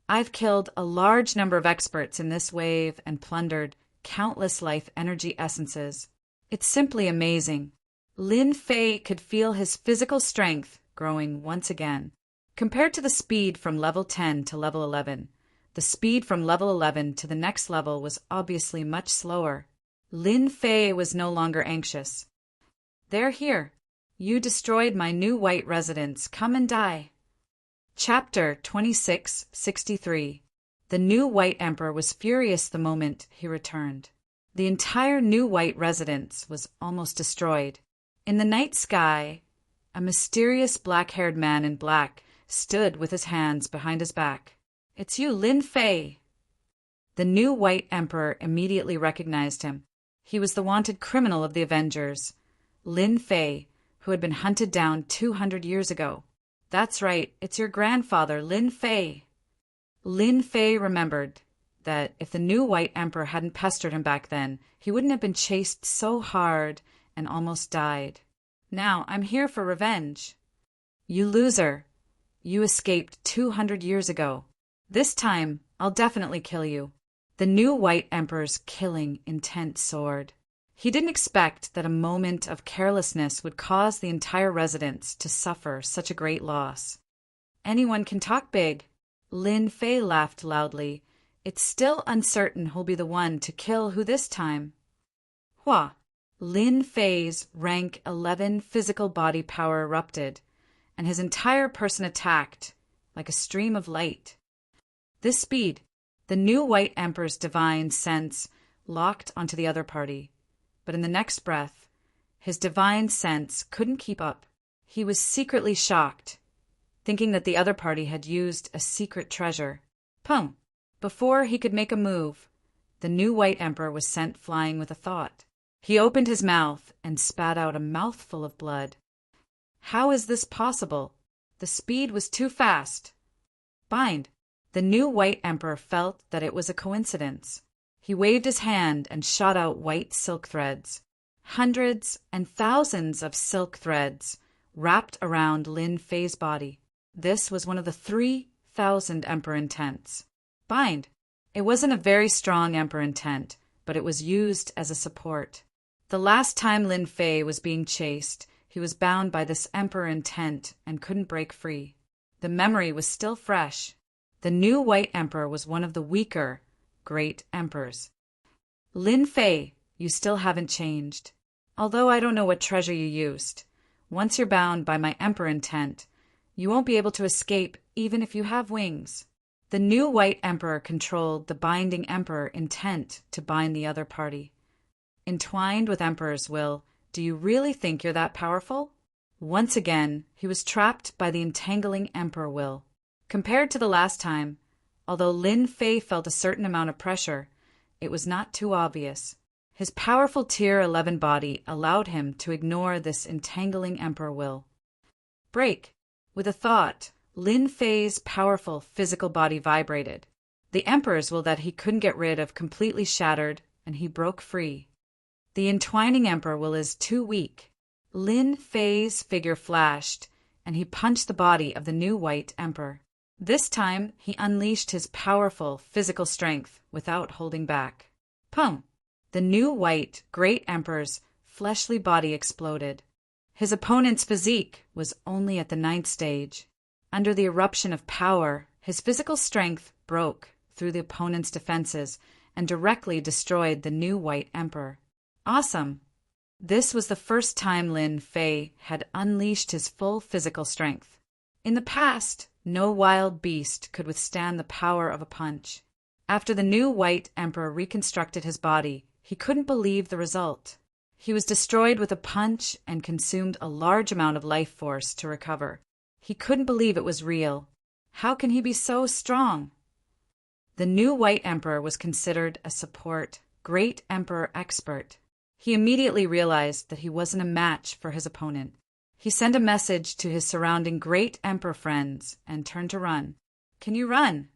I've killed a large number of experts in this wave and plundered countless life energy essences. It's simply amazing. Lin Fei could feel his physical strength growing once again. Compared to the speed from level 10 to level 11, the speed from level 11 to the next level was obviously much slower. Lin Fei was no longer anxious. They're here. You destroyed my new white residence. Come and die. Chapter 2663. The new white emperor was furious the moment he returned. The entire new white residence was almost destroyed. In the night sky, a mysterious black-haired man in black stood with his hands behind his back. It's you, Lin Fei. The new white emperor immediately recognized him. He was the wanted criminal of the Avengers, Lin Fei, who had been hunted down 200 years ago. That's right, it's your grandfather, Lin Fei. Lin Fei remembered that if the new white emperor hadn't pestered him back then, he wouldn't have been chased so hard and almost died. Now I'm here for revenge. You loser. You escaped 200 years ago. This time, I'll definitely kill you. The new white emperor's killing intent soared. He didn't expect that a moment of carelessness would cause the entire residence to suffer such a great loss. Anyone can talk big. Lin Fei laughed loudly. It's still uncertain who'll be the one to kill who this time. Hua! Lin Fei's rank 11 physical body power erupted, and his entire person attacked like a stream of light. This speed, the new white emperor's divine sense locked onto the other party. But in the next breath, his divine sense couldn't keep up. He was secretly shocked, thinking that the other party had used a secret treasure. Pum! Before he could make a move, the new white emperor was sent flying with a thought. He opened his mouth and spat out a mouthful of blood. How is this possible? The speed was too fast. Bind! The new white emperor felt that it was a coincidence. He waved his hand and shot out white silk threads. Hundreds and thousands of silk threads wrapped around Lin Fei's body. This was one of the 3,000 emperor intents. Bind! It wasn't a very strong emperor intent, but it was used as a support. The last time Lin Fei was being chased, he was bound by this emperor intent and couldn't break free. The memory was still fresh. The new white emperor was one of the weaker great emperors. Lin Fei, you still haven't changed. Although I don't know what treasure you used, once you're bound by my emperor intent, you won't be able to escape even if you have wings. The new white emperor controlled the binding emperor intent to bind the other party. Entwined with emperor's will, do you really think you're that powerful? Once again, he was trapped by the entangling emperor will. Compared to the last time, although Lin Fei felt a certain amount of pressure, it was not too obvious. His powerful Tier 11 body allowed him to ignore this entangling emperor will. Break! With a thought, Lin Fei's powerful physical body vibrated. The emperor's will that he couldn't get rid of completely shattered, and he broke free. The entwining emperor will is too weak. Lin Fei's figure flashed, and he punched the body of the new white emperor. This time, he unleashed his powerful physical strength without holding back. Pum! The new white, great emperor's fleshly body exploded. His opponent's physique was only at the 9th stage. Under the eruption of power, his physical strength broke through the opponent's defenses and directly destroyed the new white emperor. Awesome! This was the first time Lin Fei had unleashed his full physical strength. In the past, no wild beast could withstand the power of a punch. After the new white emperor reconstructed his body, he couldn't believe the result. He was destroyed with a punch and consumed a large amount of life force to recover. He couldn't believe it was real. How can he be so strong? The new white emperor was considered a support, great emperor expert. He immediately realized that he wasn't a match for his opponent. He sent a message to his surrounding great emperor friends and turned to run. Can you run?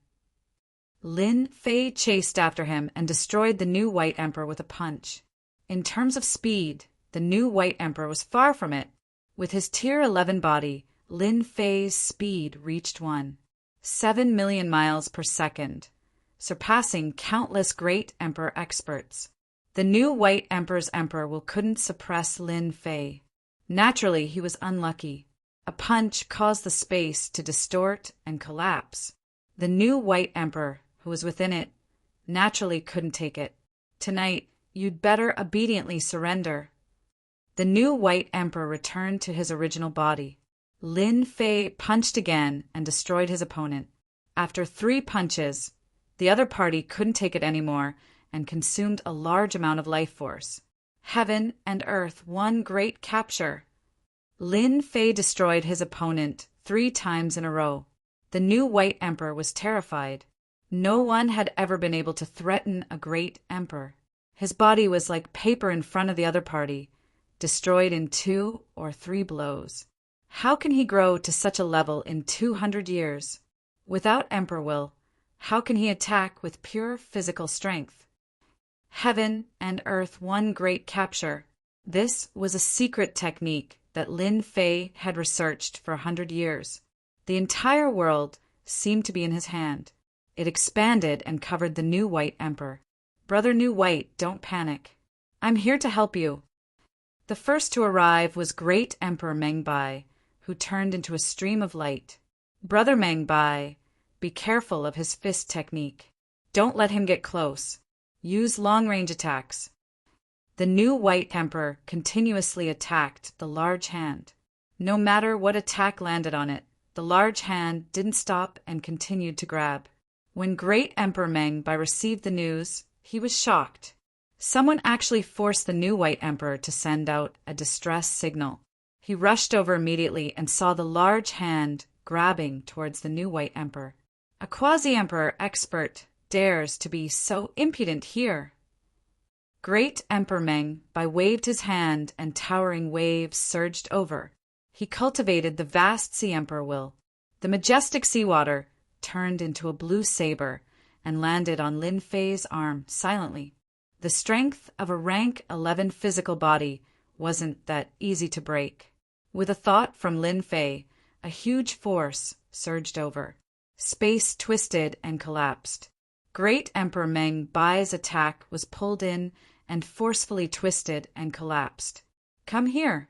Lin Fei chased after him and destroyed the new white emperor with a punch. In terms of speed, the new white emperor was far from it. With his Tier 11 body, Lin Fei's speed reached 7 million miles per second, surpassing countless great emperor experts. The new white emperor's emperor couldn't suppress Lin Fei. Naturally, he was unlucky. A punch caused the space to distort and collapse. The new white emperor, who was within it, naturally couldn't take it. Tonight, you'd better obediently surrender. The new white emperor returned to his original body. Lin Fei punched again and destroyed his opponent. After 3 punches, the other party couldn't take it anymore and consumed a large amount of life force. Heaven and earth, one great capture. Lin Fei destroyed his opponent 3 times in a row. The new white emperor was terrified. No one had ever been able to threaten a great emperor. His body was like paper in front of the other party, destroyed in 2 or 3 blows. How can he grow to such a level in 200 years? Without emperor will, how can he attack with pure physical strength? Heaven and earth, one great capture. This was a secret technique that Lin Fei had researched for 100 years. The entire world seemed to be in his hand. It expanded and covered the new white emperor. Brother New White, don't panic. I'm here to help you. The first to arrive was great Emperor Mengbai, who turned into a stream of light. Brother Mengbai, be careful of his fist technique. Don't let him get close. Use long-range attacks. The new white emperor continuously attacked the large hand. No matter what attack landed on it, the large hand didn't stop and continued to grab. When great Emperor Mengbai received the news, he was shocked. Someone actually forced the new white emperor to send out a distress signal. He rushed over immediately and saw the large hand grabbing towards the new white emperor. A quasi-emperor expert dares to be so impudent here. Great Emperor Mengbai waved his hand and towering waves surged over. He cultivated the vast sea emperor will. The majestic seawater turned into a blue saber and landed on Lin Fei's arm silently. The strength of a rank 11 physical body wasn't that easy to break. With a thought from Lin Fei, a huge force surged over. Space twisted and collapsed. Great Emperor Mengbai's attack was pulled in and forcefully twisted and collapsed. Come here.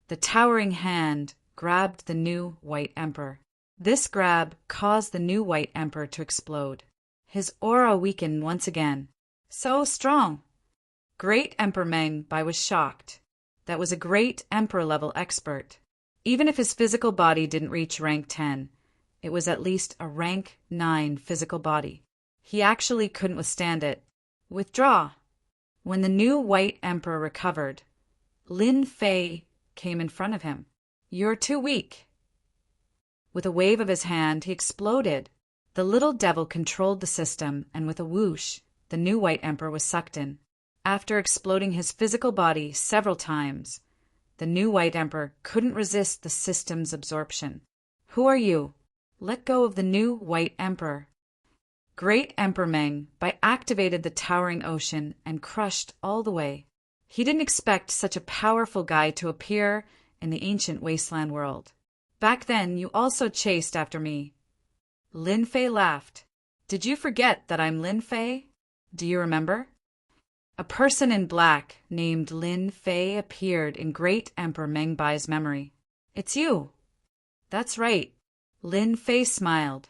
The towering hand grabbed the new white emperor. This grab caused the new white emperor to explode. His aura weakened once again. So strong! Great Emperor Mengbai was shocked. That was a great emperor-level expert. Even if his physical body didn't reach rank 10, it was at least a rank 9 physical body. He actually couldn't withstand it. Withdraw! When the new white emperor recovered, Lin Fei came in front of him. You're too weak. With a wave of his hand, he exploded. The little devil controlled the system, and with a whoosh, the new white emperor was sucked in. After exploding his physical body several times, the new white emperor couldn't resist the system's absorption. Who are you? Let go of the new white emperor. Great Emperor Mengbai activated the towering ocean and crushed all the way. He didn't expect such a powerful guy to appear in the ancient wasteland world. Back then, you also chased after me. Lin Fei laughed. Did you forget that I'm Lin Fei? Do you remember? A person in black named Lin Fei appeared in Great Emperor Mengbai's memory. It's you. That's right. Lin Fei smiled.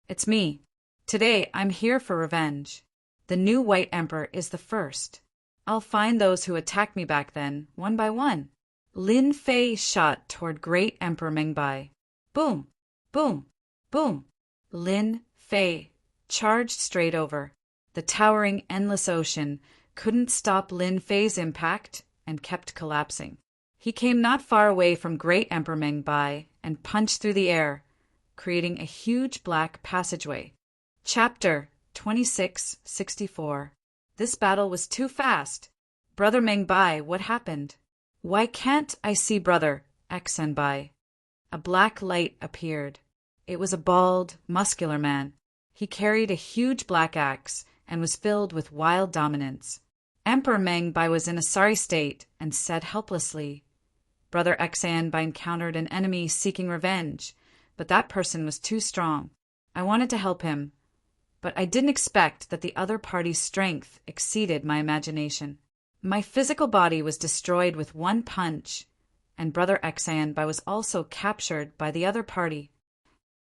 It's me. Today I'm here for revenge. The new White Emperor is the first. I'll find those who attacked me back then, one by one. Lin Fei shot toward Great Emperor Mengbai. Boom! Boom! Boom! Lin Fei charged straight over. The towering endless ocean couldn't stop Lin Fei's impact and kept collapsing. He came not far away from Great Emperor Mengbai and punched through the air, creating a huge black passageway. Chapter 2664. This battle was too fast. Brother Mengbai, what happened? Why can't I see Brother Xenbai? A black light appeared. It was a bald, muscular man. He carried a huge black axe and was filled with wild dominance. Emperor Mengbai was in a sorry state and said helplessly, Brother Xenbai encountered an enemy seeking revenge, but that person was too strong. I wanted to help him, but I didn't expect that the other party's strength exceeded my imagination. My physical body was destroyed with one punch, and Brother Xenbai was also captured by the other party.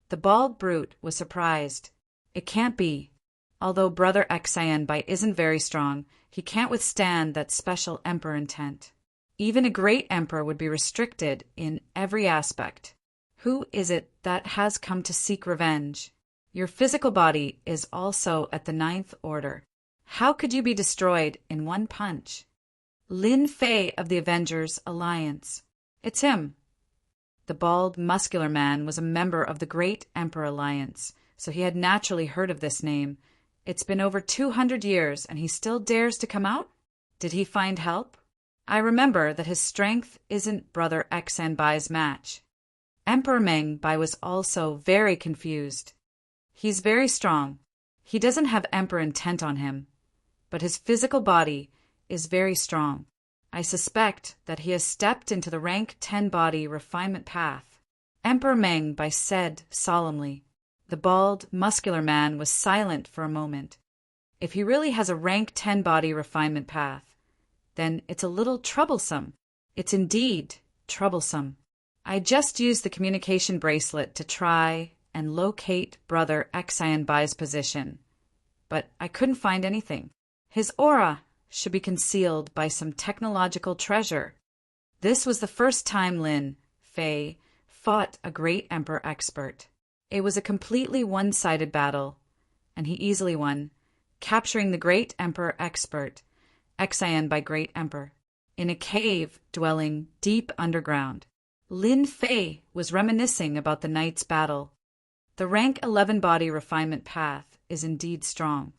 The bald brute was surprised. It can't be. Although Brother Xenbai isn't very strong, he can't withstand that special emperor intent. Even a great emperor would be restricted in every aspect. Who is it that has come to seek revenge? Your physical body is also at the 9th order. How could you be destroyed in one punch? Lin Fei of the Avengers Alliance. It's him. The bald, muscular man was a member of the Great Emperor Alliance, so he had naturally heard of this name. It's been over 200 years, and he still dares to come out? Did he find help? I remember that his strength isn't Brother Xenbai's match. Emperor Mengbai was also very confused. He's very strong. He doesn't have emperor intent on him, but his physical body is very strong. I suspect that he has stepped into the rank 10 body refinement path. Emperor Mengbai said solemnly. The bald, muscular man was silent for a moment. If he really has a rank 10 body refinement path, then it's a little troublesome. It's indeed troublesome. I just used the communication bracelet to try and locate Brother Xenbai's position, but I couldn't find anything. His aura should be concealed by some technological treasure. This was the first time Lin Fei fought a great emperor expert. It was a completely one-sided battle, and he easily won, capturing the great emperor expert, Xenbai Great Emperor, in a cave dwelling deep underground. Lin Fei was reminiscing about the night's battle. The rank 11 body refinement path is indeed strong.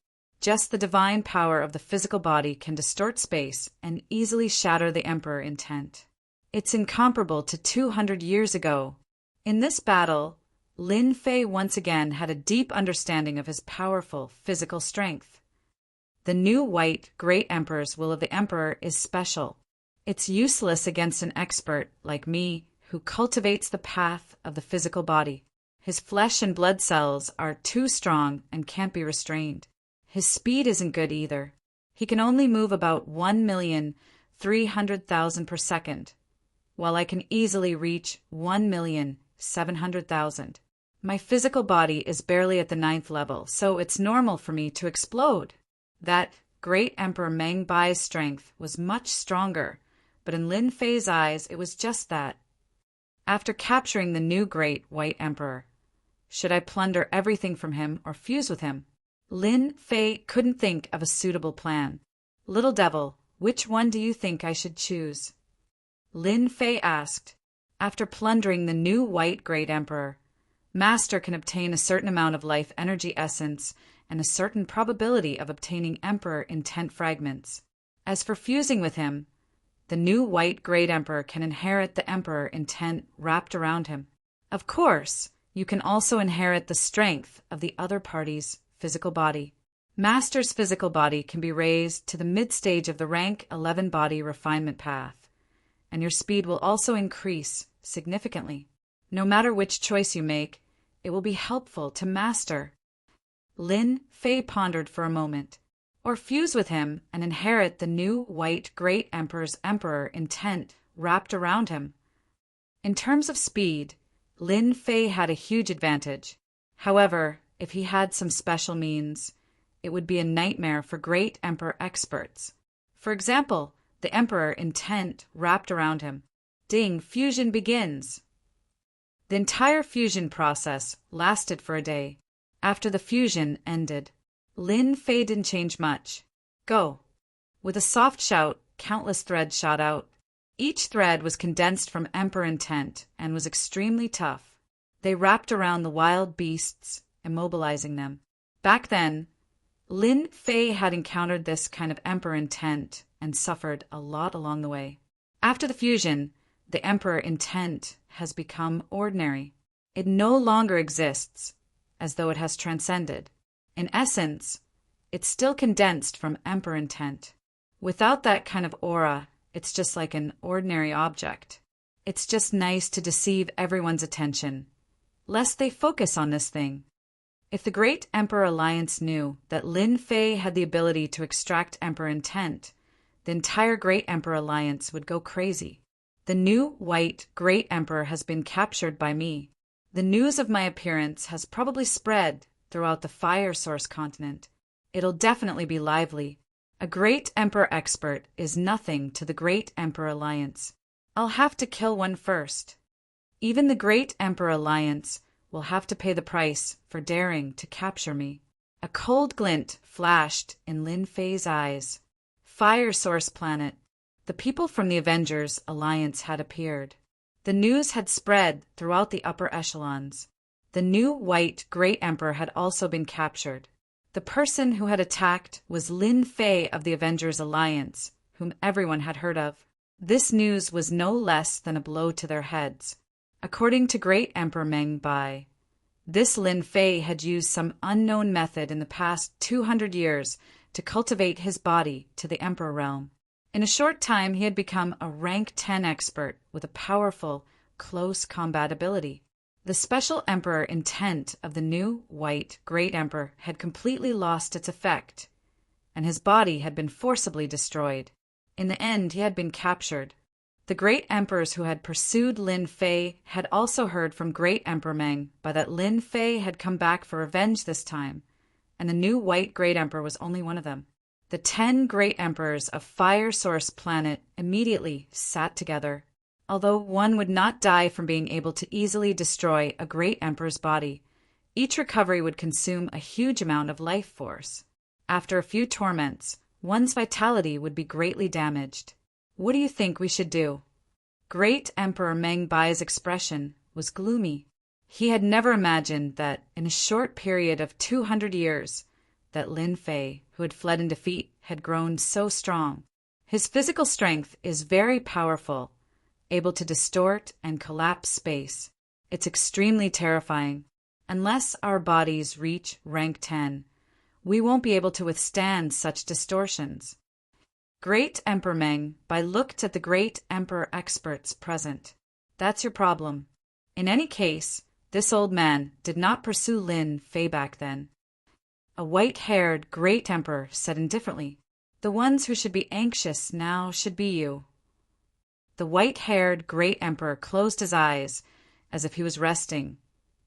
Just the divine power of the physical body can distort space and easily shatter the emperor intent. It's incomparable to 200 years ago. In this battle, Lin Fei once again had a deep understanding of his powerful physical strength. The new white great emperor's will of the emperor is special. It's useless against an expert like me who cultivates the path of the physical body. His flesh and blood cells are too strong and can't be restrained. His speed isn't good either. He can only move about 1,300,000 per second, while I can easily reach 1,700,000. My physical body is barely at the 9th level, so it's normal for me to explode. That great Emperor Mengbai's strength was much stronger, but in Lin Fei's eyes it was just that. After capturing the new great white emperor, should I plunder everything from him or fuse with him? Lin Fei couldn't think of a suitable plan. Little devil, which one do you think I should choose? Lin Fei asked. After plundering the new white great emperor, Master can obtain a certain amount of life energy essence and a certain probability of obtaining emperor intent fragments. As for fusing with him, the new white great emperor can inherit the emperor intent wrapped around him. Of course, you can also inherit the strength of the other party's physical body. Master's physical body can be raised to the mid-stage of the rank 11 body refinement path, and your speed will also increase significantly. No matter which choice you make, it will be helpful to master. Lin Fei pondered for a moment. Or fuse with him and inherit the new white great emperor's emperor intent wrapped around him. In terms of speed, Lin Fei had a huge advantage. However, if he had some special means, it would be a nightmare for great emperor experts. For example, the emperor intent wrapped around him. Ding, fusion begins. The entire fusion process lasted for a day. After the fusion ended, Lin Fei didn't change much. Go. With a soft shout, countless threads shot out. Each thread was condensed from emperor intent and was extremely tough. They wrapped around the wild beasts, immobilizing them. Back then, Lin Fei had encountered this kind of emperor intent and suffered a lot along the way. After the fusion, the emperor intent has become ordinary. It no longer exists, as though it has transcended. In essence, it's still condensed from emperor intent. Without that kind of aura, it's just like an ordinary object. It's just nice to deceive everyone's attention, lest they focus on this thing. If the Great Emperor Alliance knew that Lin Fei had the ability to extract emperor intent, the entire Great Emperor Alliance would go crazy. The new white Great Emperor has been captured by me. The news of my appearance has probably spread throughout the Fire Source continent. It'll definitely be lively. A Great Emperor expert is nothing to the Great Emperor Alliance. I'll have to kill one first. Even the Great Emperor Alliance will have to pay the price for daring to capture me. A cold glint flashed in Lin Fei's eyes. Fire Source planet. The people from the Avengers Alliance had appeared. The news had spread throughout the upper echelons. The new white Great Emperor had also been captured. The person who had attacked was Lin Fei of the Avengers Alliance, whom everyone had heard of. This news was no less than a blow to their heads. According to Great Emperor Meng Bai, this Lin Fei had used some unknown method in the past 200 years to cultivate his body to the Emperor realm. In a short time, he had become a rank 10 expert with a powerful, close combat ability. The special emperor intent of the new white Great Emperor had completely lost its effect, and his body had been forcibly destroyed. In the end, he had been captured. The great emperors who had pursued Lin Fei had also heard from Great Emperor Meng Bai that Lin Fei had come back for revenge this time, and the new white Great Emperor was only one of them. The 10 great emperors of Fire Source planet immediately sat together. Although one would not die from being able to easily destroy a great emperor's body, each recovery would consume a huge amount of life force. After a few torments, one's vitality would be greatly damaged. What do you think we should do? Great Emperor Meng Bai's expression was gloomy. He had never imagined that in a short period of 200 years, that Lin Fei, who had fled in defeat, had grown so strong. His physical strength is very powerful, able to distort and collapse space. It's extremely terrifying. Unless our bodies reach rank 10, we won't be able to withstand such distortions. Great Emperor Meng Bai looked at the great emperor experts present. That's your problem. In any case, this old man did not pursue Lin Fei back then. A white-haired great emperor said indifferently, "The ones who should be anxious now should be you." The white-haired great emperor closed his eyes as if he was resting,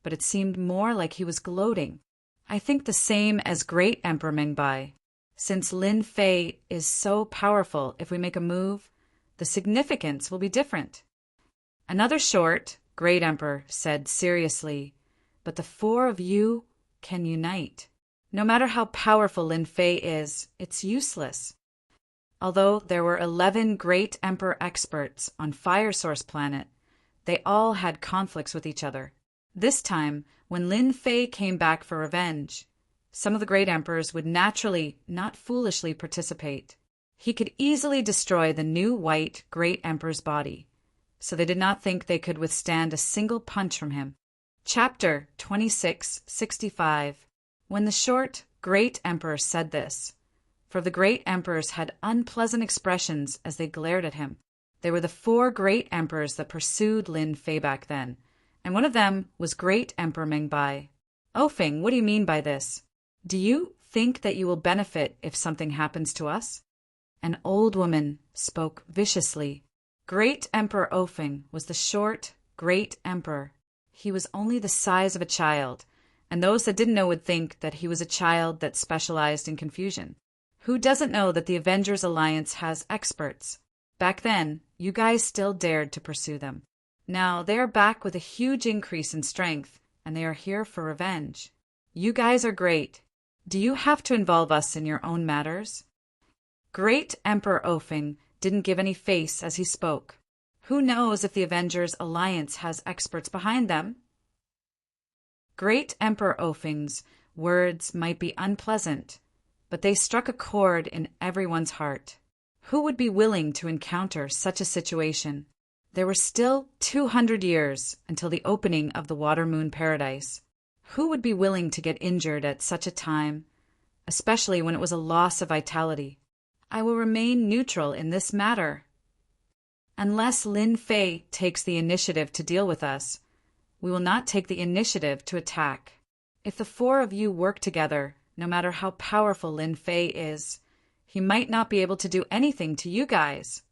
but it seemed more like he was gloating. I think the same as Great Emperor Meng Bai. Since Lin Fei is so powerful, if we make a move, the significance will be different. Another short, great emperor said seriously, "But the 4 of you can unite. No matter how powerful Lin Fei is, it's useless." Although there were 11 great emperor experts on Fire Source planet, they all had conflicts with each other. This time, when Lin Fei came back for revenge, some of the great emperors would naturally, not foolishly, participate. He could easily destroy the new white great emperor's body, so they did not think they could withstand a single punch from him. Chapter 2665. When the short great emperor said this, for the great emperors had unpleasant expressions as they glared at him. They were the 4 great emperors that pursued Lin Fei back then, and one of them was Great Emperor Mengbai. Ofeng, what do you mean by this? Do you think that you will benefit if something happens to us? An old woman spoke viciously. Great Emperor Ofeng was the short, great emperor. He was only the size of a child, and those that didn't know would think that he was a child that specialized in confusion. Who doesn't know that the Avengers Alliance has experts? Back then, you guys still dared to pursue them. Now they are back with a huge increase in strength, and they are here for revenge. You guys are great. Do you have to involve us in your own matters? Great Emperor Ofeng didn't give any face as he spoke. Who knows if the Avengers Alliance has experts behind them? Great Emperor Ofeng's words might be unpleasant, but they struck a chord in everyone's heart. Who would be willing to encounter such a situation? There were still 200 years until the opening of the Water-Moon Paradise. Who would be willing to get injured at such a time, especially when it was a loss of vitality? I will remain neutral in this matter. Unless Lin Fei takes the initiative to deal with us, we will not take the initiative to attack. If the four of you work together, no matter how powerful Lin Fei is, he might not be able to do anything to you guys.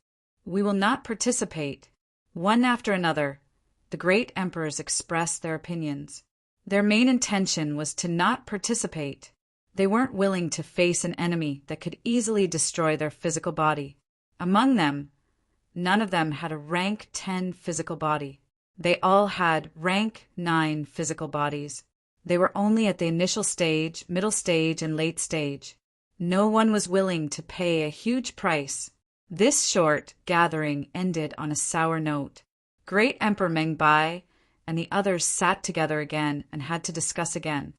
We will not participate. One after another, the great emperors expressed their opinions. Their main intention was to not participate. They weren't willing to face an enemy that could easily destroy their physical body. Among them, none of them had a rank 10 physical body. They all had rank 9 physical bodies. They were only at the initial stage, middle stage, and late stage. No one was willing to pay a huge price. This short gathering ended on a sour note. Great Emperor Mengbai and the others sat together again and had to discuss again.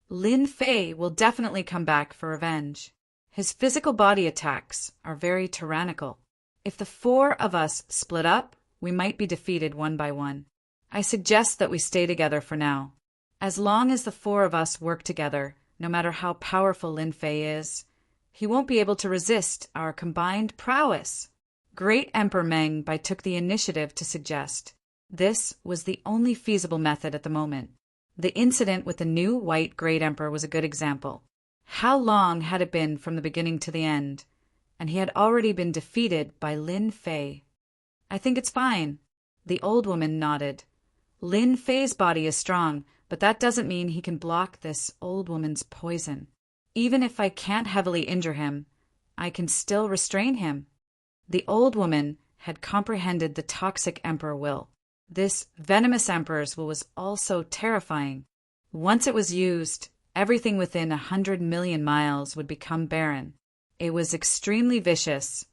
Lin Fei will definitely come back for revenge. His physical body attacks are very tyrannical. If the four of us split up, we might be defeated one by one. I suggest that we stay together for now. As long as the four of us work together, no matter how powerful Lin Fei is, he won't be able to resist our combined prowess. Great Emperor Mengbai took the initiative to suggest. This was the only feasible method at the moment. The incident with the new white Great Emperor was a good example. How long had it been from the beginning to the end? And he had already been defeated by Lin Fei. I think it's fine. The old woman nodded. Lin Fei's body is strong, but that doesn't mean he can block this old woman's poison. Even if I can't heavily injure him, I can still restrain him. The old woman had comprehended the toxic emperor will. This venomous emperor's will was also terrifying. Once it was used, everything within 100 million miles would become barren. It was extremely vicious,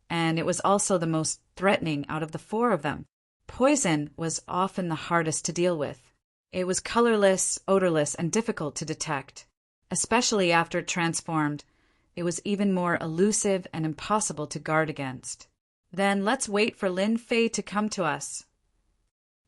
and it was also the most threatening out of the four of them. Poison was often the hardest to deal with. It was colorless, odorless, and difficult to detect. Especially after it transformed, it was even more elusive and impossible to guard against. Then let's wait for Lin Fei to come to us.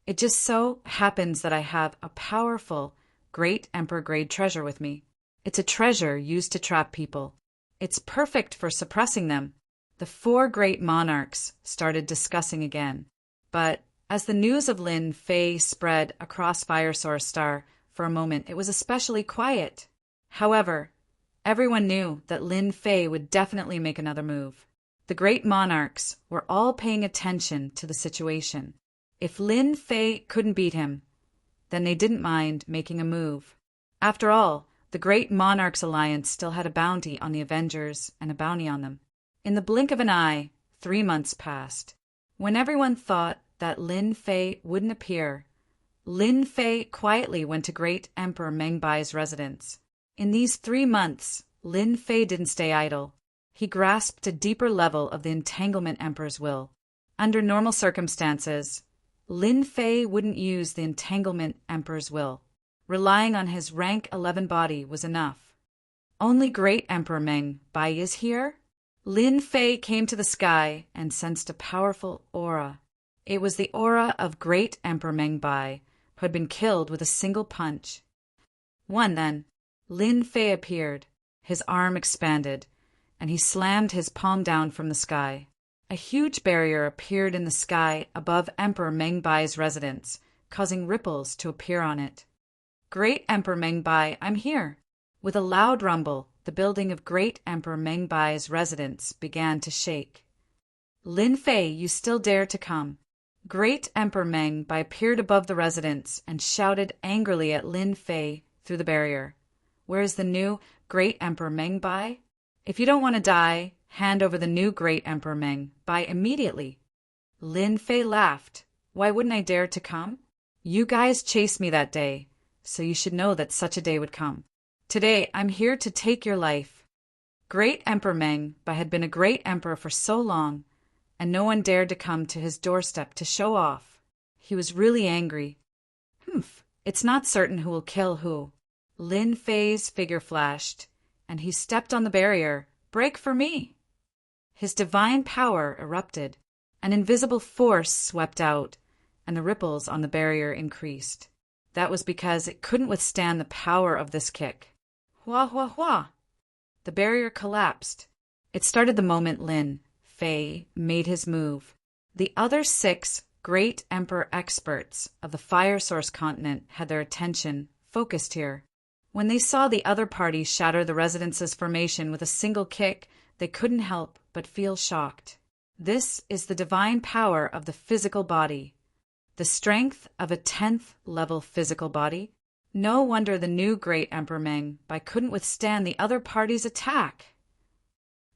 It just so happens that I have a powerful, great emperor-grade treasure with me. It's a treasure used to trap people. It's perfect for suppressing them. The four great monarchs started discussing again. But as the news of Lin Fei spread across Fire Source Star, for a moment it was especially quiet. However, everyone knew that Lin Fei would definitely make another move. The great monarchs were all paying attention to the situation. If Lin Fei couldn't beat him, then they didn't mind making a move. After all, the Great Monarchs Alliance still had a bounty on the Avengers and a bounty on them. In the blink of an eye, 3 months passed. When everyone thought that Lin Fei wouldn't appear, Lin Fei quietly went to Great Emperor Mengbai's residence. In these 3 months, Lin Fei didn't stay idle. He grasped a deeper level of the Entanglement Emperor's will. Under normal circumstances, Lin Fei wouldn't use the Entanglement Emperor's will. Relying on his rank 11 body was enough. Only Great Emperor Mengbai is here? Lin Fei came to the sky and sensed a powerful aura. It was the aura of Great Emperor Mengbai, who had been killed with a single punch. Then, Lin Fei appeared. His arm expanded, and he slammed his palm down from the sky. A huge barrier appeared in the sky above Emperor Mengbai's residence, causing ripples to appear on it. Great Emperor Mengbai, I'm here. With a loud rumble, the building of Great Emperor Mengbai's residence began to shake. Lin Fei, you still dare to come? Great Emperor Mengbai appeared above the residence and shouted angrily at Lin Fei through the barrier. Where is the new Great Emperor Mengbai? If you don't want to die, hand over the new Great Emperor Mengbai immediately. Lin Fei laughed. Why wouldn't I dare to come? You guys chased me that day, so you should know that such a day would come. Today, I'm here to take your life. Great Emperor Mengbai had been a great emperor for so long, and no one dared to come to his doorstep to show off. He was really angry. It's not certain who will kill who. Lin Fei's figure flashed, and he stepped on the barrier. Break for me! His divine power erupted. An invisible force swept out, and the ripples on the barrier increased. That was because it couldn't withstand the power of this kick. Hua hua hua! The barrier collapsed. It started the moment Lin Fei made his move. The other 6 great emperor experts of the fire source continent had their attention focused here. When they saw the other party shatter the residence's formation with a single kick, they couldn't help but feel shocked. This is the divine power of the physical body. The strength of a 10th level physical body. No wonder the new Great Emperor Mengbai couldn't withstand the other party's attack.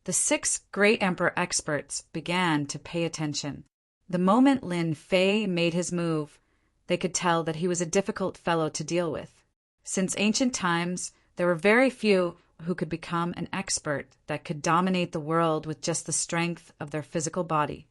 The 6 Great Emperor experts began to pay attention. The moment Lin Fei made his move, they could tell that he was a difficult fellow to deal with. Since ancient times, there were very few who could become an expert that could dominate the world with just the strength of their physical body.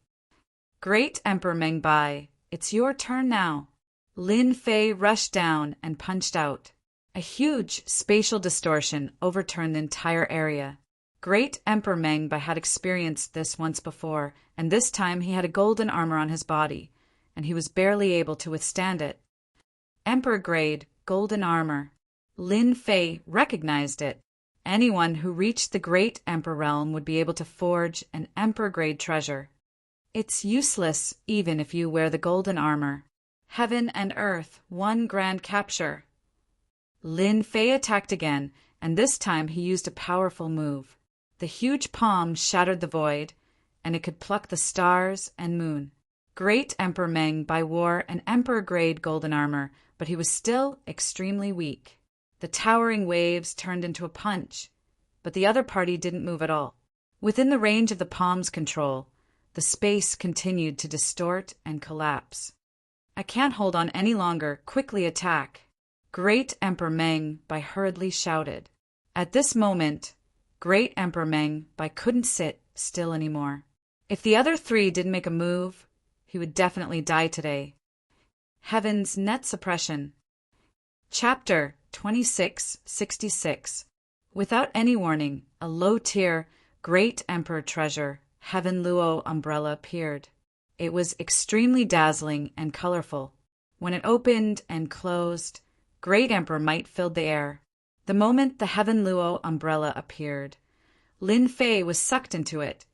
Great Emperor Mengbai, it's your turn now. Lin Fei rushed down and punched out. A huge spatial distortion overturned the entire area. Great Emperor Mengbai had experienced this once before, and this time he had a golden armor on his body, and he was barely able to withstand it. Emperor-grade golden armor. Lin Fei recognized it. Anyone who reached the Great Emperor realm would be able to forge an Emperor-grade treasure. It's useless even if you wear the golden armor. Heaven and earth, one grand capture. Lin Fei attacked again, and this time he used a powerful move. The huge palm shattered the void, and it could pluck the stars and moon. Great Emperor Mengbai wore an Emperor-grade golden armor, but he was still extremely weak. The towering waves turned into a punch, but the other party didn't move at all. Within the range of the palm's control, the space continued to distort and collapse. I can't hold on any longer. Quickly attack! Great Emperor Mengbai hurriedly shouted. At this moment, Great Emperor Mengbai couldn't sit still anymore. If the other 3 didn't make a move, he would definitely die today. Heaven's net suppression. Chapter 2666. Without any warning, a low-tier Great Emperor treasure, Heaven Luo umbrella, appeared. It was extremely dazzling and colorful. When it opened and closed, Great Emperor might filled the air. The moment the Heaven Luo umbrella appeared, Lin Fei was sucked into it,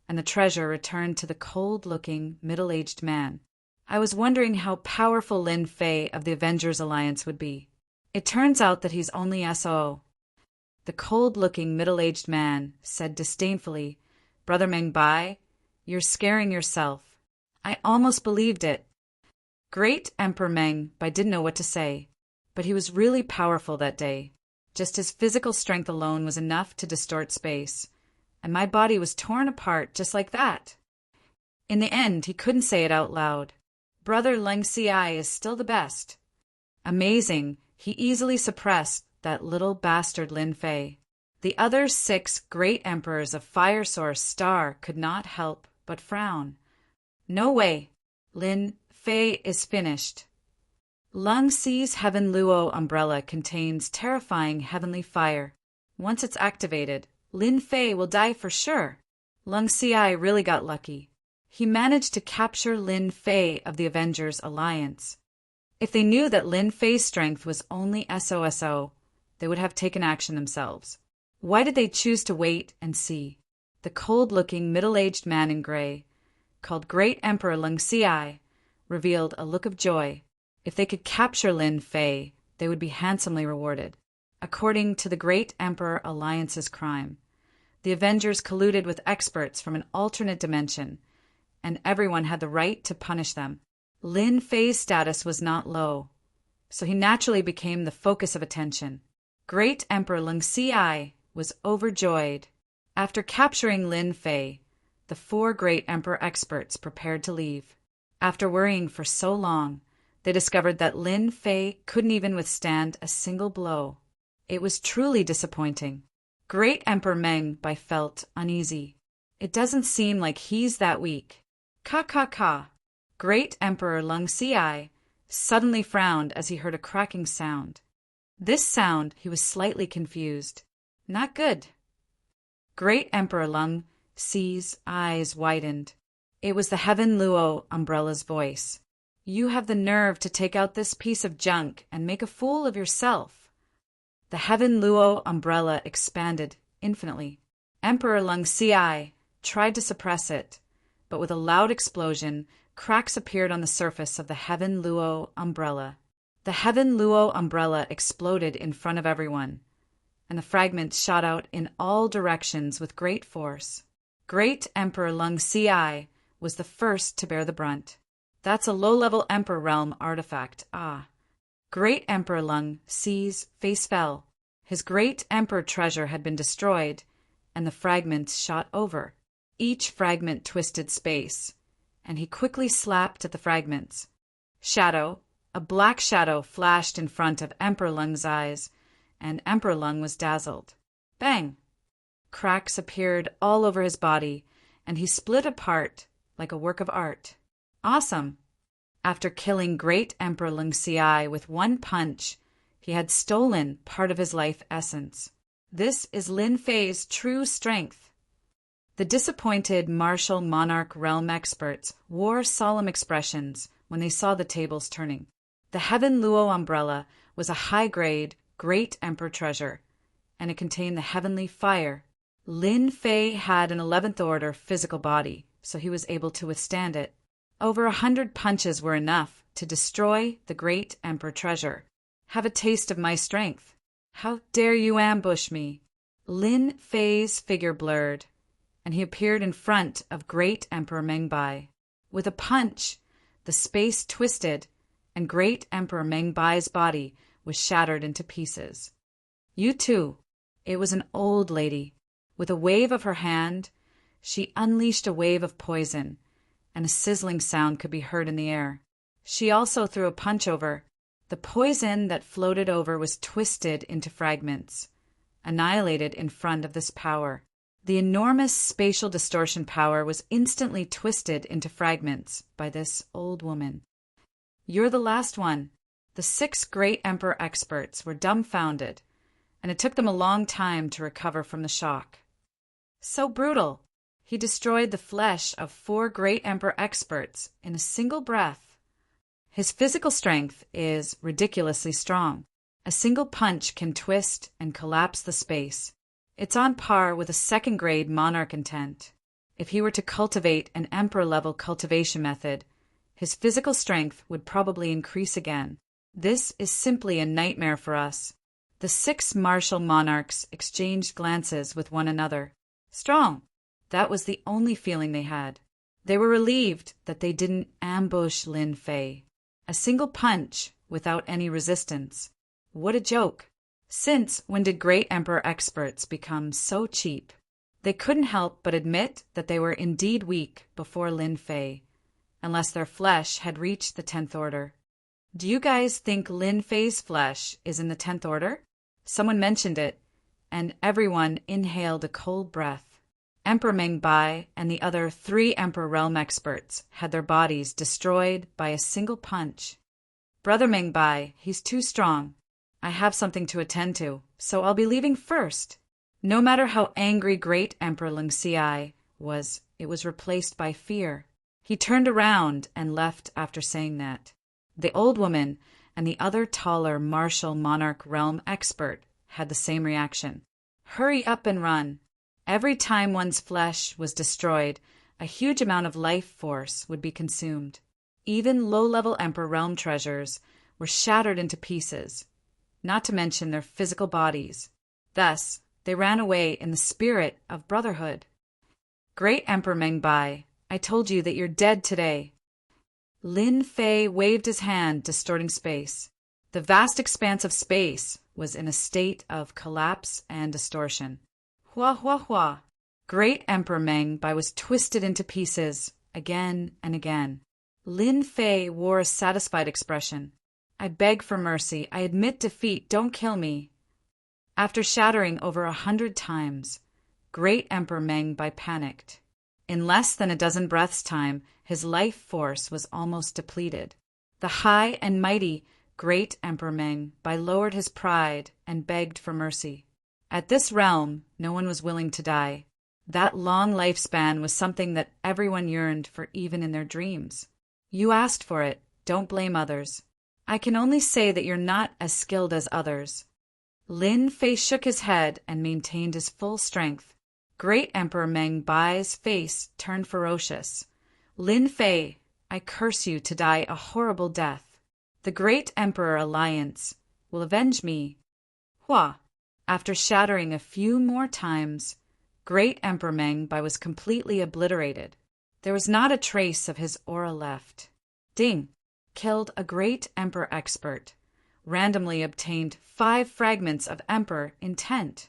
and the treasure returned to the cold-looking, middle-aged man. I was wondering how powerful Lin Fei of the Avengers Alliance would be. It turns out that he's only SO. The cold-looking, middle-aged man said disdainfully, Brother Mengbai, you're scaring yourself. I almost believed it. Great Emperor Mengbai didn't know what to say, but he was really powerful that day. Just his physical strength alone was enough to distort space, and my body was torn apart just like that. In the end, he couldn't say it out loud. Brother Leng Xiai is still the best. Amazing, he easily suppressed that little bastard Lin Fei. The other 6 great emperors of Fire Source Star could not help but frown. No way. Lin Fei is finished. Leng Xi's Heaven Luo umbrella contains terrifying heavenly fire. Once it's activated, Lin Fei will die for sure. Leng Xiai really got lucky. He managed to capture Lin Fei of the Avengers Alliance. If they knew that Lin Fei's strength was only SOSO, they would have taken action themselves. Why did they choose to wait and see? The cold-looking, middle-aged man in gray, called Great Emperor Leng Xiai, revealed a look of joy. If they could capture Lin Fei, they would be handsomely rewarded. According to the Great Emperor Alliance's crime, the Avengers colluded with experts from an alternate dimension, and everyone had the right to punish them. Lin Fei's status was not low, so he naturally became the focus of attention. Great Emperor Leng Xiai was overjoyed. After capturing Lin Fei, the 4 Great Emperor experts prepared to leave. After worrying for so long, they discovered that Lin Fei couldn't even withstand a single blow. It was truly disappointing. Great Emperor Meng Bai felt uneasy. It doesn't seem like he's that weak. Ka. Great Emperor Leng Xiai suddenly frowned as he heard a cracking sound. This sound, he was slightly confused. Not good. Great Emperor Leng Xi's eyes widened. It was the Heaven Luo umbrella's voice. You have the nerve to take out this piece of junk and make a fool of yourself. The Heaven Luo umbrella expanded infinitely. Emperor Leng Xiai tried to suppress it, but with a loud explosion, cracks appeared on the surface of the Heaven Luo umbrella. The Heaven Luo umbrella exploded in front of everyone, and the fragments shot out in all directions with great force. Great Emperor Leng Xiai was the first to bear the brunt. That's a low-level Emperor Realm artifact. Great Emperor Leng Xi's face fell. His Great Emperor treasure had been destroyed, and the fragments shot over. Each fragment twisted space, and he quickly slapped at the fragments. A black shadow flashed in front of Emperor Leng's eyes, and Emperor Leng was dazzled. Bang! Cracks appeared all over his body, and he split apart like a work of art. Awesome! After killing Great Emperor Leng Xiai with one punch, he had stolen part of his life essence. This is Lin Fei's true strength. The disappointed martial monarch realm experts wore solemn expressions when they saw the tables turning. The Heaven Luo umbrella was a high-grade Great Emperor treasure, and it contained the heavenly fire. Lin Fei had an 11th order physical body, so he was able to withstand it. Over 100 punches were enough to destroy the Great Emperor treasure. Have a taste of my strength. How dare you ambush me? Lin Fei's figure blurred, and he appeared in front of Great Emperor Meng Bai. With a punch, the space twisted, and Great Emperor Meng Bai's body was shattered into pieces. You too. It was an old lady. With a wave of her hand, she unleashed a wave of poison, and a sizzling sound could be heard in the air. She also threw a punch over. The poison that floated over was twisted into fragments, annihilated in front of this power. The enormous spatial distortion power was instantly twisted into fragments by this old woman. You're the last one. The 6 Great Emperor experts were dumbfounded, and it took them a long time to recover from the shock. So brutal. He destroyed the flesh of 4 Great Emperor experts in a single breath. His physical strength is ridiculously strong. A single punch can twist and collapse the space. It's on par with a 2nd-grade monarch intent. If he were to cultivate an emperor-level cultivation method, his physical strength would probably increase again. This is simply a nightmare for us. The 6 martial monarchs exchanged glances with one another. Strong. That was the only feeling they had. They were relieved that they didn't ambush Lin Fei. A single punch without any resistance. What a joke. Since when did Great Emperor experts become so cheap? They couldn't help but admit that they were indeed weak before Lin Fei, unless their flesh had reached the 10th order. Do you guys think Lin Fei's flesh is in the 10th order? Someone mentioned it, and everyone inhaled a cold breath. Emperor Meng Bai and the other 3 Emperor Realm experts had their bodies destroyed by a single punch. Brother Meng Bai, he's too strong. I have something to attend to, so I'll be leaving first. No matter how angry Great Emperor Leng Xiai was, it was replaced by fear. He turned around and left after saying that. The old woman and the other taller martial monarch realm expert had the same reaction. Hurry up and run. Every time one's flesh was destroyed, a huge amount of life force would be consumed. Even low-level Emperor realm treasures were shattered into pieces, not to mention their physical bodies. Thus, they ran away in the spirit of brotherhood. Great Emperor Mengbai, I told you that you're dead today. Lin Fei waved his hand, distorting space. The vast expanse of space was in a state of collapse and distortion. Hua hua hua. Great Emperor Mengbai was twisted into pieces, again and again. Lin Fei wore a satisfied expression. I beg for mercy. I admit defeat. Don't kill me. After shattering over 100 times, Great Emperor Mengbai panicked. In less than a dozen breaths' time, his life force was almost depleted. The high and mighty Great Emperor Mengbai lowered his pride and begged for mercy. At this realm, no one was willing to die. That long lifespan was something that everyone yearned for, even in their dreams. You asked for it. Don't blame others. I can only say that you're not as skilled as others. Lin Fei shook his head and maintained his full strength. Great Emperor Mengbai's face turned ferocious. Lin Fei, I curse you to die a horrible death. The Great Emperor Alliance will avenge me. Hua! After shattering a few more times, Great Emperor Mengbai was completely obliterated. There was not a trace of his aura left. Ding! Killed a Great Emperor expert. Randomly obtained 5 fragments of Emperor intent.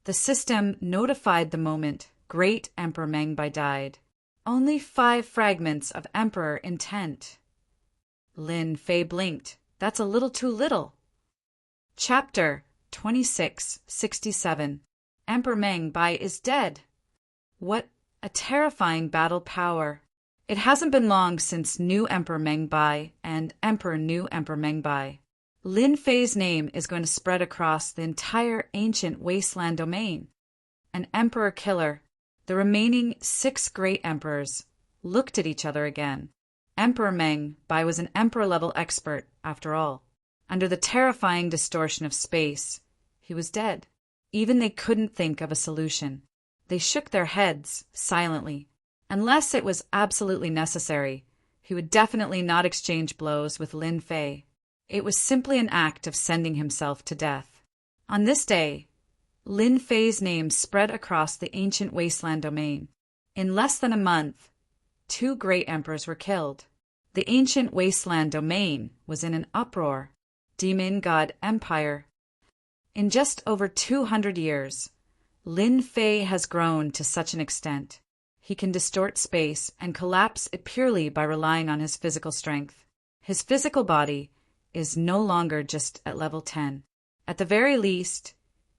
The system notified the moment Great Emperor Mengbai died. Only 5 fragments of Emperor intent. Lin Fei blinked. That's a little too little. Chapter 2667. Emperor Mengbai is dead. What a terrifying battle power. It hasn't been long since New Emperor Mengbai and Emperor New Emperor Mengbai. Lin Fei's name is going to spread across the entire ancient wasteland domain. An emperor killer. The remaining 6 great emperors looked at each other again. Emperor Mengbai was an emperor-level expert, after all. Under the terrifying distortion of space, he was dead. Even they couldn't think of a solution. They shook their heads, silently. Unless it was absolutely necessary, he would definitely not exchange blows with Lin Fei. It was simply an act of sending himself to death. On this day, Lin Fei's name spread across the ancient wasteland domain. In less than a month, 2 great emperors were killed. The ancient wasteland domain was in an uproar. Demon God Empire. In just over 200 years, Lin Fei has grown to such an extent. He can distort space and collapse it purely by relying on his physical strength. His physical body is no longer just at level 10. At the very least,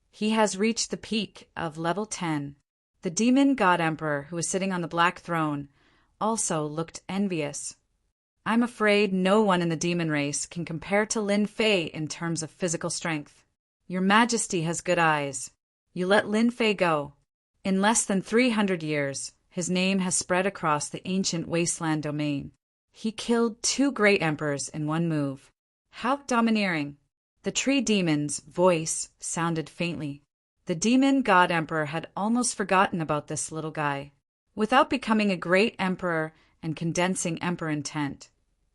he has reached the peak of level 10. The demon god emperor who was sitting on the black throne also looked envious. I'm afraid no one in the demon race can compare to Lin Fei in terms of physical strength. Your Majesty has good eyes. You let Lin Fei go. In less than 300 years, his name has spread across the ancient wasteland domain. He killed 2 great emperors in one move. How domineering! The tree demon's voice sounded faintly. The demon god emperor had almost forgotten about this little guy. Without becoming a great emperor and condensing emperor intent,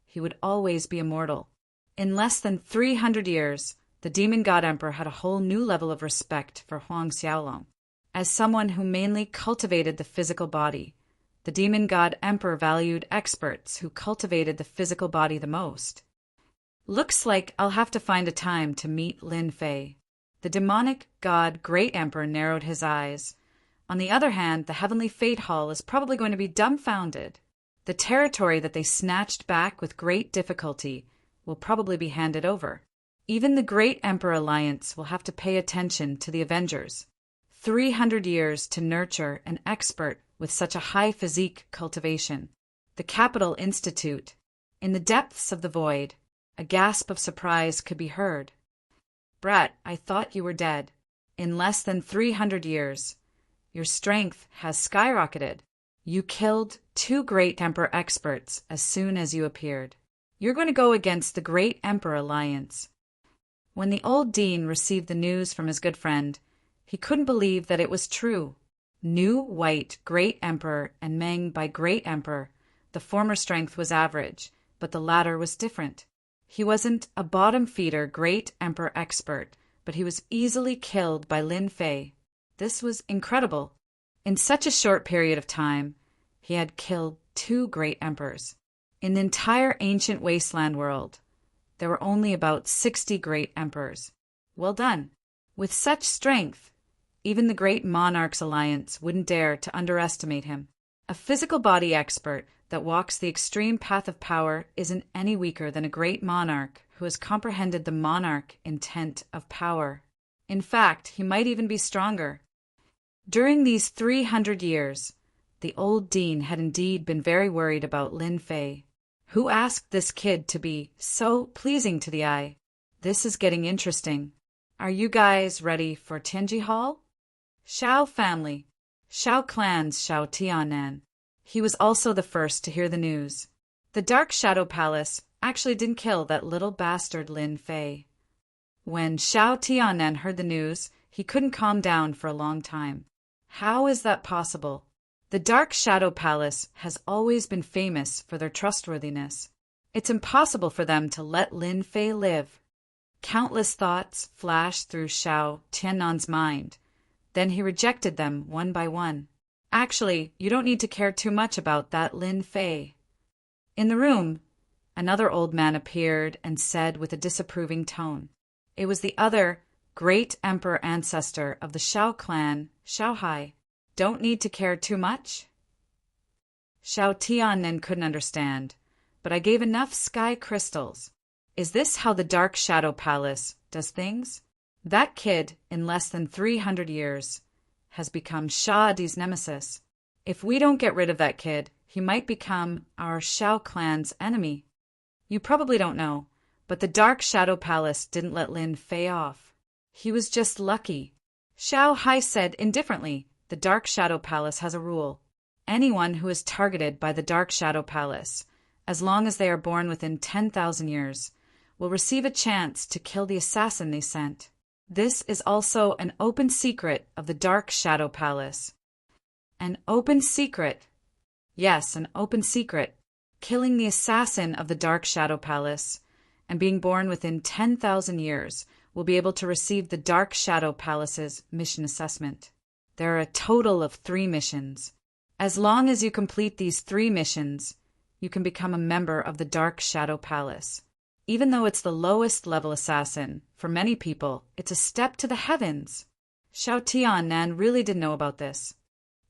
he would always be immortal. In less than 300 years, the demon god emperor had a whole new level of respect for Huang Xiaolong. As someone who mainly cultivated the physical body, the demon god emperor valued experts who cultivated the physical body the most. Looks like I'll have to find a time to meet Lin Fei. The demonic god great emperor narrowed his eyes. On the other hand, the heavenly fate hall is probably going to be dumbfounded. The territory that they snatched back with great difficulty will probably be handed over. Even the Great Emperor Alliance will have to pay attention to the Avengers. 300 years to nurture an expert with such a high physique cultivation. The Capital Institute. In the depths of the void, a gasp of surprise could be heard. Brat, I thought you were dead. In less than 300 years, your strength has skyrocketed. You killed 2 great Emperor experts as soon as you appeared. You're going to go against the Great Emperor Alliance. When the old dean received the news from his good friend, he couldn't believe that it was true. New White Great Emperor and Meng by Great Emperor, the former strength was average, but the latter was different. He wasn't a bottom-feeder great emperor expert, but he was easily killed by Lin Fei. This was incredible. In such a short period of time, he had killed 2 great emperors. In the entire ancient wasteland world, there were only about 60 great emperors. Well done. With such strength, even the Great Monarchs Alliance wouldn't dare to underestimate him. A physical body expert that walks the extreme path of power isn't any weaker than a great monarch who has comprehended the monarch intent of power. In fact, he might even be stronger. During these 300 years, the old dean had indeed been very worried about Lin Fei. Who asked this kid to be so pleasing to the eye? This is getting interesting. Are you guys ready for Tianji Hall? Shao family. Shao clan's Shao Tianan. He was also the first to hear the news. The Dark Shadow Palace actually didn't kill that little bastard Lin Fei. When Shao Tianan heard the news, he couldn't calm down for a long time. How is that possible? The Dark Shadow Palace has always been famous for their trustworthiness. It's impossible for them to let Lin Fei live. Countless thoughts flashed through Shao Tianan's mind. Then he rejected them one by one. Actually, you don't need to care too much about that Lin Fei. In the room, another old man appeared and said with a disapproving tone. It was the other great emperor ancestor of the Shao clan, Shao Hai. Don't need to care too much? Shao Tianan couldn't understand, but I gave enough sky crystals. Is this how the Dark Shadow Palace does things? That kid, in less than 300 years, has become Shao Di's nemesis. If we don't get rid of that kid, he might become our Shao clan's enemy. You probably don't know, but the Dark Shadow Palace didn't let Lin Fei off. He was just lucky. Shao Hai said indifferently, the Dark Shadow Palace has a rule. Anyone who is targeted by the Dark Shadow Palace, as long as they are born within 10,000 years, will receive a chance to kill the assassin they sent. This is also an open secret of the Dark Shadow Palace. An open secret? Yes, an open secret. Killing the assassin of the Dark Shadow Palace and being born within 10,000 years will be able to receive the Dark Shadow Palace's mission assessment. There are a total of 3 missions. As long as you complete these 3 missions, you can become a member of the Dark Shadow Palace. Even though it's the lowest level assassin, for many people, it's a step to the heavens. Shao Tianan really didn't know about this.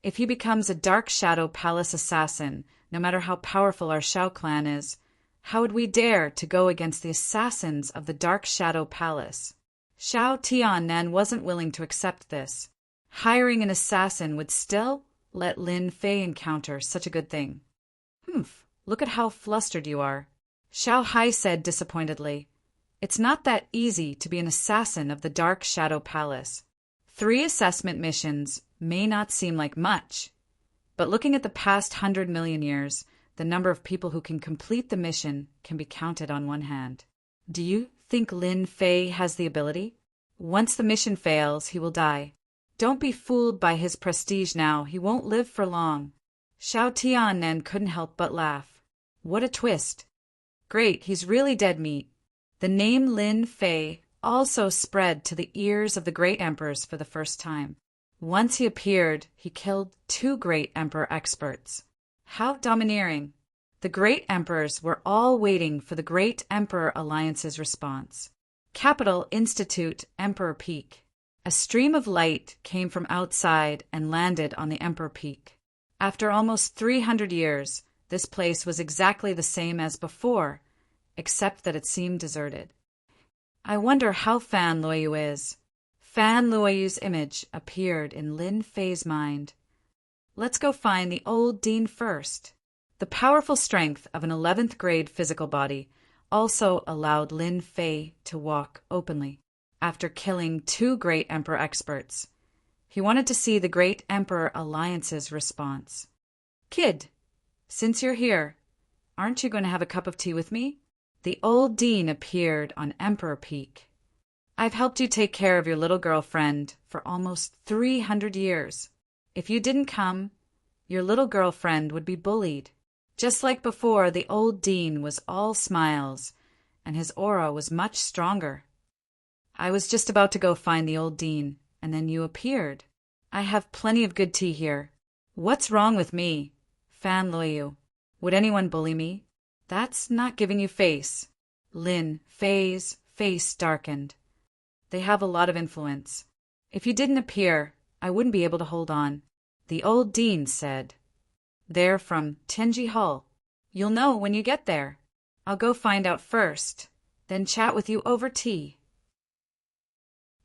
If he becomes a Dark Shadow Palace assassin, no matter how powerful our Shao clan is, how would we dare to go against the assassins of the Dark Shadow Palace? Shao Tianan wasn't willing to accept this. Hiring an assassin would still let Lin Fei encounter such a good thing. Look at how flustered you are. Shao Hai said disappointedly. It's not that easy to be an assassin of the Dark Shadow Palace. 3 assessment missions may not seem like much, but looking at the past 100 million years, the number of people who can complete the mission can be counted on one hand. Do you think Lin Fei has the ability? Once the mission fails, he will die. Don't be fooled by his prestige now. He won't live for long. Shao Tianan couldn't help but laugh. What a twist. Great, he's really dead meat. The name Lin Fei also spread to the ears of the great emperors for the first time. Once he appeared, he killed 2 great emperor experts. How domineering. The great emperors were all waiting for the Great Emperor Alliance's response. Capital Institute Emperor Peak. A stream of light came from outside and landed on the Emperor Peak. After almost 300 years, this place was exactly the same as before, except that it seemed deserted. I wonder how Fan Luoyu is. Fan Luoyu's image appeared in Lin Fei's mind. Let's go find the old dean first. The powerful strength of an 11th grade physical body also allowed Lin Fei to walk openly. After killing 2 great emperor experts, he wanted to see the Great Emperor Alliance's response. Kid, since you're here, aren't you going to have a cup of tea with me? The old dean appeared on Emperor Peak. I've helped you take care of your little girlfriend for almost 300 years. If you didn't come, your little girlfriend would be bullied. Just like before, the old dean was all smiles, and his aura was much stronger. I was just about to go find the old dean, and then you appeared. I have plenty of good tea here. What's wrong with me? Fan Loyu. Would anyone bully me? That's not giving you face. Lin Fei's face darkened. They have a lot of influence. If you didn't appear, I wouldn't be able to hold on. The old dean said. They're from Tenji Hall. You'll know when you get there. I'll go find out first, then chat with you over tea.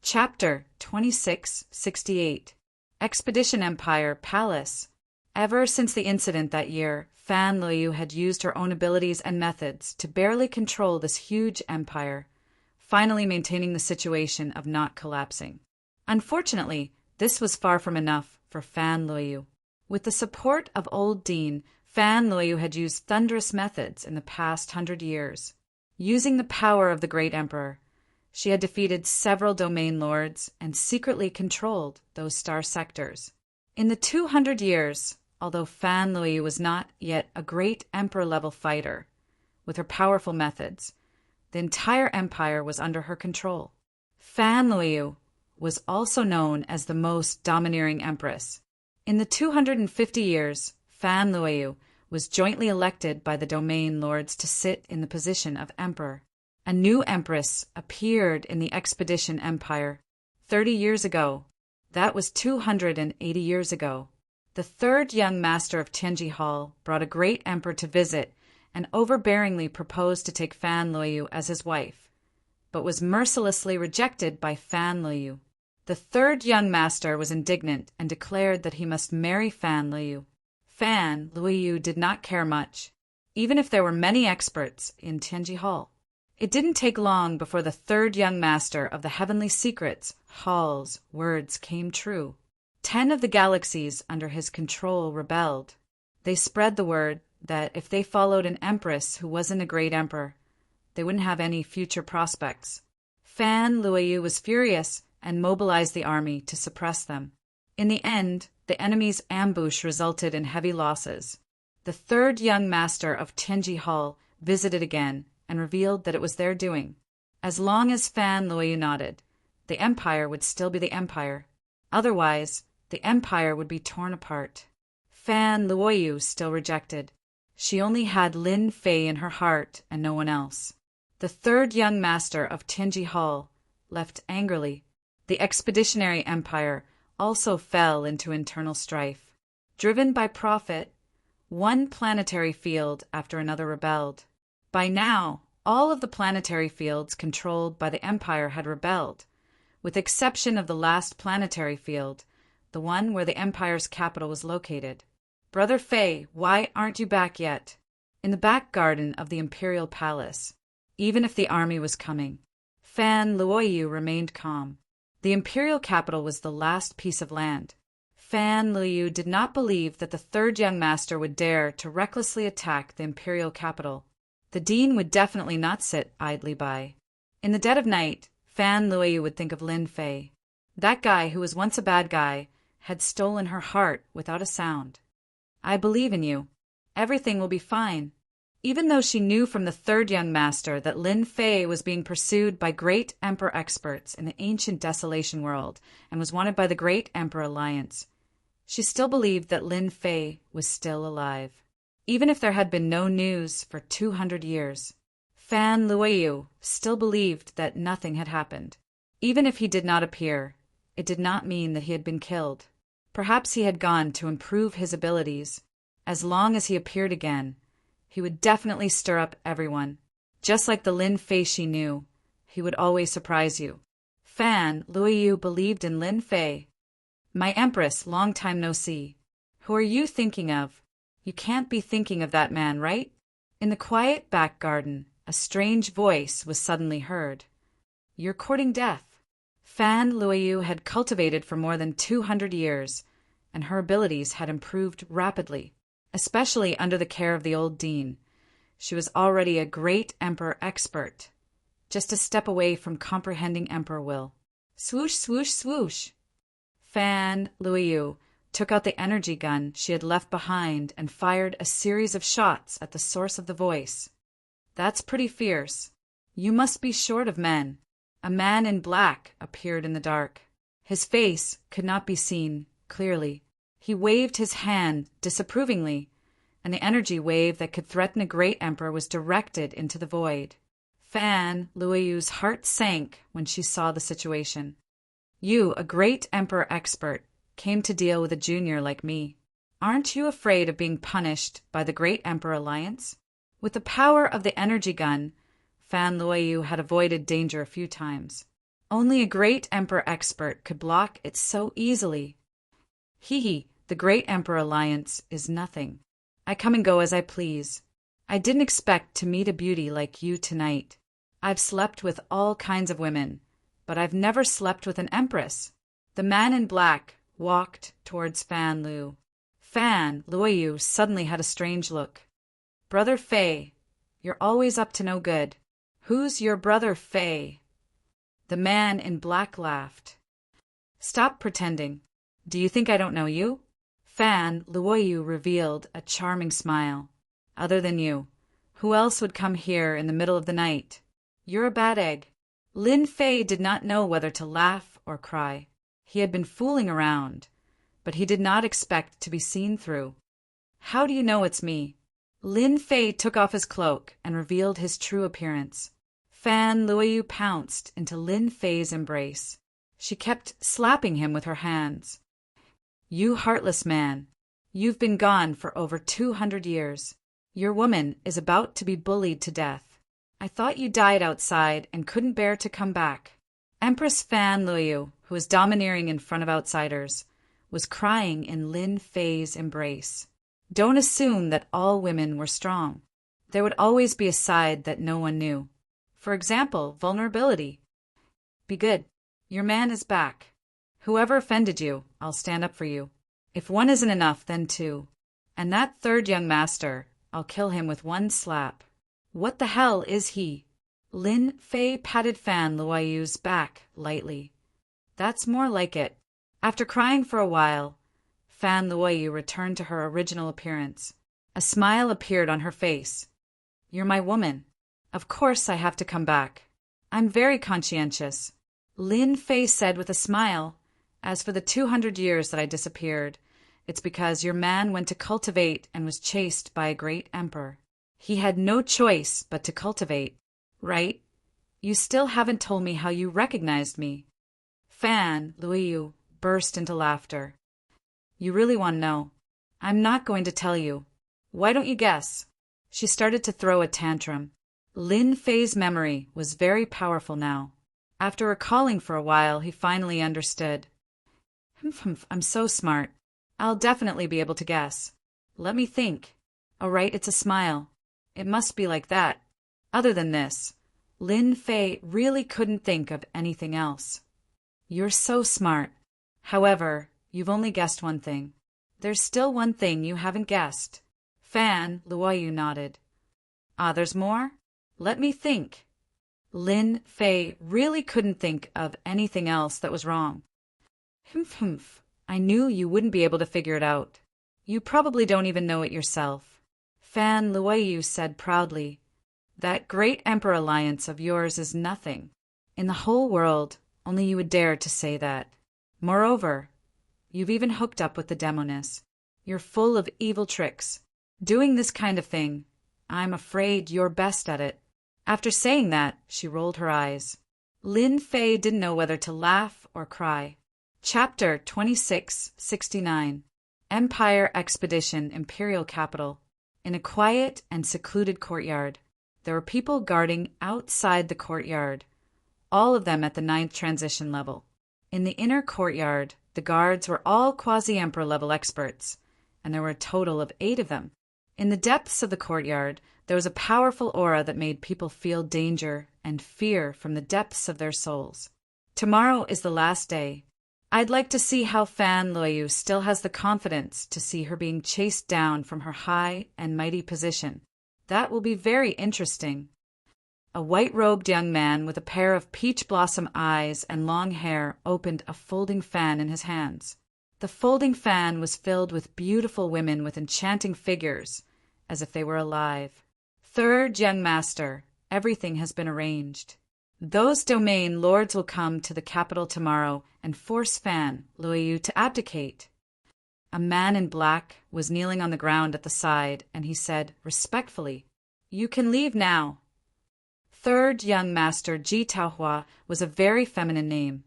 Chapter 2668 Expedition Empire Palace. Ever since the incident that year, Fan Loyu had used her own abilities and methods to barely control this huge empire, finally maintaining the situation of not collapsing. Unfortunately, this was far from enough for Fan Loyu. With the support of Old Dean, Fan Loyu had used thunderous methods in the past 100 years. Using the power of the Great Emperor, she had defeated several domain lords and secretly controlled those star sectors. In the 200 years, although Fan Loyu was not yet a great emperor-level fighter, with her powerful methods, the entire empire was under her control. Fan Loyu was also known as the most domineering empress. In the 250 years, Fan Loyu was jointly elected by the domain lords to sit in the position of emperor. A new empress appeared in the Expedition Empire 30 years ago. That was 280 years ago. The third young master of Tenji Hall brought a great emperor to visit and overbearingly proposed to take Fan Loyu as his wife, but was mercilessly rejected by Fan Loyu. The third young master was indignant and declared that he must marry Fan Loyu. Fan Loyu did not care much, even if there were many experts in Tenji Hall. It didn't take long before the third young master of the Heavenly Secrets, Hall's, words came true. 10 of the galaxies under his control rebelled. They spread the word that if they followed an empress who wasn't a great emperor, they wouldn't have any future prospects. Fan Loyu was furious and mobilized the army to suppress them. In the end, the enemy's ambush resulted in heavy losses. The third young master of Tenji Hall visited again and revealed that it was their doing. As long as Fan Loyu nodded, the empire would still be the empire. Otherwise, the empire would be torn apart. Fan Loyu still rejected. She only had Lin Fei in her heart and no one else. The third young master of Tenji Hall left angrily. The expeditionary empire also fell into internal strife. Driven by profit, one planetary field after another rebelled. By now, all of the planetary fields controlled by the empire had rebelled, with exception of the last planetary field, the one where the empire's capital was located. Brother Fei, why aren't you back yet? In the back garden of the imperial palace, even if the army was coming, Fan Loyu remained calm. The imperial capital was the last piece of land. Fan Loyu did not believe that the third young master would dare to recklessly attack the imperial capital. The dean would definitely not sit idly by. In the dead of night, Fan Loyu would think of Lin Fei. That guy who was once a bad guy had stolen her heart without a sound. I believe in you. Everything will be fine. Even though she knew from the third young master that Lin Fei was being pursued by great emperor experts in the ancient desolation world and was wanted by the Great Emperor Alliance, she still believed that Lin Fei was still alive. Even if there had been no news for 200 years, Fan Loyu still believed that nothing had happened. Even if he did not appear, it did not mean that he had been killed. Perhaps he had gone to improve his abilities. As long as he appeared again, he would definitely stir up everyone. Just like the Lin Fei she knew, he would always surprise you. Fan Loyu believed in Lin Fei. My Empress, long time no see. Who are you thinking of? You can't be thinking of that man, right? In the quiet back garden, a strange voice was suddenly heard. You're courting death. Fan Loyu had cultivated for more than 200 years, and her abilities had improved rapidly, especially under the care of the old dean. She was already a great emperor expert, just a step away from comprehending emperor will. Swoosh, swoosh, swoosh. Fan Loyu took out the energy gun she had left behind and fired a series of shots at the source of the voice. "That's pretty fierce. You must be short of men." A man in black appeared in the dark. His face could not be seen clearly. He waved his hand disapprovingly, and the energy wave that could threaten a great emperor was directed into the void. Fan Luoyu's heart sank when she saw the situation. "You, a great emperor expert, came to deal with a junior like me. Aren't you afraid of being punished by the Great Emperor Alliance?" With the power of the energy gun, Fan Luoyu had avoided danger a few times. Only a great emperor expert could block it so easily. "Hee, the Great Emperor Alliance is nothing. I come and go as I please. I didn't expect to meet a beauty like you tonight. I've slept with all kinds of women, but I've never slept with an empress." The man in black walked towards Fan Lu. Fan Luoyu suddenly had a strange look. "Brother Fei, you're always up to no good. Who's your brother Fei?" The man in black laughed. "Stop pretending. Do you think I don't know you?" Fan Luoyu revealed a charming smile. "Other than you, who else would come here in the middle of the night? You're a bad egg." Lin Fei did not know whether to laugh or cry. He had been fooling around, but he did not expect to be seen through. "How do you know it's me?" Lin Fei took off his cloak and revealed his true appearance. Fan Luoyu pounced into Lin Fei's embrace. She kept slapping him with her hands. "You heartless man! You've been gone for over 200 years. Your woman is about to be bullied to death. I thought you died outside and couldn't bear to come back." Empress Fan Luoyu, who was domineering in front of outsiders, was crying in Lin Fei's embrace. Don't assume that all women were strong. There would always be a side that no one knew. For example, vulnerability. Be good. Your man is back. Whoever offended you, I'll stand up for you. If one isn't enough, then two. And that third young master, I'll kill him with one slap. What the hell is he? Lin Fei patted Fan Luoyu's back lightly. That's more like it. After crying for a while, Fan Luoyu returned to her original appearance. A smile appeared on her face. "You're my woman. Of course I have to come back. I'm very conscientious," Lin Fei said with a smile. "As for the 200 years that I disappeared, it's because your man went to cultivate and was chased by a great emperor. He had no choice but to cultivate, right? You still haven't told me how you recognized me." Fan Luoyu burst into laughter. "You really want to know? I'm not going to tell you. Why don't you guess?" She started to throw a tantrum. Lin Fei's memory was very powerful now. After recalling for a while, he finally understood. I'm so smart. I'll definitely be able to guess. Let me think. All right, it's a smile. It must be like that. Other than this, Lin Fei really couldn't think of anything else. You're so smart. However, you've only guessed one thing. There's still one thing you haven't guessed. Fan Luoyu nodded. Ah, there's more? Let me think. Lin Fei really couldn't think of anything else that was wrong. Humph. I knew you wouldn't be able to figure it out. You probably don't even know it yourself. Fan Luoyu said proudly. That great emperor alliance of yours is nothing. In the whole world, only you would dare to say that. Moreover, you've even hooked up with the demoness. You're full of evil tricks. Doing this kind of thing, I'm afraid you're best at it. After saying that, she rolled her eyes. Lin Fei didn't know whether to laugh or cry. Chapter 2669. Empire Expedition, Imperial Capital. In a quiet and secluded courtyard, there were people guarding outside the courtyard, all of them at the 9th transition level. In the inner courtyard, the guards were all quasi-emperor level experts, and there were a total of 8 of them. In the depths of the courtyard, there was a powerful aura that made people feel danger and fear from the depths of their souls. Tomorrow is the last day. I'd like to see how Fan Luoyu still has the confidence to see her being chased down from her high and mighty position. That will be very interesting. A white-robed young man with a pair of peach blossom eyes and long hair opened a folding fan in his hands. The folding fan was filled with beautiful women with enchanting figures, as if they were alive. Third young master, everything has been arranged. Those domain lords will come to the capital tomorrow and force Fan Loyu to abdicate. A man in black was kneeling on the ground at the side, and he said respectfully, "You can leave now." Third young master Ji Taohua was a very feminine name,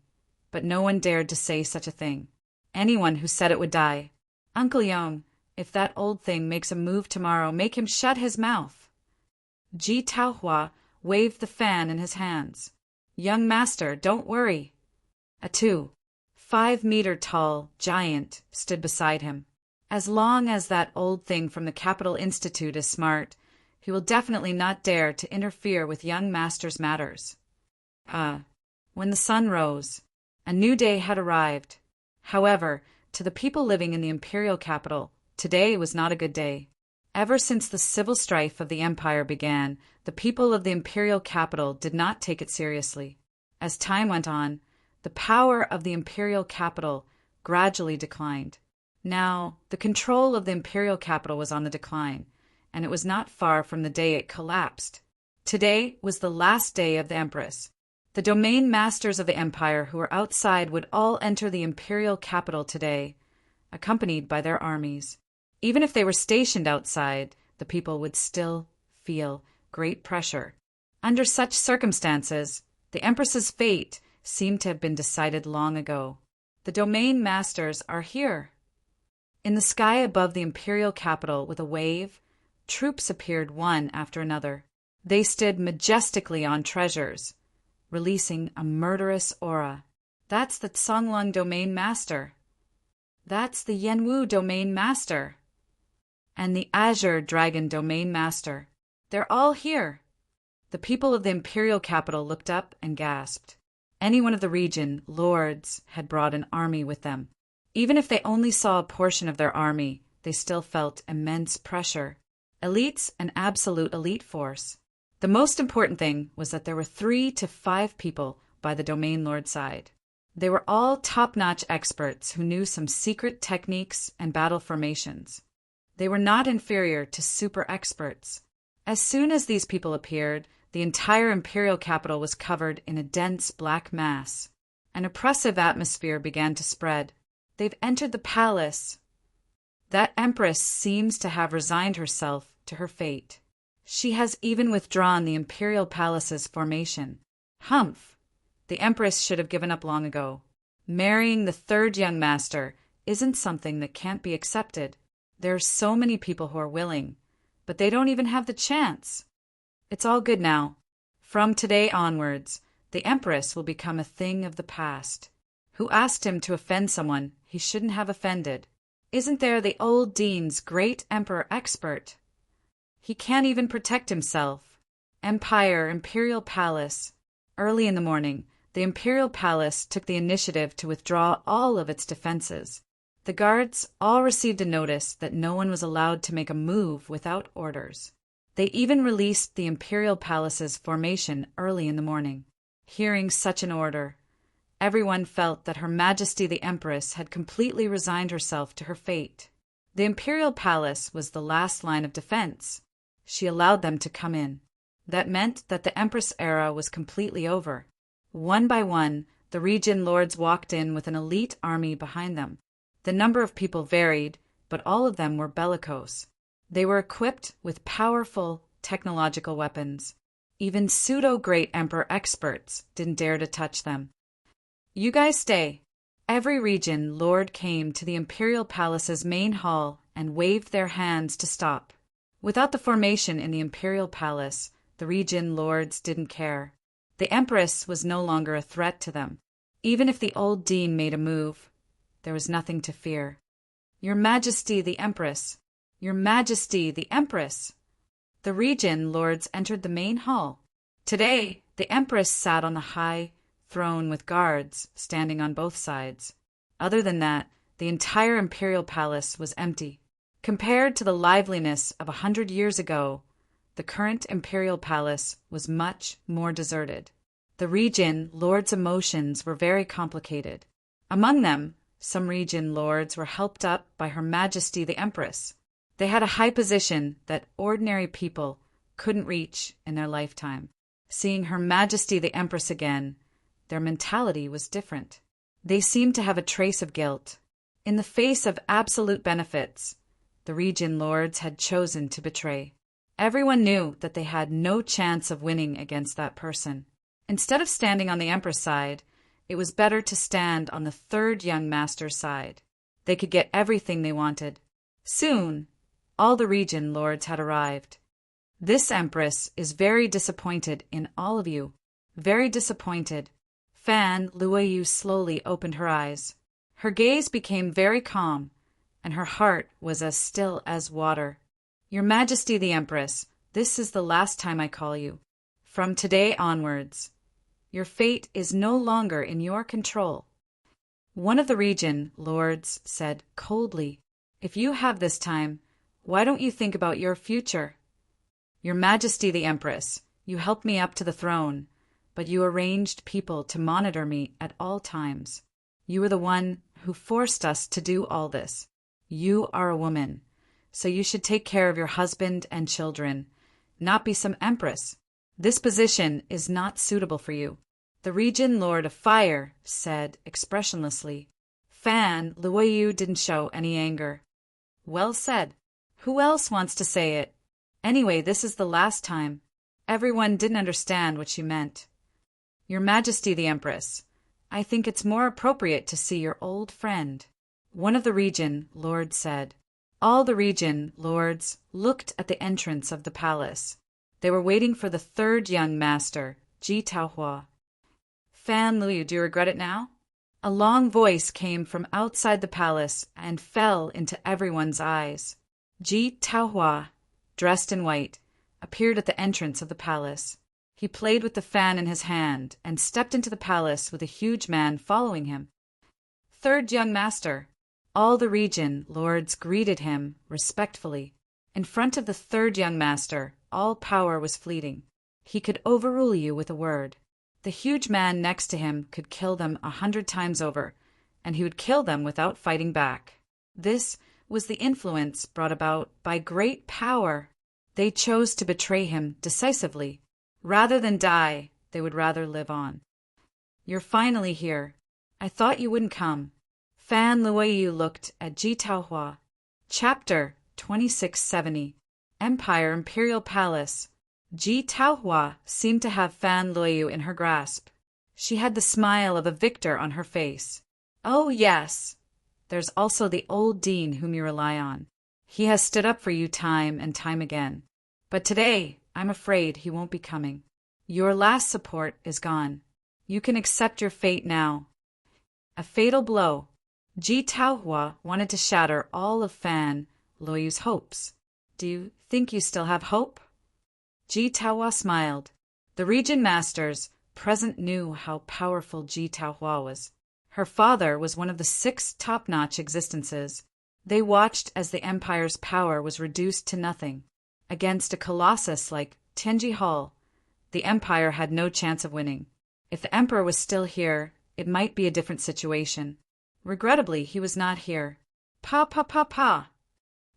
but no one dared to say such a thing. Anyone who said it would die. "Uncle Yong, if that old thing makes a move tomorrow, make him shut his mouth." Ji Taohua waved the fan in his hands. "Young master, don't worry." A 2.5-meter tall giant stood beside him. "As long as that old thing from the Capital Institute is smart, he will definitely not dare to interfere with young master's matters." When the sun rose, a new day had arrived. However, to the people living in the imperial capital, today was not a good day. Ever since the civil strife of the empire began, the people of the imperial capital did not take it seriously. As time went on, the power of the imperial capital gradually declined. Now, the control of the imperial capital was on the decline, and it was not far from the day it collapsed. Today was the last day of the Empress. The domain masters of the empire who were outside would all enter the imperial capital today, accompanied by their armies. Even if they were stationed outside, the people would still feel great pressure. Under such circumstances, the Empress's fate seemed to have been decided long ago. The domain masters are here. In the sky above the imperial capital, with a wave, troops appeared one after another. They stood majestically on treasures, releasing a murderous aura. "That's the Songlong domain master. That's the Yanwu domain master. And the Azure Dragon domain master. They're all here." The people of the imperial capital looked up and gasped. Anyone of the region, lords, had brought an army with them. Even if they only saw a portion of their army, they still felt immense pressure. Elites and absolute elite force. The most important thing was that there were 3 to 5 people by the domain lord side. They were all top-notch experts who knew some secret techniques and battle formations. They were not inferior to super experts. As soon as these people appeared, the entire imperial capital was covered in a dense black mass. An oppressive atmosphere began to spread. "They've entered the palace." That empress seems to have resigned herself to her fate. She has even withdrawn the imperial palace's formation. Humph! The empress should have given up long ago. Marrying the third young master isn't something that can't be accepted. There are so many people who are willing, but they don't even have the chance. It's all good now. From today onwards, the empress will become a thing of the past. Who asked him to offend someone he shouldn't have offended? Isn't there the old dean's great emperor expert? He can't even protect himself. Empire, imperial palace. Early in the morning, the imperial palace took the initiative to withdraw all of its defenses. The guards all received a notice that no one was allowed to make a move without orders. They even released the imperial palace's formation early in the morning. Hearing such an order, everyone felt that Her Majesty the Empress had completely resigned herself to her fate. The imperial palace was the last line of defense. She allowed them to come in. That meant that the Empress era was completely over. One by one, the region lords walked in with an elite army behind them. The number of people varied, but all of them were bellicose. They were equipped with powerful technological weapons. Even pseudo-great emperor experts didn't dare to touch them. "You guys stay." Every region lord came to the imperial palace's main hall and waved their hands to stop. Without the formation in the imperial palace, the region lords didn't care. The empress was no longer a threat to them. Even if the old dean made a move, there was nothing to fear. "Your Majesty the Empress! Your Majesty the Empress!" The region lords entered the main hall. Today, the Empress sat on the high throne with guards standing on both sides. Other than that, the entire imperial palace was empty. Compared to the liveliness of 100 years ago, the current imperial palace was much more deserted. The region lords' emotions were very complicated. Among them, Some region lords were helped up by Her Majesty the Empress. They had a high position that ordinary people couldn't reach in their lifetime. Seeing Her Majesty the Empress again, their mentality was different. They seemed to have a trace of guilt. In the face of absolute benefits, the region lords had chosen to betray. Everyone knew that they had no chance of winning against that person. Instead of standing on the Empress side, it was better to stand on the third young master's side. They could get everything they wanted. Soon, all the region lords had arrived. This Empress is very disappointed in all of you. Very disappointed. Fan Luoyu slowly opened her eyes. Her gaze became very calm, and her heart was as still as water. Your Majesty the Empress, this is the last time I call you. From today onwards, your fate is no longer in your control. One of the region lords said coldly, If you have this time, why don't you think about your future? Your Majesty the Empress, you helped me up to the throne, but you arranged people to monitor me at all times. You were the one who forced us to do all this. You are a woman, so you should take care of your husband and children, not be some empress. This position is not suitable for you. The region lord of fire said expressionlessly. Fan Luoyu didn't show any anger. Well said. Who else wants to say it? Anyway, this is the last time. Everyone didn't understand what she meant. Your Majesty the Empress, I think it's more appropriate to see your old friend. One of the region lords said. All the region lords looked at the entrance of the palace. They were waiting for the third young master, Ji Taohua. Fan Luoyu, do you regret it now? A long voice came from outside the palace and fell into everyone's eyes. Ji Taohua, dressed in white, appeared at the entrance of the palace. He played with the fan in his hand and stepped into the palace with a huge man following him. Third young master. All the region lords greeted him respectfully. In front of the third young master, all power was fleeting. He could overrule you with a word. The huge man next to him could kill them 100 times over, and he would kill them without fighting back. This was the influence brought about by great power. They chose to betray him decisively. Rather than die, they would rather live on. You're finally here. I thought you wouldn't come. Fan Luoyu looked at Ji Taohua. Chapter 2670. Empire Imperial Palace. Ji Taohua seemed to have Fan Luoyu in her grasp. She had the smile of a victor on her face. Oh, yes. There's also the old dean whom you rely on. He has stood up for you time and time again. But today, I'm afraid he won't be coming. Your last support is gone. You can accept your fate now. A fatal blow. Ji Taohua wanted to shatter all of Fan Luoyu's hopes. Do you think you still have hope? Ji Taohua smiled. The region masters present knew how powerful Ji Taohua was. Her father was one of the 6 top-notch existences. They watched as the empire's power was reduced to nothing. Against a colossus like Tianji Hall, the empire had no chance of winning. If the emperor was still here, it might be a different situation. Regrettably, he was not here. Pa pa pa pa.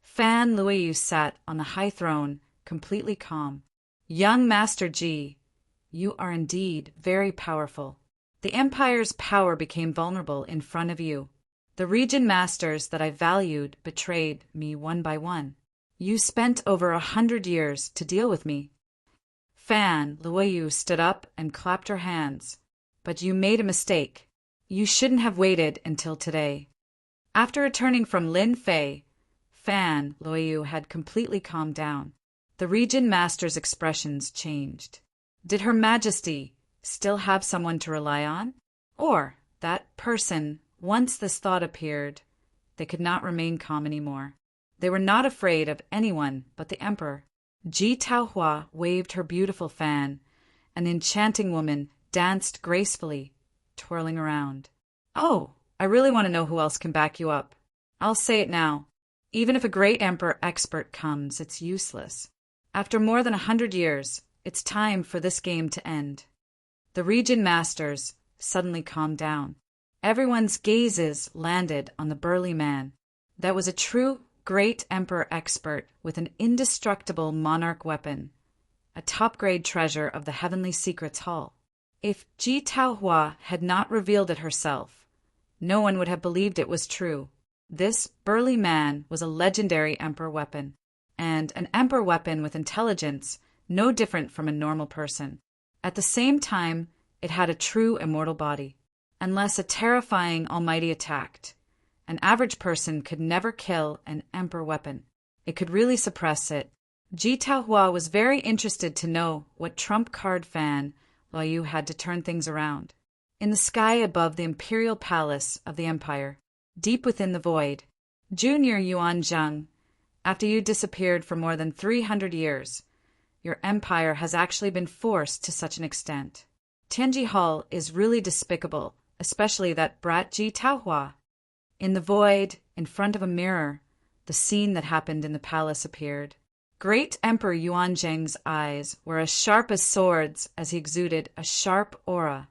Fan Luoyu sat on the high throne, completely calm. Young Master Ji, you are indeed very powerful. The empire's power became vulnerable in front of you. The region masters that I valued betrayed me one by one. You spent over 100 years to deal with me. Fan Luoyu stood up and clapped her hands. But you made a mistake. You shouldn't have waited until today. After returning from Lin Fei, Fan Luoyu had completely calmed down. The region master's expressions changed. Did Her Majesty still have someone to rely on? Or that person, once this thought appeared, they could not remain calm anymore. They were not afraid of anyone but the emperor. Ji Taohua waved her beautiful fan. An enchanting woman danced gracefully, twirling around. Oh, I really want to know who else can back you up. I'll say it now. Even if a great emperor expert comes, it's useless. After more than 100 years, it's time for this game to end. The region masters suddenly calmed down. Everyone's gazes landed on the burly man. That was a true great emperor expert with an indestructible monarch weapon, a top-grade treasure of the Heavenly Secrets Hall. If Ji Taohua had not revealed it herself, no one would have believed it was true. This burly man was a legendary emperor weapon, and an emperor weapon with intelligence no different from a normal person. At the same time, it had a true immortal body. Unless a terrifying almighty attacked, an average person could never kill an emperor weapon. It could really suppress it. Ji Taohua was very interested to know what trump card Fan Luoyu had to turn things around. In the sky above the imperial palace of the empire, deep within the void, Junior Yuan Zheng, after you disappeared for more than 300 years, your empire has actually been forced to such an extent. Tianji Hall is really despicable, especially that brat Ji Taohua. In the void, in front of a mirror, the scene that happened in the palace appeared. Great Emperor Yuan Zheng's eyes were as sharp as swords as he exuded a sharp aura.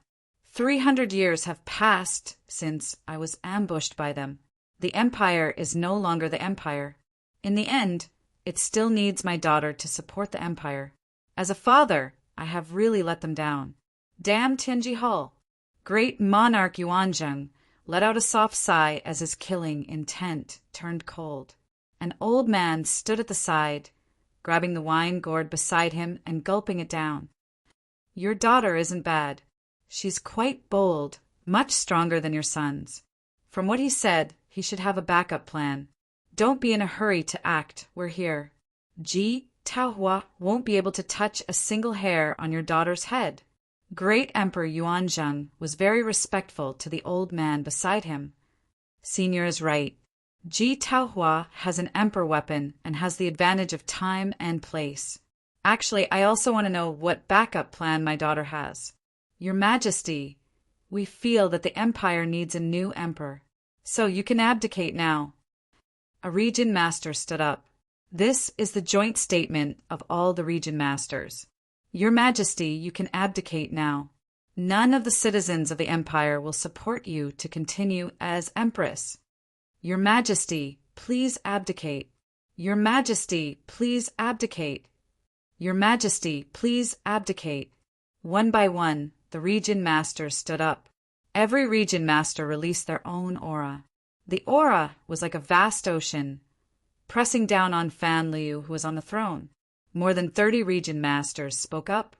300 years have passed since I was ambushed by them. The empire is no longer the empire. In the end, it still needs my daughter to support the empire. As a father, I have really let them down. Damn Tianji Hall! Great monarch Yuanzheng let out a soft sigh as his killing intent turned cold. An old man stood at the side, grabbing the wine gourd beside him and gulping it down. Your daughter isn't bad. She's quite bold, much stronger than your son's. From what he said, he should have a backup plan. Don't be in a hurry to act. We're here. Ji Taohua won't be able to touch a single hair on your daughter's head. Great Emperor Yuanzheng was very respectful to the old man beside him. Senior is right. Ji Taohua has an emperor weapon and has the advantage of time and place. Actually, I also want to know what backup plan my daughter has. Your Majesty, we feel that the empire needs a new emperor, so you can abdicate now. A region master stood up. This is the joint statement of all the region masters. Your Majesty, you can abdicate now. None of the citizens of the empire will support you to continue as empress. Your Majesty, please abdicate. Your Majesty, please abdicate. Your Majesty, please abdicate. One by one, the region masters stood up. Every region master released their own aura. The aura was like a vast ocean, pressing down on Fan Liu, who was on the throne. More than 30 region masters spoke up,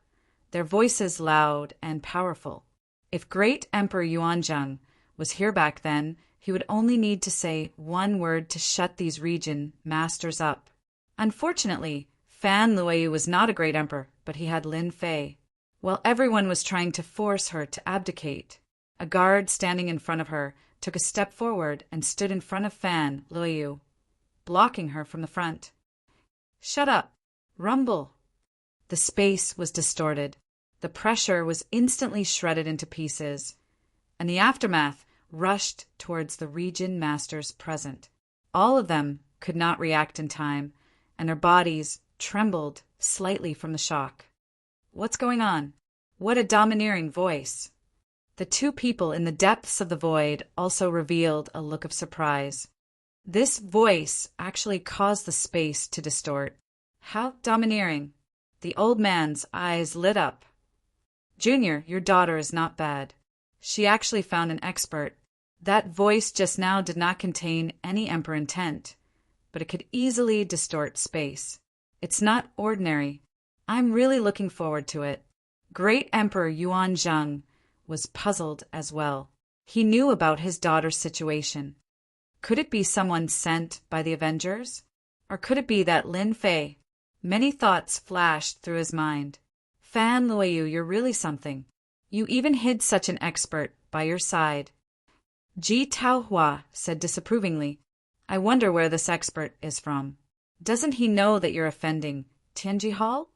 their voices loud and powerful. If Great Emperor Yuanzheng was here back then, he would only need to say one word to shut these region masters up. Unfortunately, Fan Luoyu was not a great emperor, but he had Lin Fei. While everyone was trying to force her to abdicate, a guard standing in front of her took a step forward and stood in front of Fan Luoyu, blocking her from the front. Shut up! Rumble! The space was distorted. The pressure was instantly shredded into pieces, and the aftermath rushed towards the region masters present. All of them could not react in time, and their bodies trembled slightly from the shock. What's going on? What a domineering voice! The two people in the depths of the void also revealed a look of surprise. This voice actually caused the space to distort. How domineering! The old man's eyes lit up. Junior, your daughter is not bad. She actually found an expert. That voice just now did not contain any emperor intent, but it could easily distort space. It's not ordinary. I'm really looking forward to it. Great Emperor Yuanzheng was puzzled as well. He knew about his daughter's situation. Could it be someone sent by the Avengers? Or could it be that Lin Fei? Many thoughts flashed through his mind. Fan Luoyu, you're really something. You even hid such an expert by your side. Ji Taohua said disapprovingly, I wonder where this expert is from. Doesn't he know that you're offending Tianji Hall?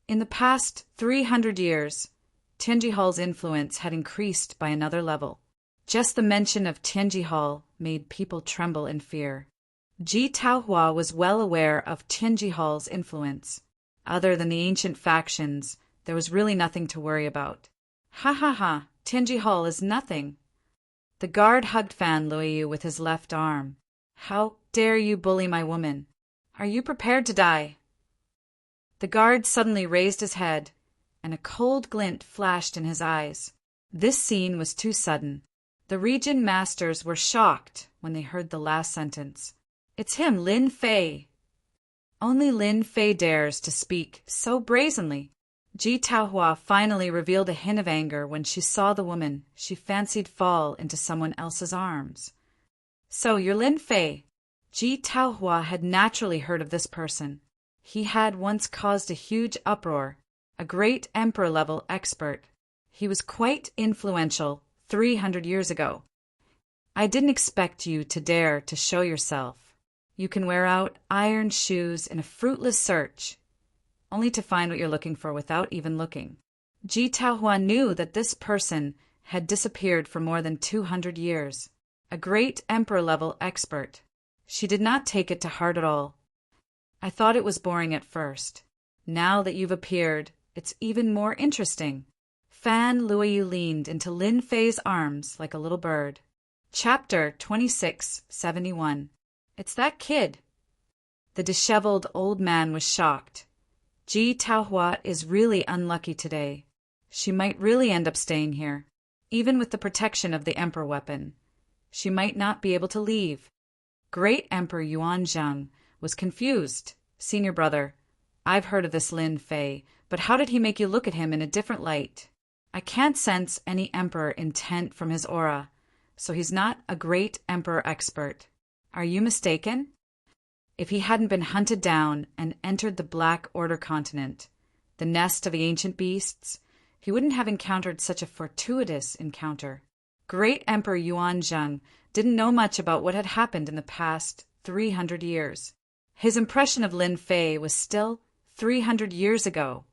In the past 300 years, Tianji Hall's influence had increased by another level. Just the mention of Tianji Hall made people tremble in fear. Ji Taohua was well aware of Tianji Hall's influence. Other than the ancient factions, there was really nothing to worry about. Ha ha ha, Tianji Hall is nothing. The guard hugged Fan Luoyu with his left arm. How dare you bully my woman? Are you prepared to die? The guard suddenly raised his head, and a cold glint flashed in his eyes. This scene was too sudden. The region masters were shocked when they heard the last sentence. It's him, Lin Fei. Only Lin Fei dares to speak so brazenly. Ji Taohua finally revealed a hint of anger when she saw the woman she fancied fall into someone else's arms. So you're Lin Fei. Ji Taohua had naturally heard of this person. He had once caused a huge uproar, a great emperor-level expert. He was quite influential 300 years ago. I didn't expect you to dare to show yourself. You can wear out iron shoes in a fruitless search, only to find what you're looking for without even looking. Ji Taohua knew that this person had disappeared for more than 200 years. A great emperor-level expert. She did not take it to heart at all. I thought it was boring at first. Now that you've appeared, it's even more interesting. Fan Luoyu leaned into Lin Fei's arms like a little bird. Chapter 2671. It's that kid. The disheveled old man was shocked. Ji Taohua is really unlucky today. She might really end up staying here. Even with the protection of the emperor weapon, she might not be able to leave. Great Emperor Yuanzhang was confused. Senior brother, I've heard of this Lin Fei, but how did he make you look at him in a different light? I can't sense any emperor intent from his aura, so he's not a great emperor expert. Are you mistaken? If he hadn't been hunted down and entered the Black Order continent, the nest of the ancient beasts, he wouldn't have encountered such a fortuitous encounter. Great Emperor Yuanzhang didn't know much about what had happened in the past 300 years. His impression of Lin Fei was still 300 years ago.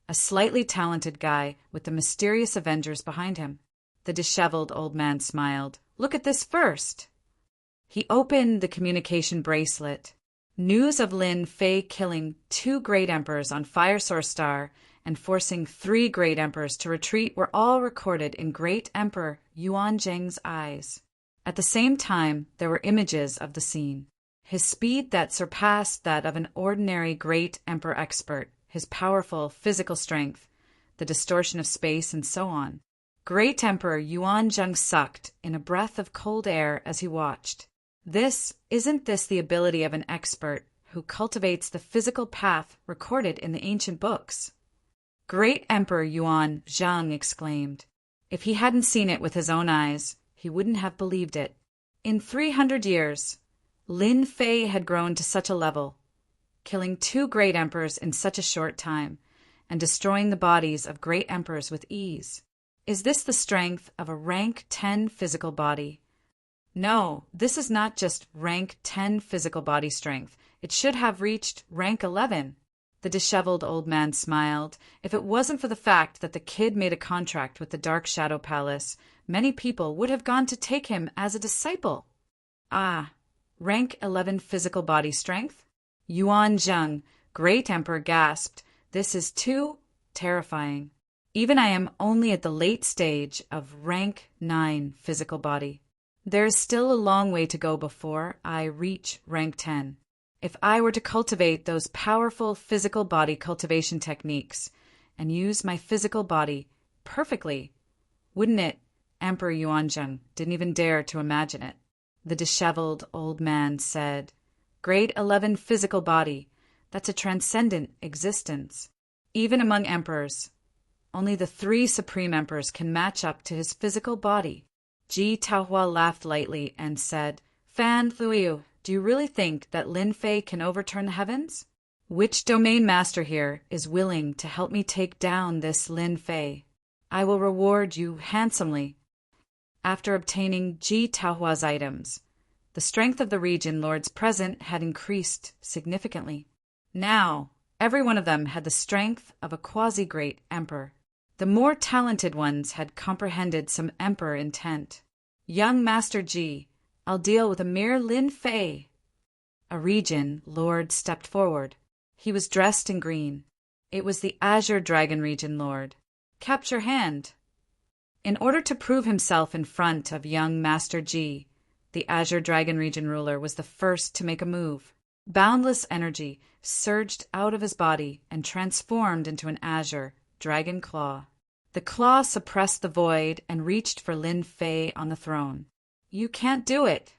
A slightly talented guy with the mysterious Avengers behind him. The disheveled old man smiled. Look at this first. He opened the communication bracelet. News of Lin Fei killing 2 great emperors on Fire Source Star and forcing 3 great emperors to retreat were all recorded in Great Emperor Yuanzhang's eyes. At the same time, there were images of the scene. His speed that surpassed that of an ordinary great emperor expert, his powerful physical strength, the distortion of space, and so on. Great Emperor Yuanzhang sucked in a breath of cold air as he watched. Isn't this the ability of an expert who cultivates the physical path recorded in the ancient books? Great Emperor Yuanzhang exclaimed. If he hadn't seen it with his own eyes, he wouldn't have believed it. In 300 years, Lin Fei had grown to such a level, killing 2 great emperors in such a short time, and destroying the bodies of great emperors with ease. Is this the strength of a rank 10 physical body? No, this is not just rank 10 physical body strength. It should have reached rank 11. The disheveled old man smiled. If it wasn't for the fact that the kid made a contract with the Dark Shadow Palace, many people would have gone to take him as a disciple. Ah, rank 11 physical body strength? Yuanzhang, great emperor, gasped. This is too terrifying. Even I am only at the late stage of rank 9 physical body. There is still a long way to go before I reach rank 10. If I were to cultivate those powerful physical body cultivation techniques and use my physical body perfectly, wouldn't it? Emperor Yuanzhang didn't even dare to imagine it. The disheveled old man said, Grade 11 physical body, that's a transcendent existence. Even among emperors, only the 3 supreme emperors can match up to his physical body. Ji Taohua laughed lightly and said, Fan Luoyu, do you really think that Lin Fei can overturn the heavens? Which domain master here is willing to help me take down this Lin Fei? I will reward you handsomely. After obtaining Ji Taohua's items, the strength of the region lords present had increased significantly. Now, every one of them had the strength of a quasi-great emperor. The more talented ones had comprehended some emperor intent. Young Master Ji, I'll deal with a mere Lin Fei. A region lord stepped forward. He was dressed in green. It was the Azure Dragon region lord. Capture hand. In order to prove himself in front of young Master G, the Azure Dragon Region ruler was the first to make a move. Boundless energy surged out of his body and transformed into an azure dragon claw. The claw suppressed the void and reached for Lin Fei on the throne. "You can't do it."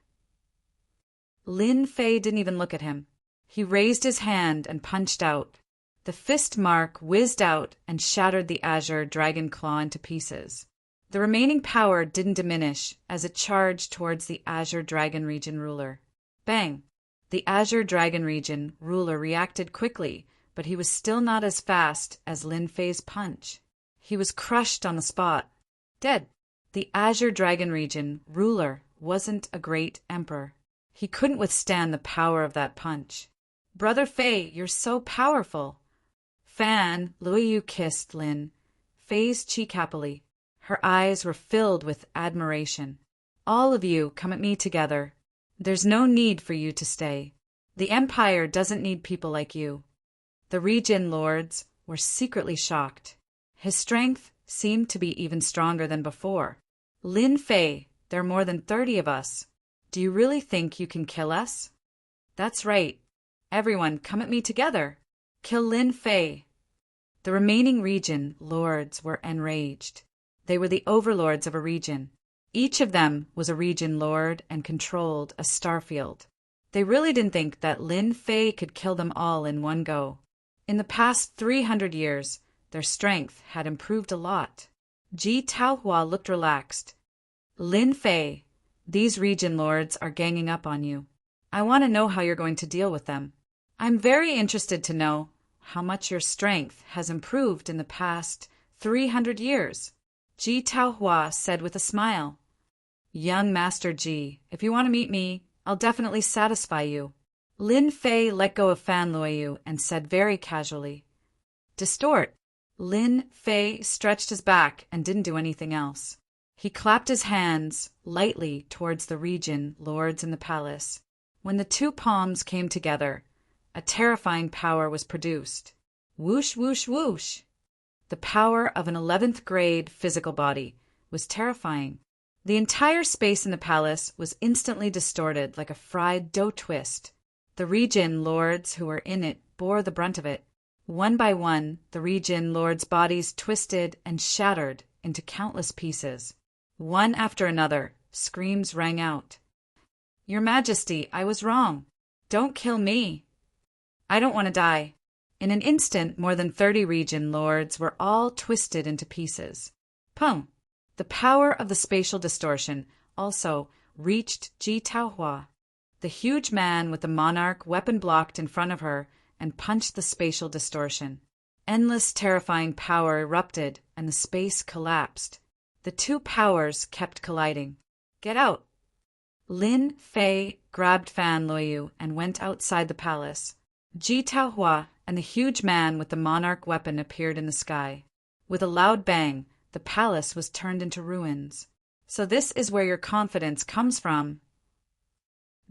Lin Fei didn't even look at him. He raised his hand and punched out. The fist mark whizzed out and shattered the azure dragon claw into pieces. The remaining power didn't diminish as it charged towards the Azure Dragon Region ruler. Bang! The Azure Dragon Region ruler reacted quickly, but he was still not as fast as Lin Fei's punch. He was crushed on the spot. Dead. The Azure Dragon Region ruler wasn't a great emperor. He couldn't withstand the power of that punch. "Brother Fei, you're so powerful." Fan Luoyu kissed Lin Fei's cheek happily. Her eyes were filled with admiration. "All of you come at me together. There's no need for you to stay. The Empire doesn't need people like you." The region lords were secretly shocked. His strength seemed to be even stronger than before. "Lin Fei, there are more than 30 of us. Do you really think you can kill us?" "That's right. Everyone, come at me together. Kill Lin Fei." The remaining region lords were enraged. They were the overlords of a region. Each of them was a region lord and controlled a starfield. They really didn't think that Lin Fei could kill them all in one go. In the past 300 years, their strength had improved a lot. Ji Taohua looked relaxed. "Lin Fei, these region lords are ganging up on you. I want to know how you're going to deal with them. I'm very interested to know how much your strength has improved in the past 300 years. Ji Taohua said with a smile. "Young Master Ji, if you want to meet me, I'll definitely satisfy you." Lin Fei let go of Fan Luoyu and said very casually, "Distort." Lin Fei stretched his back and didn't do anything else. He clapped his hands lightly towards the region lords in the palace. When the two palms came together, a terrifying power was produced. Whoosh, whoosh, whoosh. The power of an 11th grade physical body was terrifying. The entire space in the palace was instantly distorted like a fried dough twist. The region lords who were in it bore the brunt of it. One by one, the region lords' bodies twisted and shattered into countless pieces. One after another, screams rang out. "Your Majesty, I was wrong. Don't kill me. I don't want to die." In an instant, more than 30 region lords were all twisted into pieces. Pum! The power of the spatial distortion also reached Ji Taohua. The huge man with the monarch weapon blocked in front of her and punched the spatial distortion. Endless terrifying power erupted and the space collapsed. The two powers kept colliding. "Get out!" Lin Fei grabbed Fan Luoyu and went outside the palace. Ji Taohua and the huge man with the monarch weapon appeared in the sky. With a loud bang, the palace was turned into ruins. "So this is where your confidence comes from."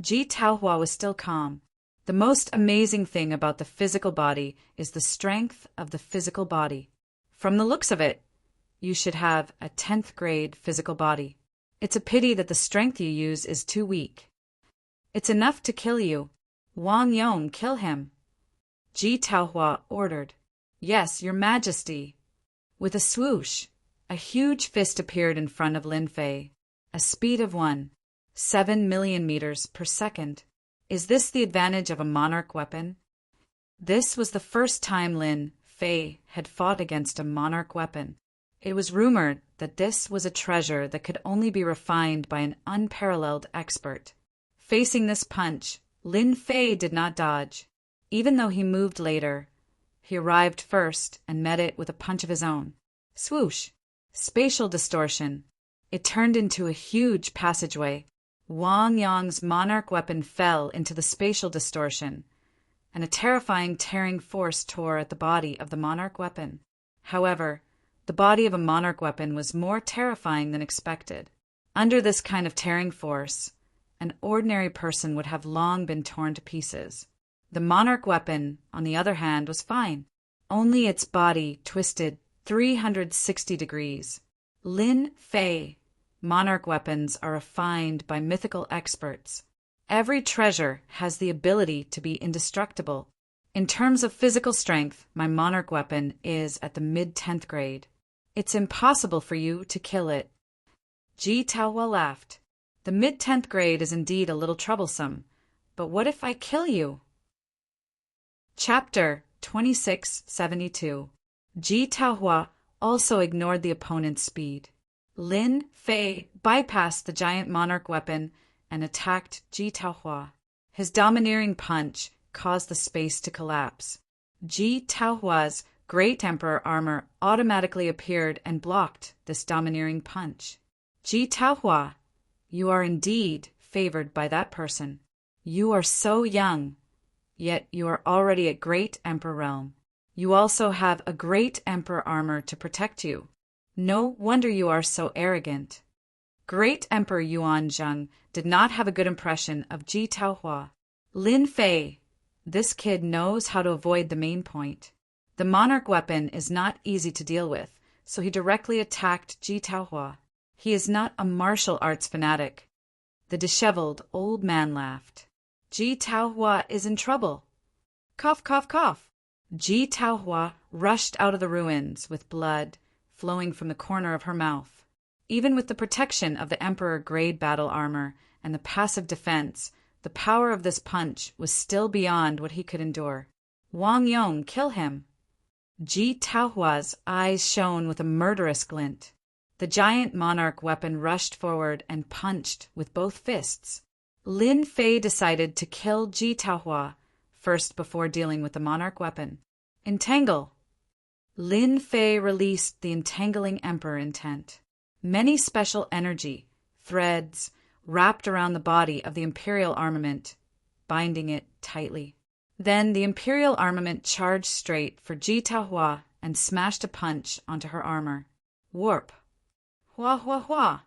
Ji Taohua was still calm. The most amazing thing about the physical body is the strength of the physical body. From the looks of it, you should have a 10th grade physical body. It's a pity that the strength you use is too weak. It's enough to kill you. Wang Yong, kill him. Ji Taohua ordered. "Yes, Your Majesty." With a swoosh, a huge fist appeared in front of Lin Fei. A speed of 7 million meters per second. Is this the advantage of a monarch weapon? This was the first time Lin Fei had fought against a monarch weapon. It was rumored that this was a treasure that could only be refined by an unparalleled expert. Facing this punch, Lin Fei did not dodge. Even though he moved later, he arrived first and met it with a punch of his own. Swoosh! Spatial distortion. It turned into a huge passageway. Wang Yong's monarch weapon fell into the spatial distortion, and a terrifying tearing force tore at the body of the monarch weapon. However, the body of a monarch weapon was more terrifying than expected. Under this kind of tearing force, an ordinary person would have long been torn to pieces. The monarch weapon, on the other hand, was fine. Only its body twisted 360 degrees. Lin Fei. Monarch weapons are refined by mythical experts. Every treasure has the ability to be indestructible. In terms of physical strength, my monarch weapon is at the mid-10th grade. It's impossible for you to kill it. Ji Taohua laughed. The mid-10th grade is indeed a little troublesome, but what if I kill you? Chapter 2672. Ji Taohua also ignored the opponent's speed. Lin Fei bypassed the giant monarch weapon and attacked Ji Taohua. His domineering punch caused the space to collapse. Ji Taohua's Great Emperor armor automatically appeared and blocked this domineering punch. Ji Taohua, you are indeed favored by that person. You are so young, yet you are already at Great Emperor realm. You also have a Great Emperor armor to protect you. No wonder you are so arrogant. Great Emperor Yuanzheng did not have a good impression of Ji Taohua. Lin Fei, this kid knows how to avoid the main point. The monarch weapon is not easy to deal with, so he directly attacked Ji Taohua. He is not a martial arts fanatic. The disheveled old man laughed. Ji Taohua is in trouble. Cough, cough, cough. Ji Taohua rushed out of the ruins with blood flowing from the corner of her mouth. Even with the protection of the Emperor grade battle armor and the passive defense, the power of this punch was still beyond what he could endure. Wang Yong, kill him! Ji Taohua's eyes shone with a murderous glint. The giant monarch weapon rushed forward and punched with both fists. Lin Fei decided to kill Ji Taohua first before dealing with the monarch weapon. Entangle! Lin Fei released the entangling emperor intent. Many special energy, threads, wrapped around the body of the imperial armament, binding it tightly. Then the imperial armament charged straight for Ji Taohua and smashed a punch onto her armor. Warp! Hua hua hua!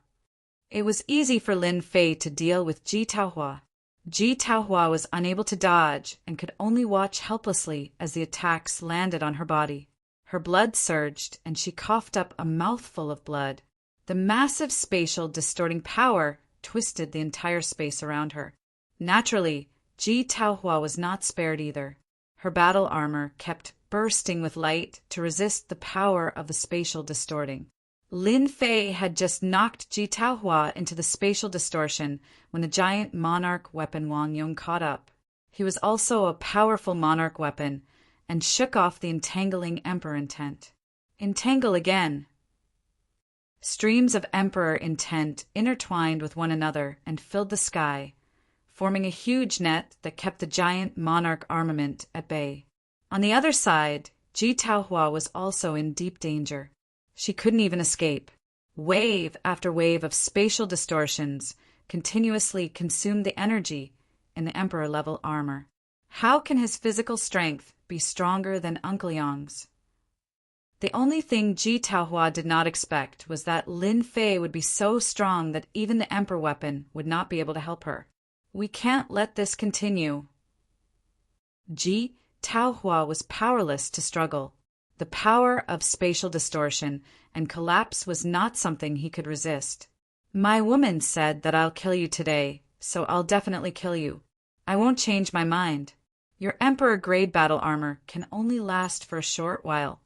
It was easy for Lin Fei to deal with Ji Taohua. Ji Taohua was unable to dodge and could only watch helplessly as the attacks landed on her body. Her blood surged, and she coughed up a mouthful of blood. The massive spatial distorting power twisted the entire space around her. Naturally, Ji Taohua was not spared either. Her battle armor kept bursting with light to resist the power of the spatial distorting. Lin Fei had just knocked Ji Taohua into the spatial distortion when the giant monarch weapon Wang Yong caught up. He was also a powerful monarch weapon and shook off the entangling emperor intent. Entangle again! Streams of emperor intent intertwined with one another and filled the sky, forming a huge net that kept the giant monarch armament at bay. On the other side, Ji Taohua was also in deep danger. She couldn't even escape. Wave after wave of spatial distortions continuously consumed the energy in the emperor-level armor. How can his physical strength be stronger than Uncle Yong's? The only thing Ji Taohua did not expect was that Lin Fei would be so strong that even the emperor weapon would not be able to help her. We can't let this continue. Ji Taohua was powerless to struggle. The power of spatial distortion and collapse was not something he could resist. My woman said that I'll kill you today, so I'll definitely kill you. I won't change my mind. Your Emperor grade battle armor can only last for a short while.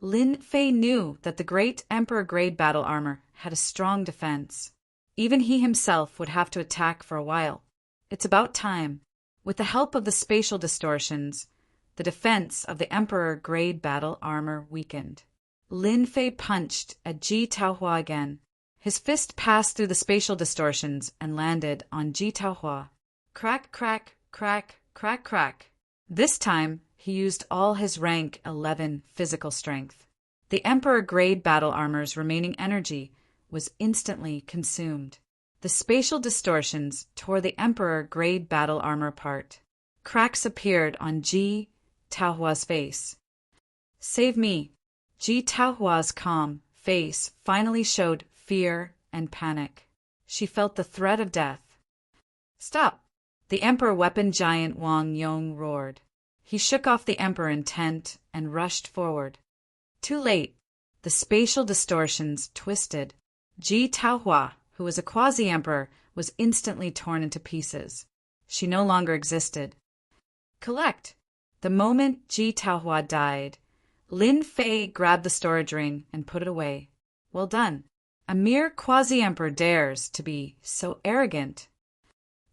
Lin Fei knew that the great Emperor grade battle armor had a strong defense. Even he himself would have to attack for a while. It's about time. With the help of the spatial distortions, the defense of the Emperor grade battle armor weakened. Lin Fei punched at Ji Taohua again. His fist passed through the spatial distortions and landed on Ji Taohua. Crack, crack, crack, crack, crack. This time, he used all his rank 11 physical strength. The Emperor grade battle armor's remaining energy was instantly consumed. The spatial distortions tore the Emperor grade battle armor apart. Cracks appeared on Ji Taohua's face. Save me! Ji Taohua's calm face finally showed fear and panic. She felt the threat of death. Stop! The Emperor weapon giant Wang Yong roared. He shook off the Emperor intent and rushed forward. Too late. The spatial distortions twisted. Ji Taohua, who was a quasi-emperor, was instantly torn into pieces. She no longer existed. Collect. The moment Ji Taohua died, Lin Fei grabbed the storage ring and put it away. Well done. A mere quasi-emperor dares to be so arrogant.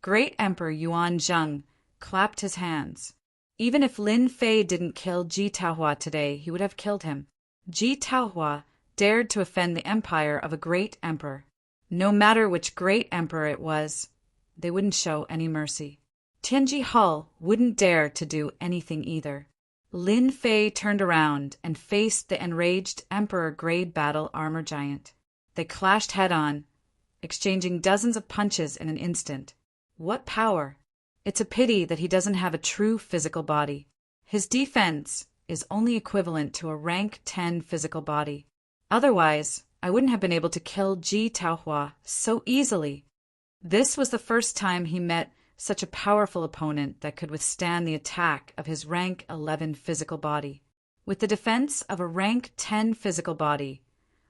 Great Emperor Yuan Zheng clapped his hands. Even if Lin Fei didn't kill Ji Taohua today, he would have killed him. Ji Taohua dared to offend the empire of a great emperor. No matter which great emperor it was, they wouldn't show any mercy. Tianji Hall wouldn't dare to do anything either. Lin Fei turned around and faced the enraged emperor-grade battle armor giant. They clashed head-on, exchanging dozens of punches in an instant. What power! It's a pity that he doesn't have a true physical body. His defense is only equivalent to a rank 10 physical body. Otherwise, I wouldn't have been able to kill Ji Taohua so easily. This was the first time he met such a powerful opponent that could withstand the attack of his rank 11 physical body. With the defense of a rank 10 physical body,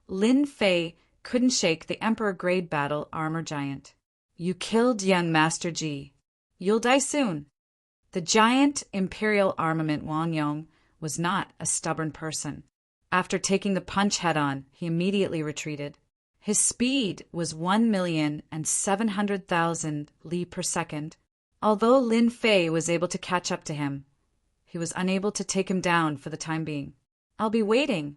Lin Fei couldn't shake the emperor-grade battle armor giant. You killed young Master Ji. You'll die soon. The giant imperial armament Wang Yong was not a stubborn person. After taking the punch head-on, he immediately retreated. His speed was 1,700,000 li per second. Although Lin Fei was able to catch up to him, he was unable to take him down for the time being. I'll be waiting.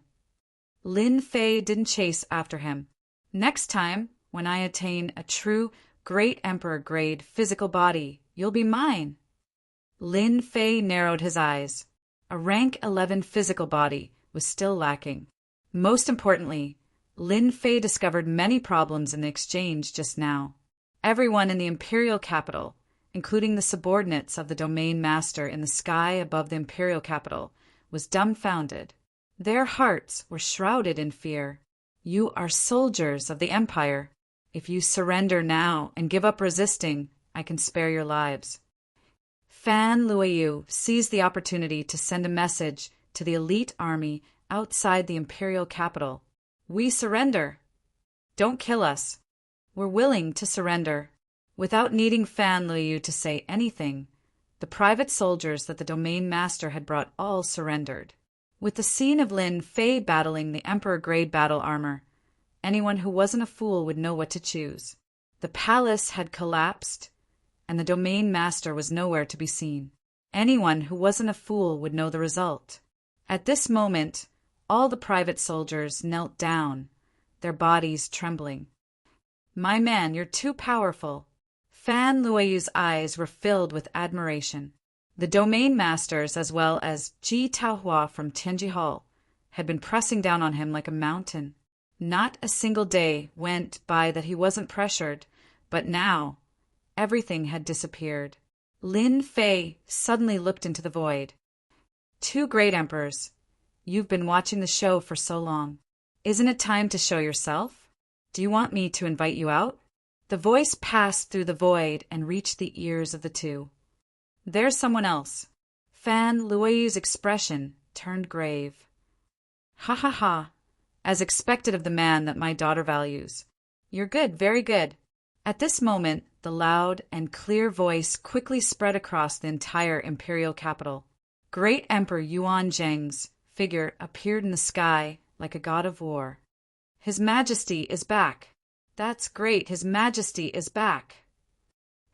Lin Fei didn't chase after him. Next time, when I attain a true great emperor-grade physical body, you'll be mine. Lin Fei narrowed his eyes. A rank 11 physical body was still lacking. Most importantly, Lin Fei discovered many problems in the exchange just now. Everyone in the imperial capital, including the subordinates of the domain master in the sky above the imperial capital, was dumbfounded. Their hearts were shrouded in fear. You are soldiers of the empire. If you surrender now and give up resisting, I can spare your lives. Fan Luoyu seized the opportunity to send a message to the elite army outside the imperial capital. We surrender. Don't kill us. We're willing to surrender. Without needing Fan Luoyu to say anything, the private soldiers that the domain master had brought all surrendered. With the scene of Lin Fei battling the emperor-grade battle armor, anyone who wasn't a fool would know what to choose. The palace had collapsed, and the domain master was nowhere to be seen. Anyone who wasn't a fool would know the result. At this moment, all the private soldiers knelt down, their bodies trembling. My man, you're too powerful. Fan Luoyu's eyes were filled with admiration. The domain masters, as well as Ji Taohua from Tianji Hall, had been pressing down on him like a mountain. Not a single day went by that he wasn't pressured, but now everything had disappeared. Lin Fei suddenly looked into the void. Two great emperors. You've been watching the show for so long. Isn't it time to show yourself? Do you want me to invite you out? The voice passed through the void and reached the ears of the two. There's someone else. Fan Luoyu's expression turned grave. Ha ha ha, as expected of the man that my daughter values. You're good, very good. At this moment, the loud and clear voice quickly spread across the entire imperial capital. Great Emperor Yuan Zheng's figure appeared in the sky like a god of war. His Majesty is back. That's great, His Majesty is back.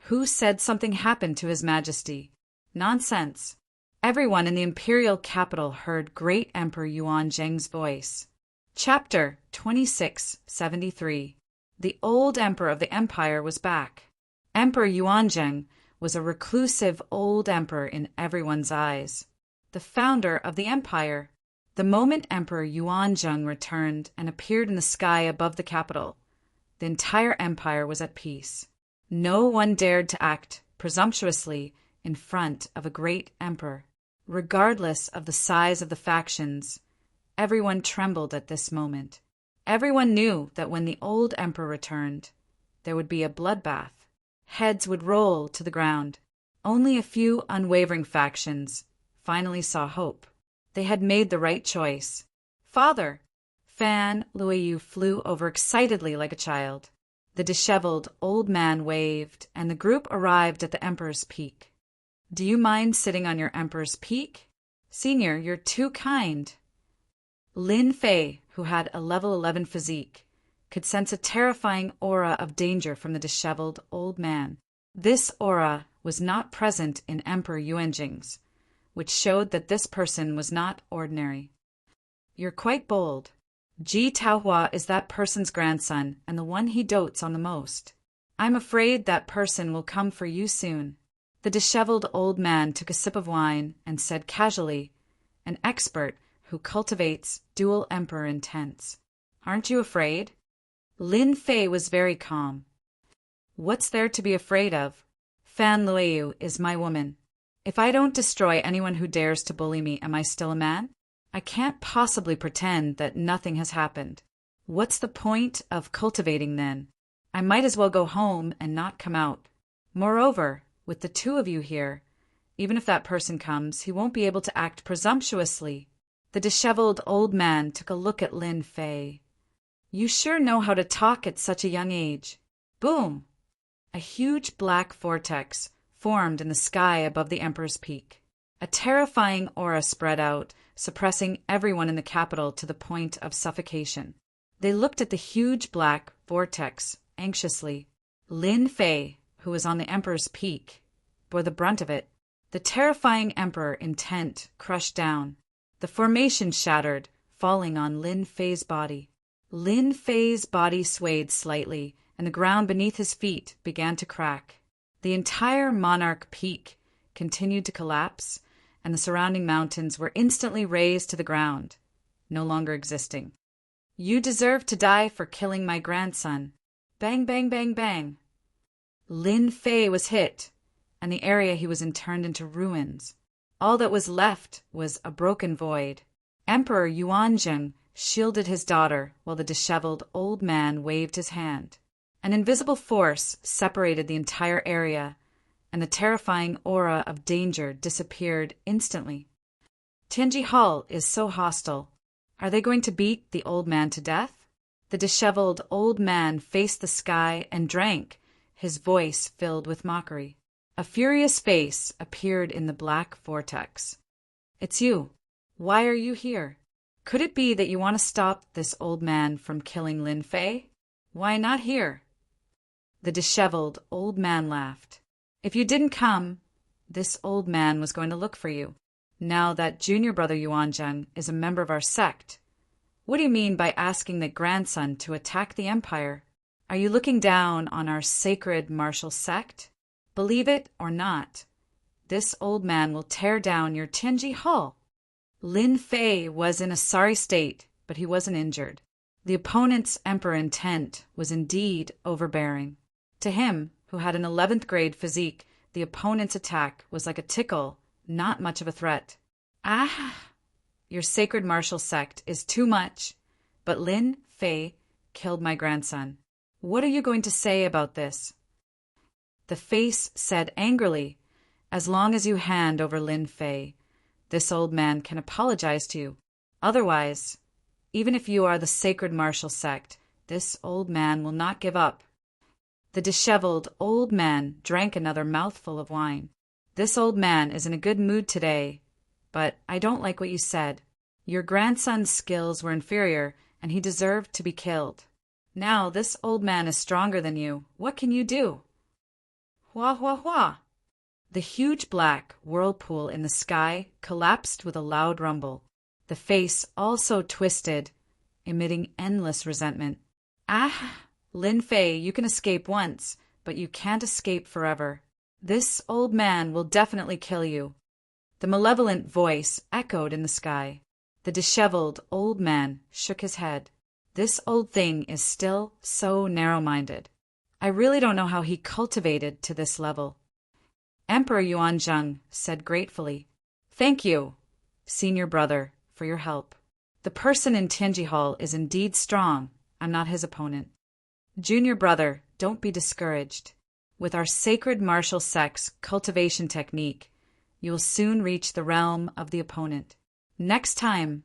Who said something happened to His Majesty? Nonsense. Everyone in the imperial capital heard Great Emperor Yuan Zheng's voice. Chapter 2673. The old emperor of the empire was back. Emperor Yuan Zheng was a reclusive old emperor in everyone's eyes. The founder of the empire. The moment Emperor Yuan Zheng returned and appeared in the sky above the capital, the entire empire was at peace. No one dared to act presumptuously in front of a great emperor. Regardless of the size of the factions, everyone trembled at this moment. Everyone knew that when the old emperor returned, there would be a bloodbath. Heads would roll to the ground. Only a few unwavering factions finally saw hope. They had made the right choice. Father! Fan Luoyu flew over excitedly like a child. The disheveled old man waved, and the group arrived at the Emperor's Peak. "Do you mind sitting on your Emperor's Peak? Senior, you're too kind." Lin Fei, who had a level 11 physique, could sense a terrifying aura of danger from the disheveled old man. This aura was not present in Emperor Yuanjing's, which showed that this person was not ordinary. "You're quite bold. Ji Taohua is that person's grandson and the one he dotes on the most. I'm afraid that person will come for you soon." The disheveled old man took a sip of wine and said casually, "An expert who cultivates dual emperor intents. Aren't you afraid?" Lin Fei was very calm. "What's there to be afraid of? Fan Luoyu is my woman. If I don't destroy anyone who dares to bully me, am I still a man? I can't possibly pretend that nothing has happened. What's the point of cultivating then? I might as well go home and not come out. Moreover, with the two of you here, even if that person comes, he won't be able to act presumptuously." The disheveled old man took a look at Lin Fei. "You sure know how to talk at such a young age." Boom! A huge black vortex formed in the sky above the Emperor's Peak. A terrifying aura spread out, suppressing everyone in the capital to the point of suffocation. They looked at the huge black vortex anxiously. Lin Fei, who was on the Emperor's Peak, bore the brunt of it. The terrifying Emperor intent crushed down. The formation shattered, falling on Lin Fei's body. Lin Fei's body swayed slightly, and the ground beneath his feet began to crack. The entire Monarch Peak continued to collapse, and the surrounding mountains were instantly razed to the ground, no longer existing. "You deserve to die for killing my grandson." Bang, bang, bang, bang. Lin Fei was hit, and the area he was in turned into ruins. All that was left was a broken void. Emperor Yuanzheng shielded his daughter while the disheveled old man waved his hand. An invisible force separated the entire area, and the terrifying aura of danger disappeared instantly. Tianji Hall is so hostile. Are they going to beat the old man to death? The disheveled old man faced the sky and drank, his voice filled with mockery. A furious face appeared in the black vortex. "It's you. Why are you here? Could it be that you want to stop this old man from killing Lin Fei? Why not here?" The disheveled old man laughed. "If you didn't come, this old man was going to look for you. Now that junior brother Yuanzheng is a member of our sect. What do you mean by asking the grandson to attack the empire? Are you looking down on our sacred martial sect? Believe it or not, this old man will tear down your Tianji Hall." Lin Fei was in a sorry state, but he wasn't injured. The opponent's emperor intent was indeed overbearing. To him, who had an 11th grade physique, the opponent's attack was like a tickle, not much of a threat. "Ah, your sacred martial sect is too much, but Lin Fei killed my grandson. What are you going to say about this?" The face said angrily, "As long as you hand over Lin Fei, this old man can apologize to you. Otherwise, even if you are the sacred martial sect, this old man will not give up." The disheveled old man drank another mouthful of wine. "This old man is in a good mood today, but I don't like what you said. Your grandson's skills were inferior, and he deserved to be killed. Now this old man is stronger than you. What can you do?" Hua, hua, hua! The huge black whirlpool in the sky collapsed with a loud rumble. The face also twisted, emitting endless resentment. "Ah, Lin Fei, you can escape once, but you can't escape forever. This old man will definitely kill you." The malevolent voice echoed in the sky. The disheveled old man shook his head. "This old thing is still so narrow-minded. I really don't know how he cultivated to this level." Emperor Yuanzheng said gratefully, "Thank you, senior brother, for your help. The person in Tianji Hall is indeed strong. I'm not his opponent. Junior brother, don't be discouraged. With our sacred martial sect's cultivation technique, you will soon reach the realm of the opponent. Next time,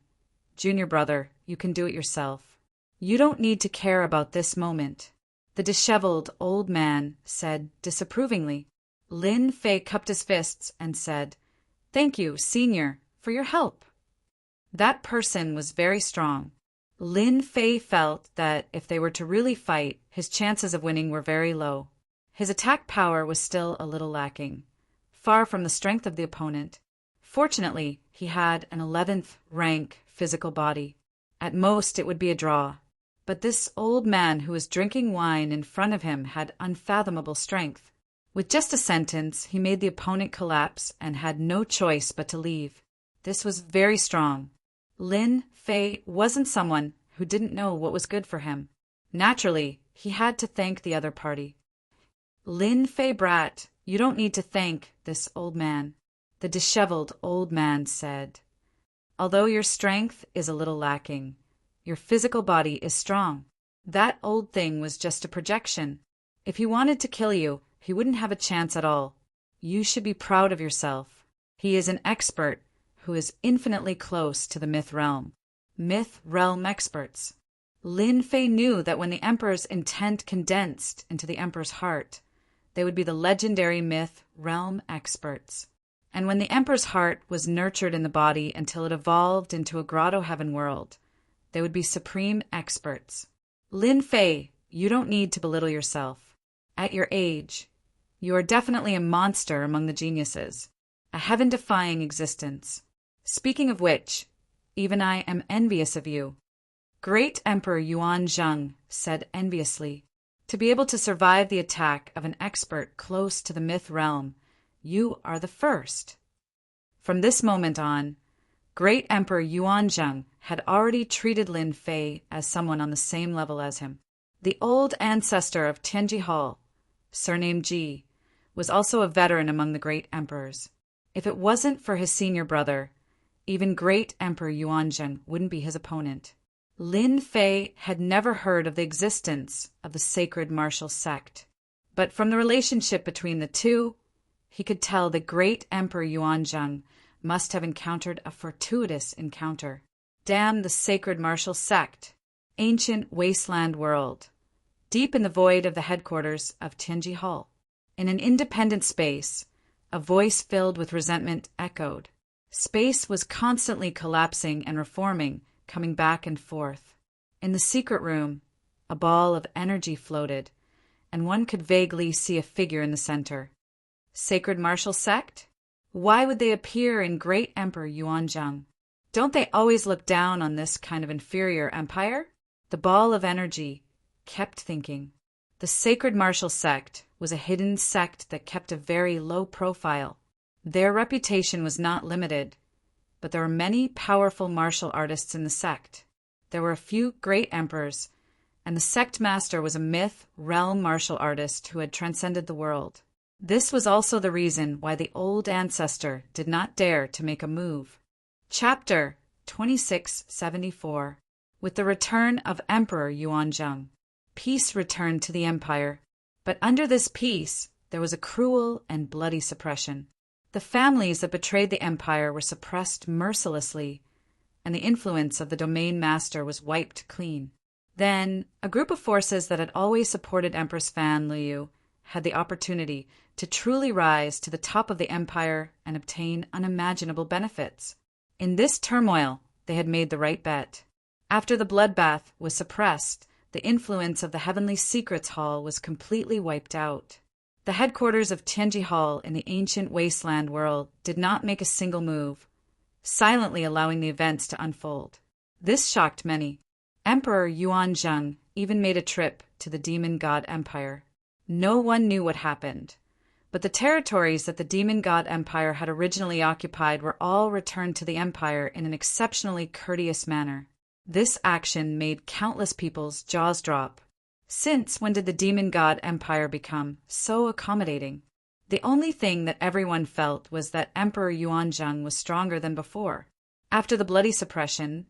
junior brother, you can do it yourself. You don't need to care about this moment." The disheveled old man said disapprovingly. Lin Fei cupped his fists and said, "Thank you, Senior, for your help." That person was very strong. Lin Fei felt that if they were to really fight, his chances of winning were very low. His attack power was still a little lacking, far from the strength of the opponent. Fortunately, he had an 11th rank physical body. At most, it would be a draw. But this old man who was drinking wine in front of him had unfathomable strength. With just a sentence, he made the opponent collapse and had no choice but to leave. This was very strong. Lin Fei wasn't someone who didn't know what was good for him. Naturally, he had to thank the other party. "Lin Fei brat, you don't need to thank this old man," the disheveled old man said. "Although your strength is a little lacking, your physical body is strong. That old thing was just a projection. If he wanted to kill you, he wouldn't have a chance at all. You should be proud of yourself. He is an expert who is infinitely close to the myth realm." Myth realm experts. Lin Fei knew that when the emperor's intent condensed into the emperor's heart, they would be the legendary myth realm experts. And when the emperor's heart was nurtured in the body until it evolved into a grotto heaven world, they would be supreme experts. Lin Fei, you don't need to belittle yourself. At your age, you are definitely a monster among the geniuses, a heaven-defying existence. Speaking of which, even I am envious of you. Great Emperor Yuan Zheng said enviously. To be able to survive the attack of an expert close to the myth realm, you are the first. From this moment on, Great Emperor Yuan Zheng had already treated Lin Fei as someone on the same level as him. The old ancestor of Tianji Hall, surnamed Ji, was also a veteran among the great emperors. If it wasn't for his senior brother, even Great Emperor Yuanzheng wouldn't be his opponent. Lin Fei had never heard of the existence of the sacred martial sect, but from the relationship between the two, he could tell that Great Emperor Yuanzheng must have encountered a fortuitous encounter. Damn the sacred martial sect! Ancient wasteland world. Deep in the void of the headquarters of Tianji Hall, in an independent space, a voice filled with resentment echoed. Space was constantly collapsing and reforming, coming back and forth. In the secret room, a ball of energy floated, and one could vaguely see a figure in the center. Sacred martial sect? Why would they appear in Great Emperor Yuanzheng? Don't they always look down on this kind of inferior empire? The ball of energy kept thinking. The sacred martial sect was a hidden sect that kept a very low profile. Their reputation was not limited, but there were many powerful martial artists in the sect. There were a few great emperors, and the sect master was a myth realm martial artist who had transcended the world. This was also the reason why the old ancestor did not dare to make a move. Chapter 2674. With the return of Emperor Yuanzheng, peace returned to the empire, but under this peace there was a cruel and bloody suppression. The families that betrayed the empire were suppressed mercilessly, and the influence of the domain master was wiped clean. Then, a group of forces that had always supported Empress Fan Liu had the opportunity to truly rise to the top of the empire and obtain unimaginable benefits. In this turmoil, they had made the right bet. After the bloodbath was suppressed, the influence of the Heavenly Secrets Hall was completely wiped out. The headquarters of Tianji Hall in the ancient wasteland world did not make a single move, silently allowing the events to unfold. This shocked many. Emperor Yuanzheng even made a trip to the Demon God Empire. No one knew what happened, but the territories that the Demon God Empire had originally occupied were all returned to the empire in an exceptionally courteous manner. This action made countless people's jaws drop. Since when did the Demon God Empire become so accommodating? The only thing that everyone felt was that Emperor Yuanzheng was stronger than before. After the bloody suppression,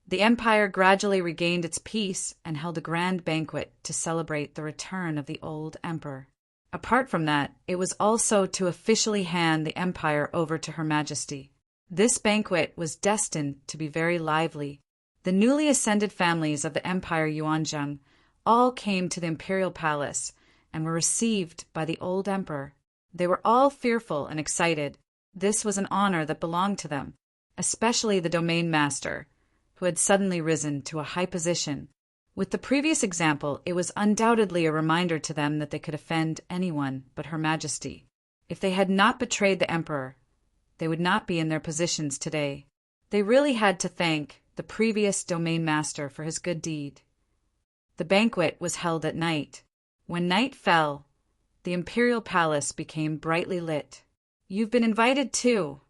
the empire gradually regained its peace and held a grand banquet to celebrate the return of the old emperor. Apart from that, it was also to officially hand the empire over to Her Majesty. This banquet was destined to be very lively. The newly ascended families of the Empire Yuanzhang all came to the imperial palace and were received by the old emperor. They were all fearful and excited. This was an honor that belonged to them, especially the domain master, who had suddenly risen to a high position. With the previous example, it was undoubtedly a reminder to them that they could offend anyone but Her Majesty. If they had not betrayed the emperor, they would not be in their positions today. They really had to thank the previous domain master for his good deed. The banquet was held at night. When night fell, the imperial palace became brightly lit. You've been invited too.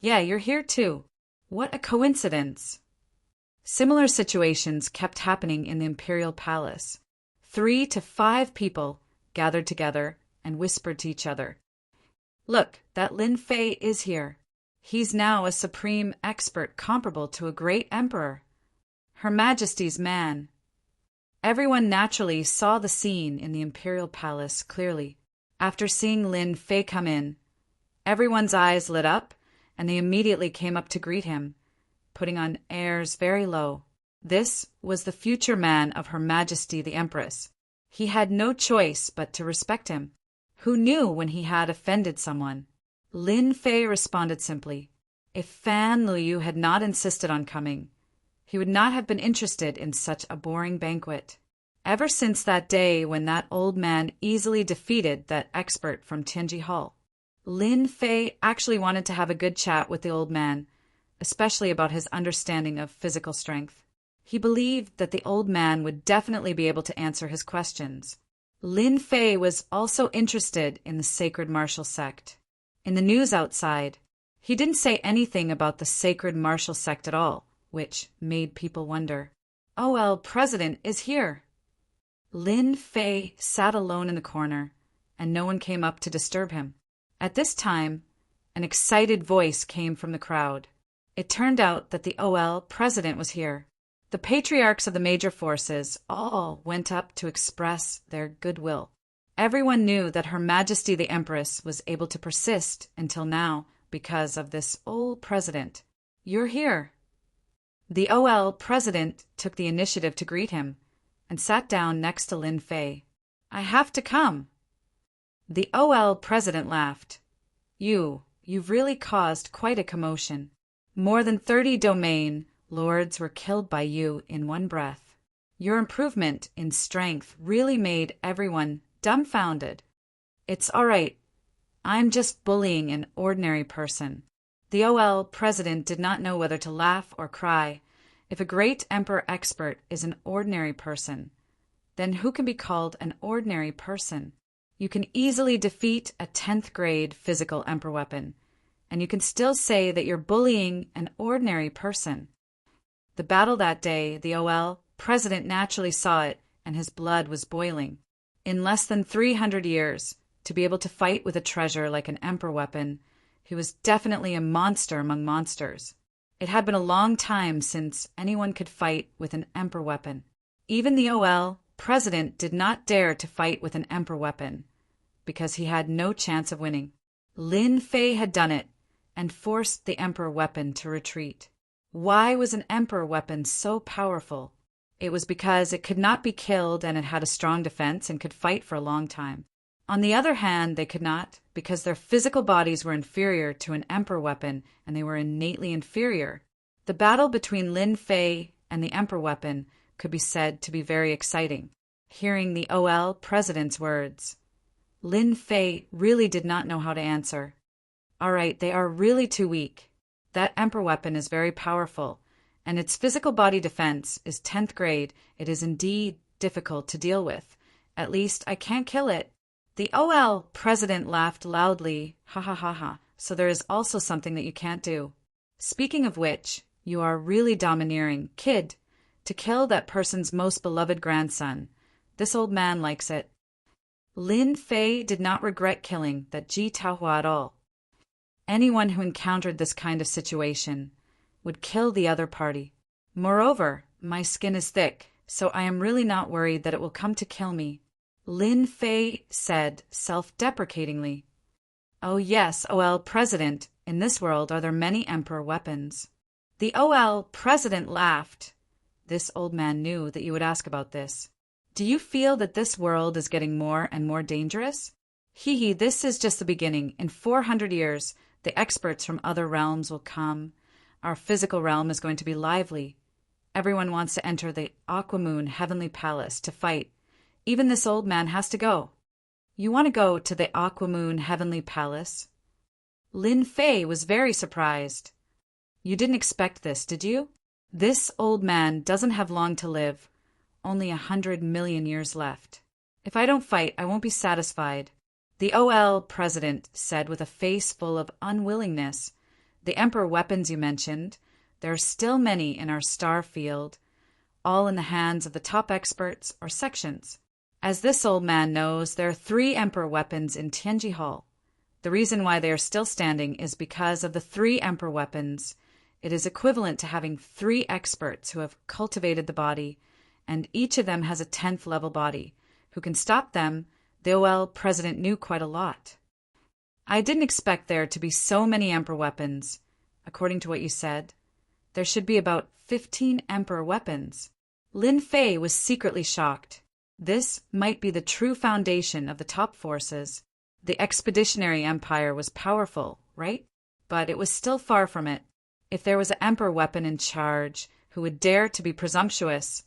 Yeah, you're here too. What a coincidence. Similar situations kept happening in the imperial palace. 3 to 5 people gathered together and whispered to each other. Look, that Lin Fei is here. He's now a supreme expert comparable to a great emperor. Her Majesty's man. Everyone naturally saw the scene in the imperial palace clearly. After seeing Lin Fei come in, everyone's eyes lit up, and they immediately came up to greet him, putting on airs very low. This was the future man of Her Majesty the Empress. He had no choice but to respect him. Who knew when he had offended someone? Lin Fei responded simply. If Fan Luyu had not insisted on coming, he would not have been interested in such a boring banquet. Ever since that day when that old man easily defeated that expert from Tianji Hall, Lin Fei actually wanted to have a good chat with the old man, especially about his understanding of physical strength. He believed that the old man would definitely be able to answer his questions. Lin Fei was also interested in the sacred martial sect. In the news outside, he didn't say anything about the sacred martial sect at all, which made people wonder. OL President is here. Lin Fei sat alone in the corner, and no one came up to disturb him. At this time, an excited voice came from the crowd. It turned out that the OL President was here. The patriarchs of the major forces all went up to express their goodwill. Everyone knew that Her Majesty the Empress was able to persist until now because of this old president. You're here. The OL President took the initiative to greet him and sat down next to Lin Fei. I have to come. The OL President laughed. You've really caused quite a commotion. More than 30 domain lords were killed by you in one breath. Your improvement in strength really made everyone dumbfounded. It's all right. I'm just bullying an ordinary person. The OL President did not know whether to laugh or cry. If a great emperor expert is an ordinary person, then who can be called an ordinary person? You can easily defeat a 10th grade physical emperor weapon, and you can still say that you're bullying an ordinary person. The battle that day, the OL President naturally saw it, and his blood was boiling. In less than 300 years, to be able to fight with a treasure like an emperor weapon, he was definitely a monster among monsters. It had been a long time since anyone could fight with an emperor weapon. Even the OL President did not dare to fight with an emperor weapon, because he had no chance of winning. Lin Fei had done it, and forced the emperor weapon to retreat. Why was an emperor weapon so powerful? It was because it could not be killed and it had a strong defense and could fight for a long time. On the other hand, they could not, because their physical bodies were inferior to an emperor weapon and they were innately inferior. The battle between Lin Fei and the emperor weapon could be said to be very exciting. Hearing the OL President's words, Lin Fei really did not know how to answer. All right, they are really too weak. That emperor weapon is very powerful, and its physical body defense is 10th grade. It is indeed difficult to deal with. At least I can't kill it. The OL President laughed loudly. Ha ha ha ha. So there is also something that you can't do. Speaking of which, you are really domineering, kid, to kill that person's most beloved grandson. This old man likes it. Lin Fei did not regret killing that Ji Taohua at all. Anyone who encountered this kind of situation would kill the other party. Moreover, my skin is thick, so I am really not worried that it will come to kill me. Lin Fei said self-deprecatingly. Oh yes, OL President, in this world are there many emperor weapons. The OL president laughed. This old man knew that you would ask about this. Do you feel that this world is getting more and more dangerous? Hee, this is just the beginning. In 400 years, the experts from other realms will come. Our physical realm is going to be lively. Everyone wants to enter the Aquamoon Heavenly Palace to fight. Even this old man has to go. You want to go to the Aquamoon Heavenly Palace? Lin Fei was very surprised. You didn't expect this, did you? This old man doesn't have long to live. Only 100 million years left. If I don't fight, I won't be satisfied. The OL president said with a face full of unwillingness. The Emperor weapons you mentioned, there are still many in our star field, all in the hands of the top experts or sections. As this old man knows, there are 3 Emperor weapons in Tianji Hall. The reason why they are still standing is because of the 3 Emperor weapons. It is equivalent to having 3 experts who have cultivated the body, and each of them has a 10th level body. Who can stop them? The OL president knew quite a lot. I didn't expect there to be so many Emperor weapons. According to what you said, there should be about 15 Emperor weapons. Lin Fei was secretly shocked. This might be the true foundation of the top forces. The Expeditionary Empire was powerful, right? But it was still far from it. If there was an Emperor weapon in charge who would dare to be presumptuous,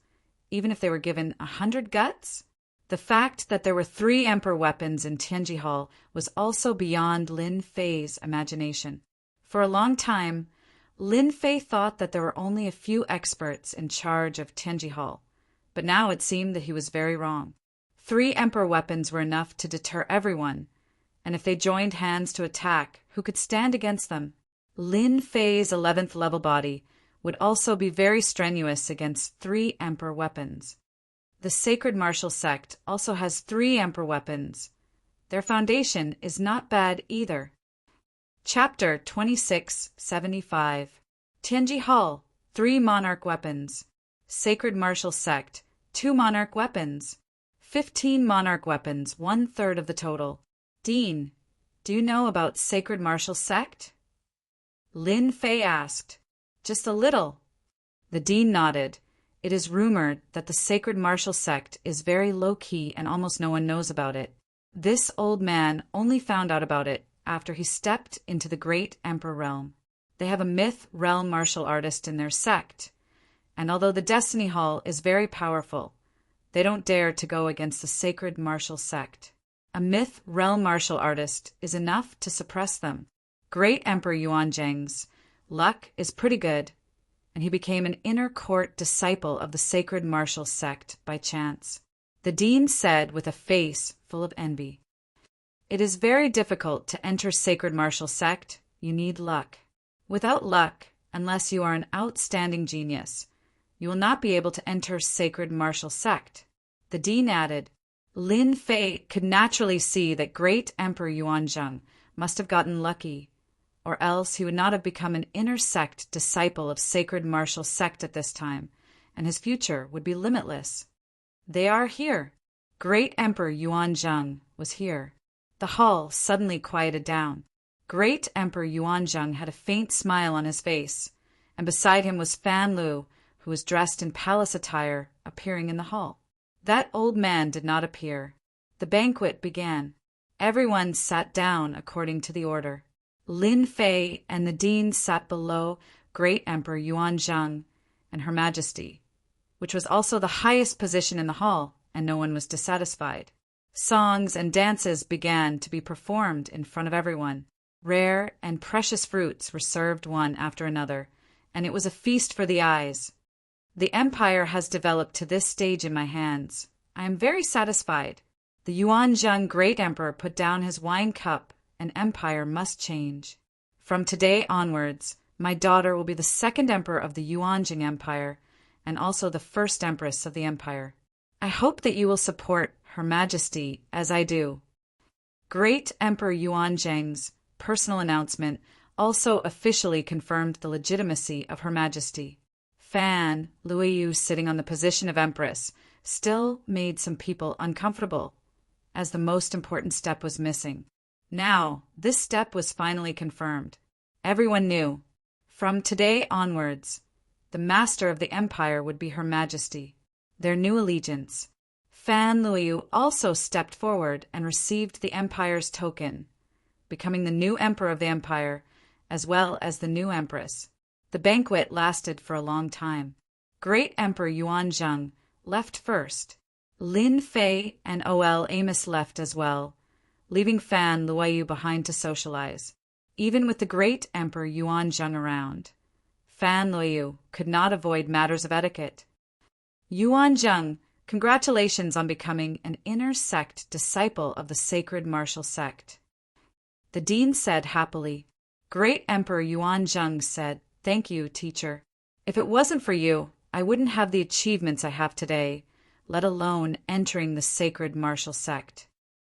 even if they were given 100 guts? The fact that there were 3 Emperor weapons in Tianji Hall was also beyond Lin Fei's imagination. For a long time, Lin Fei thought that there were only a few experts in charge of Tianji Hall, but now it seemed that he was very wrong. 3 Emperor weapons were enough to deter everyone, and if they joined hands to attack, who could stand against them? Lin Fei's 11th level body would also be very strenuous against 3 Emperor weapons. The Sacred Martial Sect also has 3 Emperor weapons. Their foundation is not bad either. Chapter 2675. Tianji Hall, 3 Monarch weapons. Sacred Martial Sect, 2 Monarch weapons. 15 Monarch weapons, 1/3 of the total. Dean, do you know about Sacred Martial Sect? Lin Fei asked. Just a little. The dean nodded. It is rumored that the Sacred Martial Sect is very low-key and almost no one knows about it. This old man only found out about it after he stepped into the Great Emperor realm. They have a myth realm martial artist in their sect, and although the Destiny Hall is very powerful, they don't dare to go against the Sacred Martial Sect. A myth realm martial artist is enough to suppress them. Great Emperor Yuanzhang's luck is pretty good, and he became an inner court disciple of the Sacred Martial Sect by chance. The dean said with a face full of envy. It is very difficult to enter Sacred Martial Sect. You need luck. Without luck, unless you are an outstanding genius, you will not be able to enter Sacred Martial Sect. The dean added, Lin Fei could naturally see that Great Emperor Yuanzhang must have gotten lucky, or else he would not have become an inner sect disciple of Sacred Martial Sect at this time, and his future would be limitless. They are here. Great Emperor Yuanzhang was here. The hall suddenly quieted down. Great Emperor Yuanzhang had a faint smile on his face, and beside him was Fan Lu, who was dressed in palace attire, appearing in the hall. That old man did not appear. The banquet began. Everyone sat down according to the order. Lin Fei and the dean sat below Great Emperor Yuanzhang and Her Majesty, which was also the highest position in the hall, and no one was dissatisfied. Songs and dances began to be performed in front of everyone. Rare and precious fruits were served one after another, and it was a feast for the eyes. The empire has developed to this stage in my hands. I am very satisfied. The Yuanzhang Great Emperor put down his wine cup. An empire must change. From today onwards, my daughter will be the 2nd emperor of the Yuanjing Empire, and also the 1st empress of the empire. I hope that you will support Her Majesty as I do. Great Emperor Yuanzhang's personal announcement also officially confirmed the legitimacy of Her Majesty. Fan Luiyu, sitting on the position of empress, still made some people uncomfortable, as the most important step was missing. Now, this step was finally confirmed. Everyone knew. From today onwards, the master of the empire would be Her Majesty, their new allegiance. Fan Luoyu also stepped forward and received the empire's token, becoming the new emperor of the empire, as well as the new empress. The banquet lasted for a long time. Great Emperor Yuanzhang left first. Lin Fei and Ol Amos left as well, leaving Fan Luoyu behind to socialize. Even with the great Emperor Yuanzhang around, Fan Luoyu could not avoid matters of etiquette. Yuanzhang, congratulations on becoming an inner sect disciple of the sacred martial sect. The dean said happily. Great Emperor Yuanzhang said, "Thank you, teacher. If it wasn't for you, I wouldn't have the achievements I have today, let alone entering the sacred martial sect."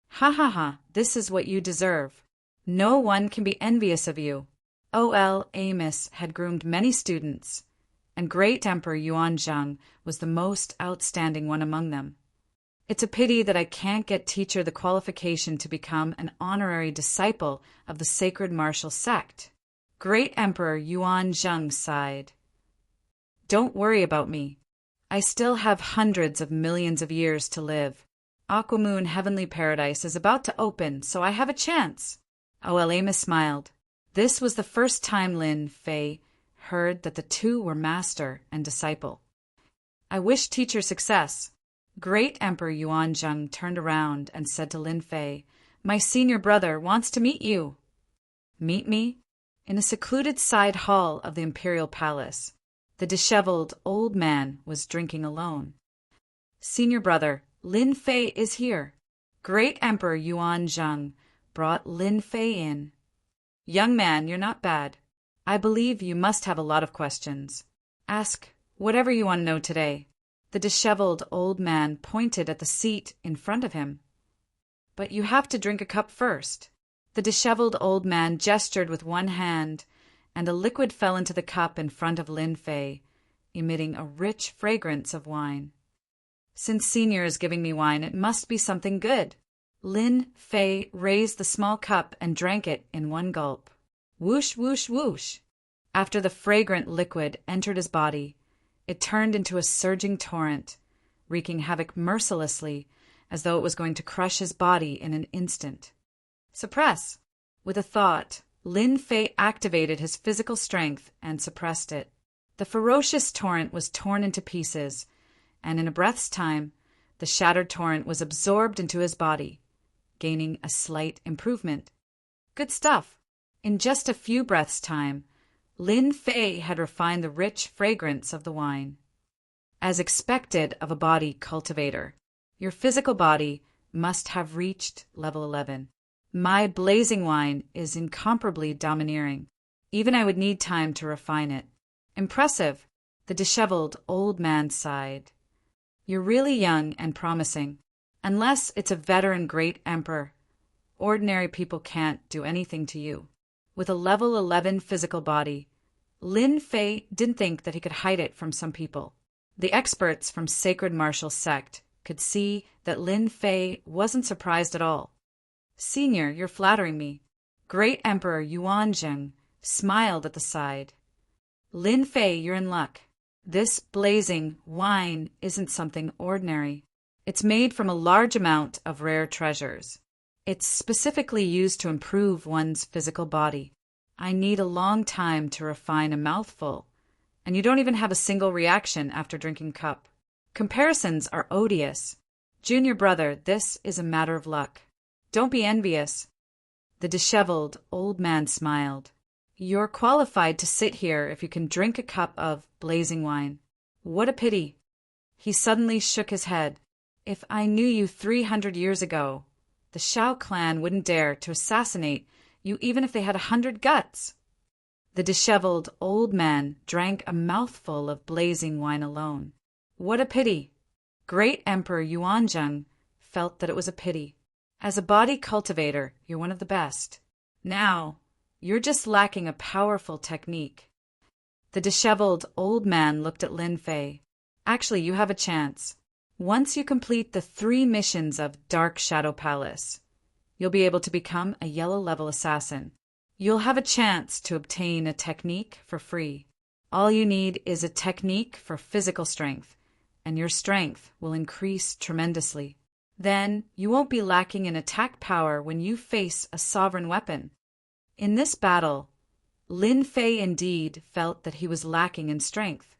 Ha ha ha, this is what you deserve. No one can be envious of you. Ol Amos had groomed many students, and Great Emperor Yuanzhang was the most outstanding one among them. It's a pity that I can't get teacher the qualification to become an honorary disciple of the sacred martial sect. Great Emperor Yuanzhang sighed. Don't worry about me. I still have hundreds of millions of years to live. Aquamoon Heavenly Paradise is about to open, so I have a chance. Ol Amos smiled. This was the first time Lin Fei heard that the two were master and disciple. I wish teacher success. Great Emperor Yuanzhang turned around and said to Lin Fei, My senior brother wants to meet you. Meet me? In a secluded side hall of the imperial palace, the disheveled old man was drinking alone. Senior brother, Lin Fei is here. Great Emperor Yuanzhang brought Lin Fei in. Young man, you're not bad. I believe you must have a lot of questions. Ask whatever you want to know today. The disheveled old man pointed at the seat in front of him. But you have to drink a cup first. The disheveled old man gestured with one hand, and a liquid fell into the cup in front of Lin Fei, emitting a rich fragrance of wine. Since Senior is giving me wine, it must be something good. Lin Fei raised the small cup and drank it in one gulp. Whoosh, whoosh, whoosh. After the fragrant liquid entered his body, it turned into a surging torrent, wreaking havoc mercilessly, as though it was going to crush his body in an instant. Suppress! With a thought, Lin Fei activated his physical strength and suppressed it. The ferocious torrent was torn into pieces, and in a breath's time, the shattered torrent was absorbed into his body, gaining a slight improvement. Good stuff! In just a few breaths' time, Lin Fei had refined the rich fragrance of the wine. As expected of a body cultivator, your physical body must have reached level 11. My blazing wine is incomparably domineering. Even I would need time to refine it. Impressive, the disheveled old man sighed. You're really young and promising. Unless it's a veteran great emperor, ordinary people can't do anything to you. With a level 11 physical body, Lin Fei didn't think that he could hide it from some people. The experts from Sacred Martial Sect could see that Lin Fei wasn't surprised at all. Senior, you're flattering me. Great Emperor Yuanzhang smiled at the side. Lin Fei, you're in luck. This blazing wine isn't something ordinary. It's made from a large amount of rare treasures. It's specifically used to improve one's physical body. I need a long time to refine a mouthful, and you don't even have a single reaction after drinking cup. Comparisons are odious. Junior brother, this is a matter of luck. Don't be envious. The disheveled old man smiled. You're qualified to sit here if you can drink a cup of blazing wine. What a pity. He suddenly shook his head. If I knew you 300 years ago, the Shao clan wouldn't dare to assassinate you even if they had 100 guts. The disheveled old man drank a mouthful of blazing wine alone. What a pity. Great Emperor Yuanzhang felt that it was a pity. As a body cultivator, you're one of the best. Now, you're just lacking a powerful technique. The disheveled old man looked at Lin Fei. Actually, you have a chance. Once you complete the 3 missions of Dark Shadow Palace, you'll be able to become a yellow level assassin. You'll have a chance to obtain a technique for free. All you need is a technique for physical strength, and your strength will increase tremendously. Then you won't be lacking in attack power when you face a sovereign weapon. In this battle, Lin Fei indeed felt that he was lacking in strength.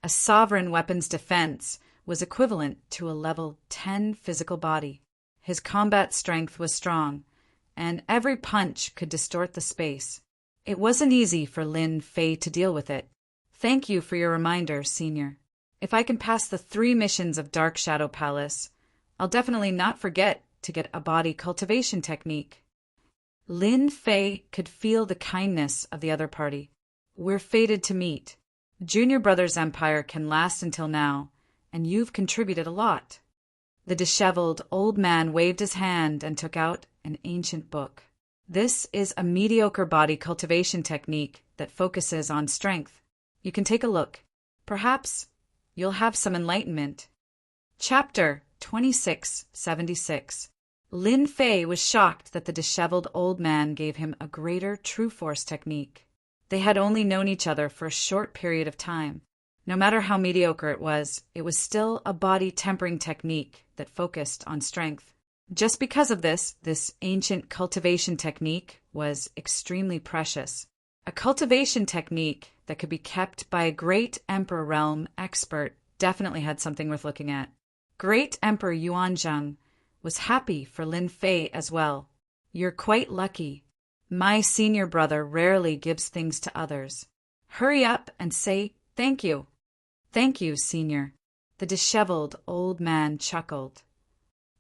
A sovereign weapon's defense was equivalent to a level 10 physical body. His combat strength was strong, and every punch could distort the space. It wasn't easy for Lin Fei to deal with it. Thank you for your reminder, Senior. If I can pass the 3 missions of Dark Shadow Palace, I'll definitely not forget to get a body cultivation technique. Lin Fei could feel the kindness of the other party. We're fated to meet. Junior Brother's empire can last until now, and you've contributed a lot. The disheveled old man waved his hand and took out an ancient book. This is a mediocre body cultivation technique that focuses on strength. You can take a look. Perhaps you'll have some enlightenment. Chapter 2676. Lin Fei was shocked that the disheveled old man gave him a greater true force technique. They had only known each other for a short period of time. No matter how mediocre it was still a body tempering technique that focused on strength. Just because of this ancient cultivation technique was extremely precious. A cultivation technique that could be kept by a great Emperor Realm expert definitely had something worth looking at. Great Emperor Yuanzhang was happy for Lin Fei as well. You're quite lucky. My senior brother rarely gives things to others. Hurry up and say thank you. Thank you, Senior. The disheveled old man chuckled.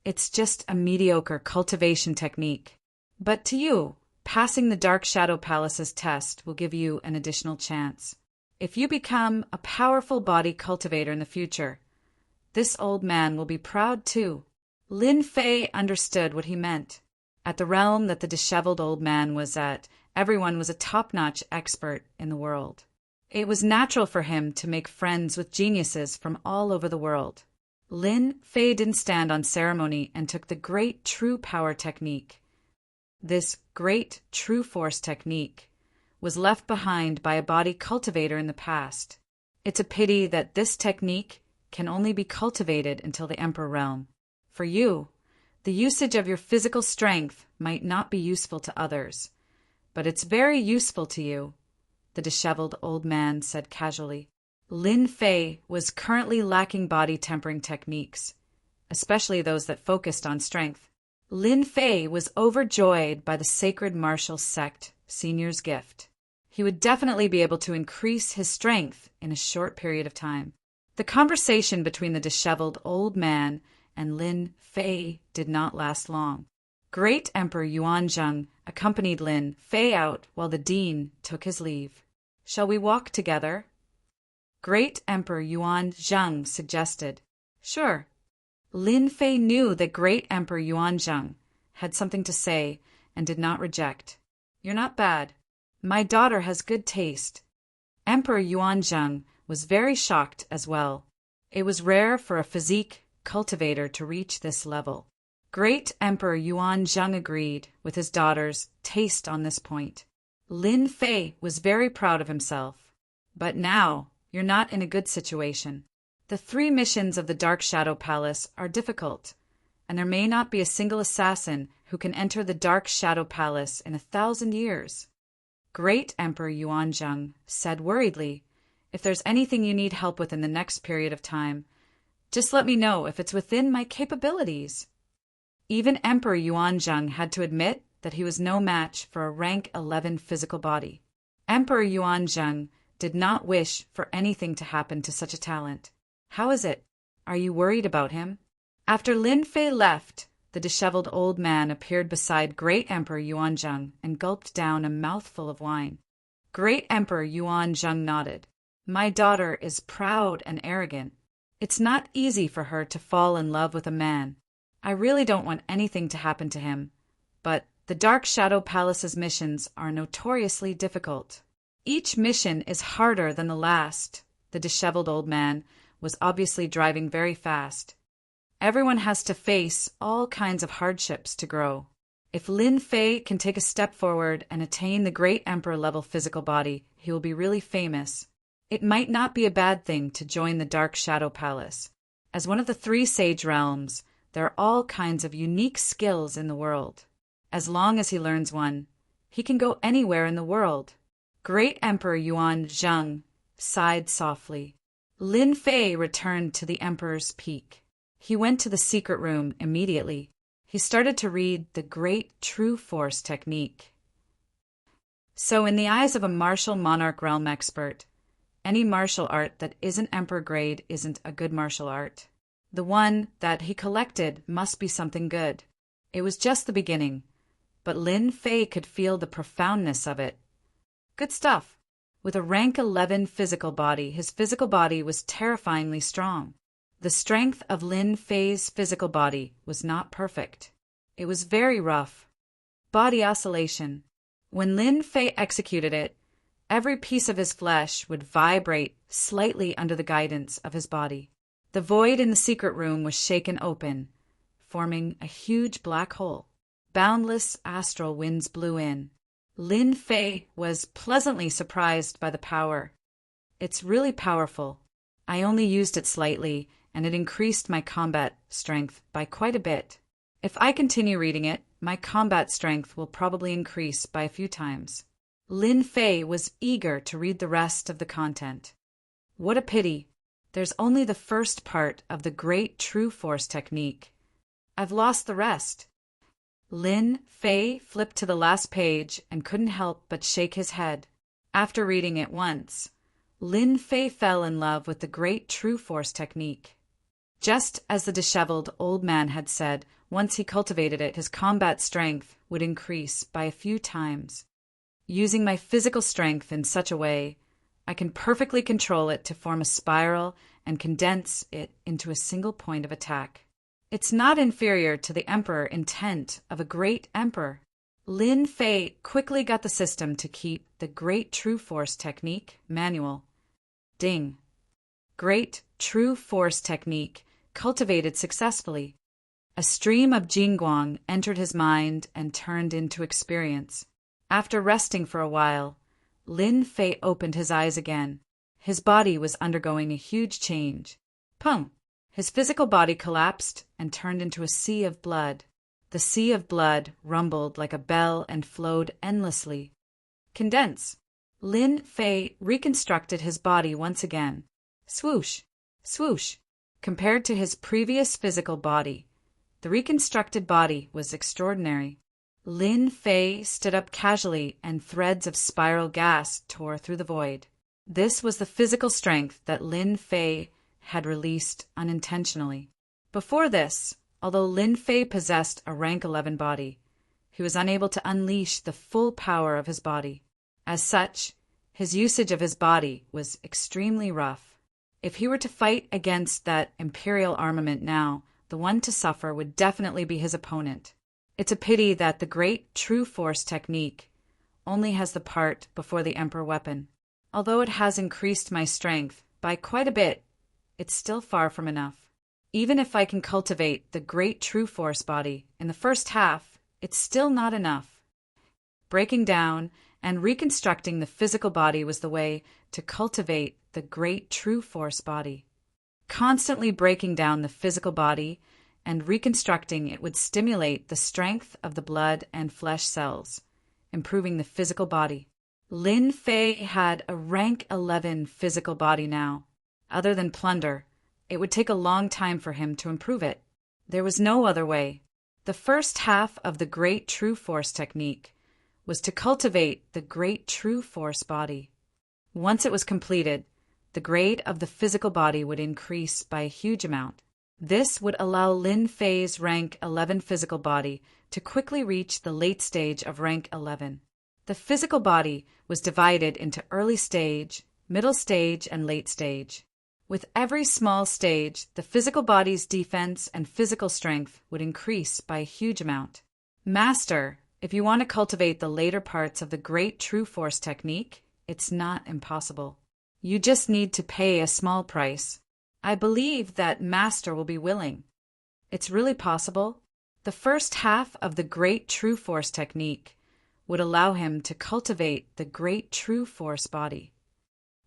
It's just a mediocre cultivation technique. But to you, passing the Dark Shadow Palace's test will give you an additional chance. If you become a powerful body cultivator in the future, this old man will be proud too. Lin Fei understood what he meant. At the realm that the disheveled old man was at, everyone was a top-notch expert in the world. It was natural for him to make friends with geniuses from all over the world. Lin Fei didn't stand on ceremony and took the Great True Power technique. This Great True Force technique was left behind by a body cultivator in the past. It's a pity that this technique can only be cultivated until the Emperor Realm. For you, the usage of your physical strength might not be useful to others, but it's very useful to you, the disheveled old man said casually. Lin Fei was currently lacking body tempering techniques, especially those that focused on strength. Lin Fei was overjoyed by the sacred martial sect senior's gift. He would definitely be able to increase his strength in a short period of time. The conversation between the disheveled old man and Lin Fei did not last long. Great Emperor Yuanzhang accompanied Lin Fei out while the dean took his leave. Shall we walk together? Great Emperor Yuanzhang suggested. Sure. Lin Fei knew that Great Emperor Yuanzhang had something to say and did not reject. You're not bad. My daughter has good taste. Emperor Yuanzhang was very shocked as well. It was rare for a physique cultivator to reach this level. Great Emperor Yuanzhang agreed with his daughter's taste on this point. Lin Fei was very proud of himself. But now, you're not in a good situation. The 3 missions of the Dark Shadow Palace are difficult, and there may not be a single assassin who can enter the Dark Shadow Palace in 1,000 years. Great Emperor Yuanzhang said worriedly, if there's anything you need help with in the next period of time, just let me know if it's within my capabilities. Even Emperor Yuanzhang had to admit that he was no match for a rank 11 physical body. Emperor Yuanzhang did not wish for anything to happen to such a talent. How is it? Are you worried about him? After Lin Fei left, the disheveled old man appeared beside Great Emperor Yuanzhang and gulped down a mouthful of wine. Great Emperor Yuanzhang nodded. My daughter is proud and arrogant. It's not easy for her to fall in love with a man. I really don't want anything to happen to him, but the Dark Shadow Palace's missions are notoriously difficult. Each mission is harder than the last. The disheveled old man was obviously driving very fast. Everyone has to face all kinds of hardships to grow. If Lin Fei can take a step forward and attain the great emperor-level physical body, he will be really famous. It might not be a bad thing to join the Dark Shadow Palace. As one of the 3 sage realms, there are all kinds of unique skills in the world. As long as he learns one, he can go anywhere in the world. Great Emperor Yuan Zheng sighed softly. Lin Fei returned to the Emperor's peak. He went to the secret room immediately. He started to read the Great True Force technique. So in the eyes of a martial monarch realm expert, any martial art that isn't emperor grade isn't a good martial art. The one that he collected must be something good. It was just the beginning, but Lin Fei could feel the profoundness of it. Good stuff. With a rank 11 physical body, his physical body was terrifyingly strong. The strength of Lin Fei's physical body was not perfect. It was very rough. Body oscillation. When Lin Fei executed it, every piece of his flesh would vibrate slightly under the guidance of his body. The void in the secret room was shaken open, forming a huge black hole. Boundless astral winds blew in. Lin Fei was pleasantly surprised by the power. It's really powerful. I only used it slightly, and it increased my combat strength by quite a bit. If I continue reading it, my combat strength will probably increase by a few times. Lin Fei was eager to read the rest of the content. What a pity. There's only the first part of the Great True Force technique. I've lost the rest. Lin Fei flipped to the last page and couldn't help but shake his head. After reading it once, Lin Fei fell in love with the Great True Force technique. Just as the disheveled old man had said, once he cultivated it, his combat strength would increase by a few times. Using my physical strength in such a way, I can perfectly control it to form a spiral and condense it into a single point of attack. It's not inferior to the emperor intent of a great emperor. Lin Fei quickly got the system to keep the Great True Force technique manual. Ding. Great True Force technique cultivated successfully. A stream of Jingguang entered his mind and turned into experience. After resting for a while, Lin Fei opened his eyes again. His body was undergoing a huge change. Pum! His physical body collapsed and turned into a sea of blood. The sea of blood rumbled like a bell and flowed endlessly. Condense. Lin Fei reconstructed his body once again. Swoosh! Swoosh! Compared to his previous physical body, the reconstructed body was extraordinary. Lin Fei stood up casually and threads of spiral gas tore through the void. This was the physical strength that Lin Fei had released unintentionally. Before this, although Lin Fei possessed a rank 11 body, he was unable to unleash the full power of his body. As such, his usage of his body was extremely rough. If he were to fight against that imperial armament now, the one to suffer would definitely be his opponent. It's a pity that the Great True Force technique only has the part before the Emperor weapon. Although it has increased my strength by quite a bit, it's still far from enough. Even if I can cultivate the Great True Force body in the first half, it's still not enough. Breaking down and reconstructing the physical body was the way to cultivate the Great True Force body. Constantly breaking down the physical body and reconstructing it would stimulate the strength of the blood and flesh cells, improving the physical body. Lin Fei had a rank 11 physical body now. Other than plunder, it would take a long time for him to improve it. There was no other way. The first half of the Great True Force technique was to cultivate the Great True Force body. Once it was completed, the grade of the physical body would increase by a huge amount. This would allow Lin Fei's rank 11 physical body to quickly reach the late stage of rank 11. The physical body was divided into early stage, middle stage, and late stage. With every small stage, the physical body's defense and physical strength would increase by a huge amount. Master, if you want to cultivate the later parts of the Great True Force technique, it's not impossible. You just need to pay a small price. I believe that Master will be willing. It's really possible. The first half of the Great True Force technique would allow him to cultivate the Great True Force body.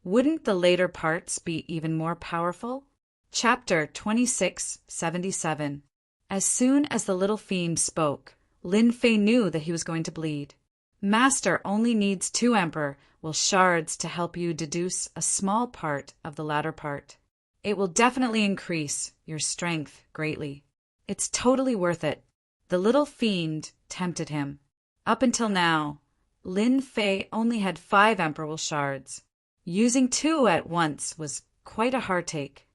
Wouldn't the later parts be even more powerful? Chapter 2677. As soon as the little fiend spoke, Lin Fei knew that he was going to bleed. Master only needs 2 emperor shards to help you deduce a small part of the latter part. It will definitely increase your strength greatly. It's totally worth it. The little fiend tempted him. Up until now, Lin Fei only had 5 emperor shards. Using 2 at once was quite a heartache.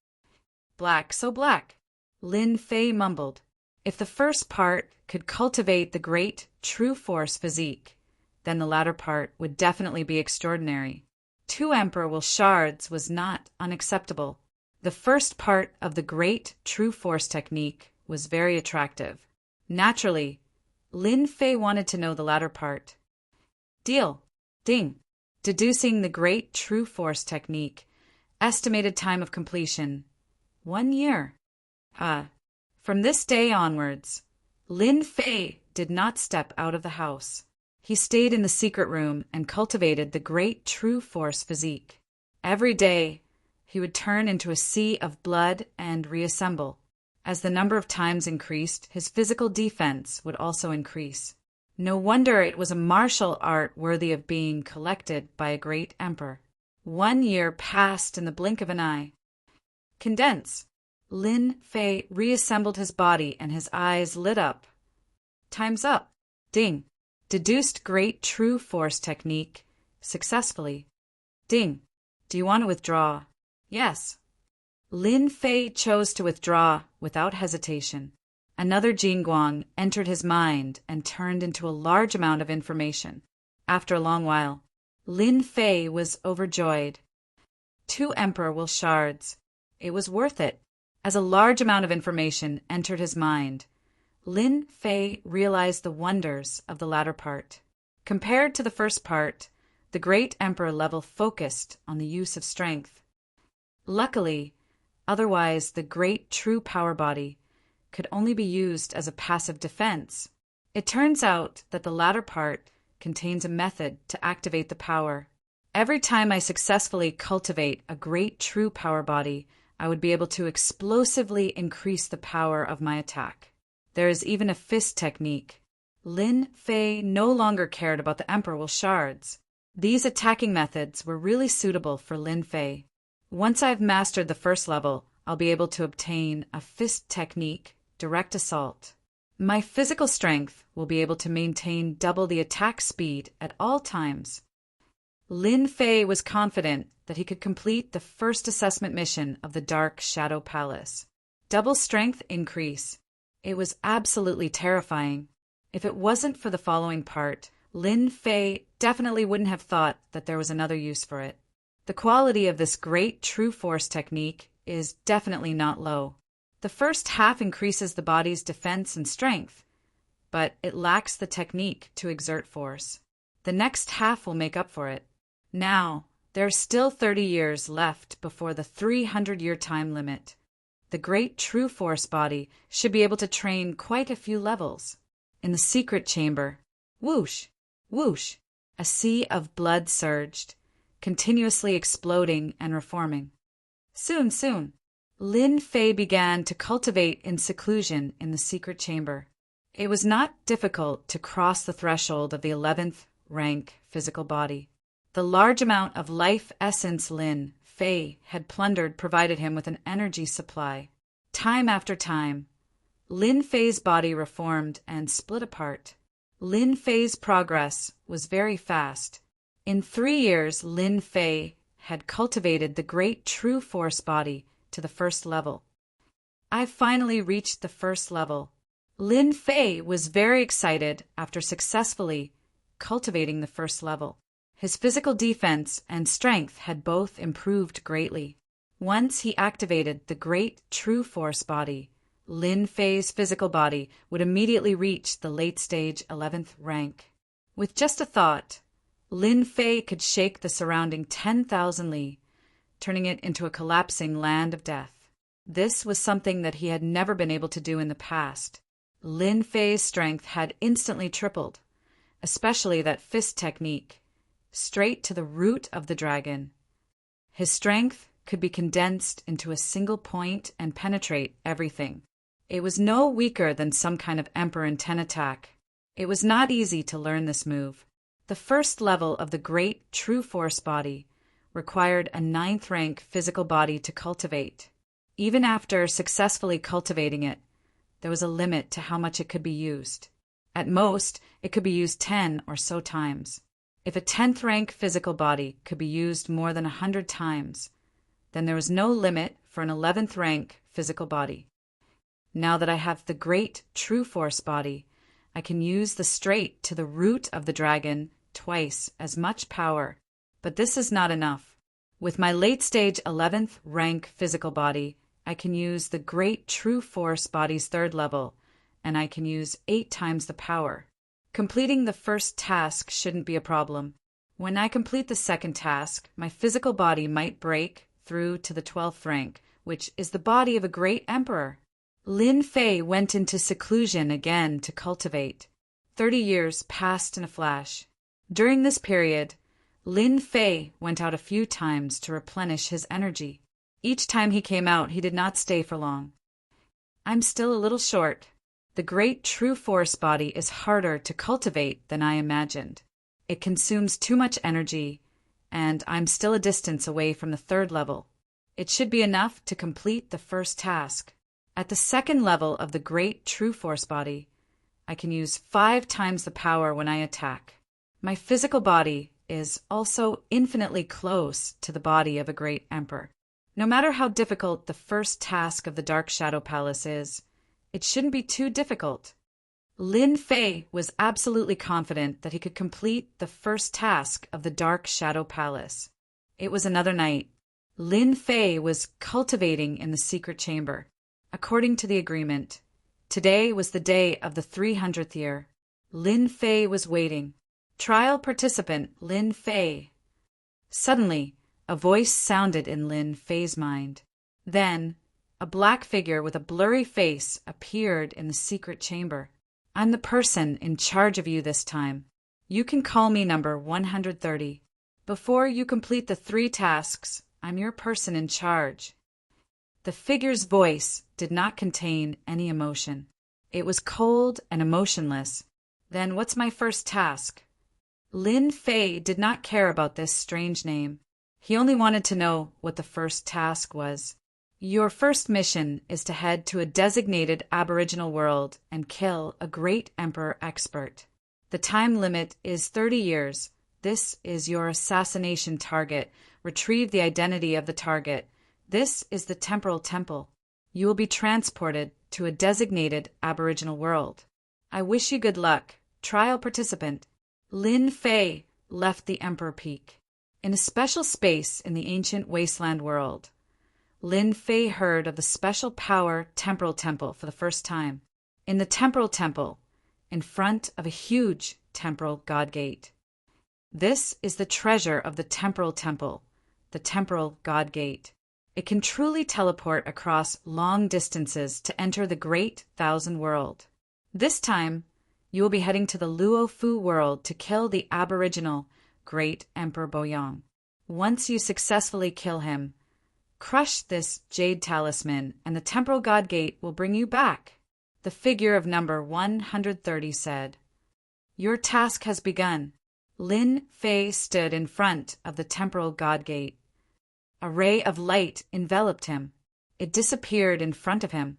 Black, so black, Lin Fei mumbled. If the first part could cultivate the Great True Force physique, then the latter part would definitely be extraordinary. 2 emperor shards was not unacceptable. The first part of the Great True Force technique was very attractive. Naturally, Lin Fei wanted to know the latter part. Deal. Ding. Deducing the Great True Force technique. Estimated time of completion: 1 year. From this day onwards, Lin Fei did not step out of the house. He stayed in the secret room and cultivated the Great True Force physique. Every day, he would turn into a sea of blood and reassemble. As the number of times increased, his physical defense would also increase. No wonder it was a martial art worthy of being collected by a great emperor. 1 year passed in the blink of an eye. Condense. Lin Fei reassembled his body and his eyes lit up. Time's up. Ding. Deduced Great True Force technique successfully. Ding. Do you want to withdraw? Yes. Lin Fei chose to withdraw without hesitation. Another Jingguang entered his mind and turned into a large amount of information. After a long while, Lin Fei was overjoyed. 2 emperor shards. It was worth it. As a large amount of information entered his mind, Lin Fei realized the wonders of the latter part. Compared to the first part, the great emperor level focused on the use of strength. Luckily, otherwise the great true power body could only be used as a passive defense. It turns out that the latter part contains a method to activate the power. Every time I successfully cultivate a great true power body, I would be able to explosively increase the power of my attack. There is even a fist technique. Lin Fei no longer cared about the emperor shards. These attacking methods were really suitable for Lin Fei. Once I've mastered the first level, I'll be able to obtain a fist technique, direct assault. My physical strength will be able to maintain double the attack speed at all times. Lin Fei was confident that he could complete the first assessment mission of the Dark Shadow Palace. Double strength increase. It was absolutely terrifying. If it wasn't for the following part, Lin Fei definitely wouldn't have thought that there was another use for it. The quality of this Great True Force technique is definitely not low. The first half increases the body's defense and strength, but it lacks the technique to exert force. The next half will make up for it. Now, there are still 30 years left before the 300-year time limit. The Great True Force body should be able to train quite a few levels. In the secret chamber, whoosh, whoosh, a sea of blood surged, continuously exploding and reforming. Soon, Lin Fei began to cultivate in seclusion in the secret chamber. It was not difficult to cross the threshold of the 11th rank physical body. The large amount of life essence Lin Fei had plundered provided him with an energy supply. Time after time, Lin Fei's body reformed and split apart. Lin Fei's progress was very fast. In 3 years, Lin Fei had cultivated the Great True Force body to the first level. I finally reached the first level. Lin Fei was very excited after successfully cultivating the first level. His physical defense and strength had both improved greatly. Once he activated the Great True Force body, Lin Fei's physical body would immediately reach the late-stage 11th rank. With just a thought, Lin Fei could shake the surrounding 10,000 li, turning it into a collapsing land of death. This was something that he had never been able to do in the past. Lin Fei's strength had instantly tripled, especially that fist technique, straight to the root of the dragon. His strength could be condensed into a single point and penetrate everything. It was no weaker than some kind of Emperor Ten attack. It was not easy to learn this move. The first level of the great true force body required a 9th rank physical body to cultivate. Even after successfully cultivating it, there was a limit to how much it could be used. At most, it could be used 10 or so times. If a 10th rank physical body could be used more than 100 times, then there was no limit for an 11th rank physical body. Now that I have the great true force body, I can use the straight to the root of the dragon twice as much power. But this is not enough. With my late stage 11th rank physical body, I can use the great true force body's 3rd level, and I can use 8 times the power. Completing the first task shouldn't be a problem. When I complete the second task, my physical body might break through to the 12th rank, which is the body of a great emperor. Lin Fei went into seclusion again to cultivate. 30 years passed in a flash. During this period, Lin Fei went out a few times to replenish his energy. Each time he came out, he did not stay for long. I'm still a little short. The great true force body is harder to cultivate than I imagined. It consumes too much energy, and I'm still a distance away from the 3rd level. It should be enough to complete the first task. At the 2nd level of the great true force body, I can use 5 times the power when I attack. My physical body is also infinitely close to the body of a great emperor. No matter how difficult the first task of the Dark Shadow Palace is, it shouldn't be too difficult. Lin Fei was absolutely confident that he could complete the first task of the Dark Shadow Palace. It was another night. Lin Fei was cultivating in the secret chamber. According to the agreement, today was the day of the 300th year. Lin Fei was waiting. Trial participant Lin Fei. Suddenly, a voice sounded in Lin Fei's mind. Then, a black figure with a blurry face appeared in the secret chamber. I'm the person in charge of you this time. You can call me number 130. Before you complete the 3 tasks, I'm your person in charge. The figure's voice did not contain any emotion. It was cold and emotionless. Then what's my first task? Lin Fei did not care about this strange name. He only wanted to know what the first task was. Your first mission is to head to a designated aboriginal world and kill a great emperor expert. The time limit is 30 years. This is your assassination target. Retrieve the identity of the target. This is the temporal temple. You will be transported to a designated aboriginal world. I wish you good luck. Trial participant. Lin Fei left the Emperor Peak. In a special space in the ancient wasteland world, Lin Fei heard of the special power temporal temple for the first time. In the temporal temple, in front of a huge temporal god gate. This is the treasure of the temporal temple, the temporal god gate. It can truly teleport across long distances to enter the great thousand world. This time, you will be heading to the Luo Fu world to kill the aboriginal great Emperor Boyang. Once you successfully kill him, crush this jade talisman and the temporal god gate will bring you back. The figure of number 130 said, Your task has begun. Lin Fei stood in front of the temporal god gate. A ray of light enveloped him. It disappeared in front of him.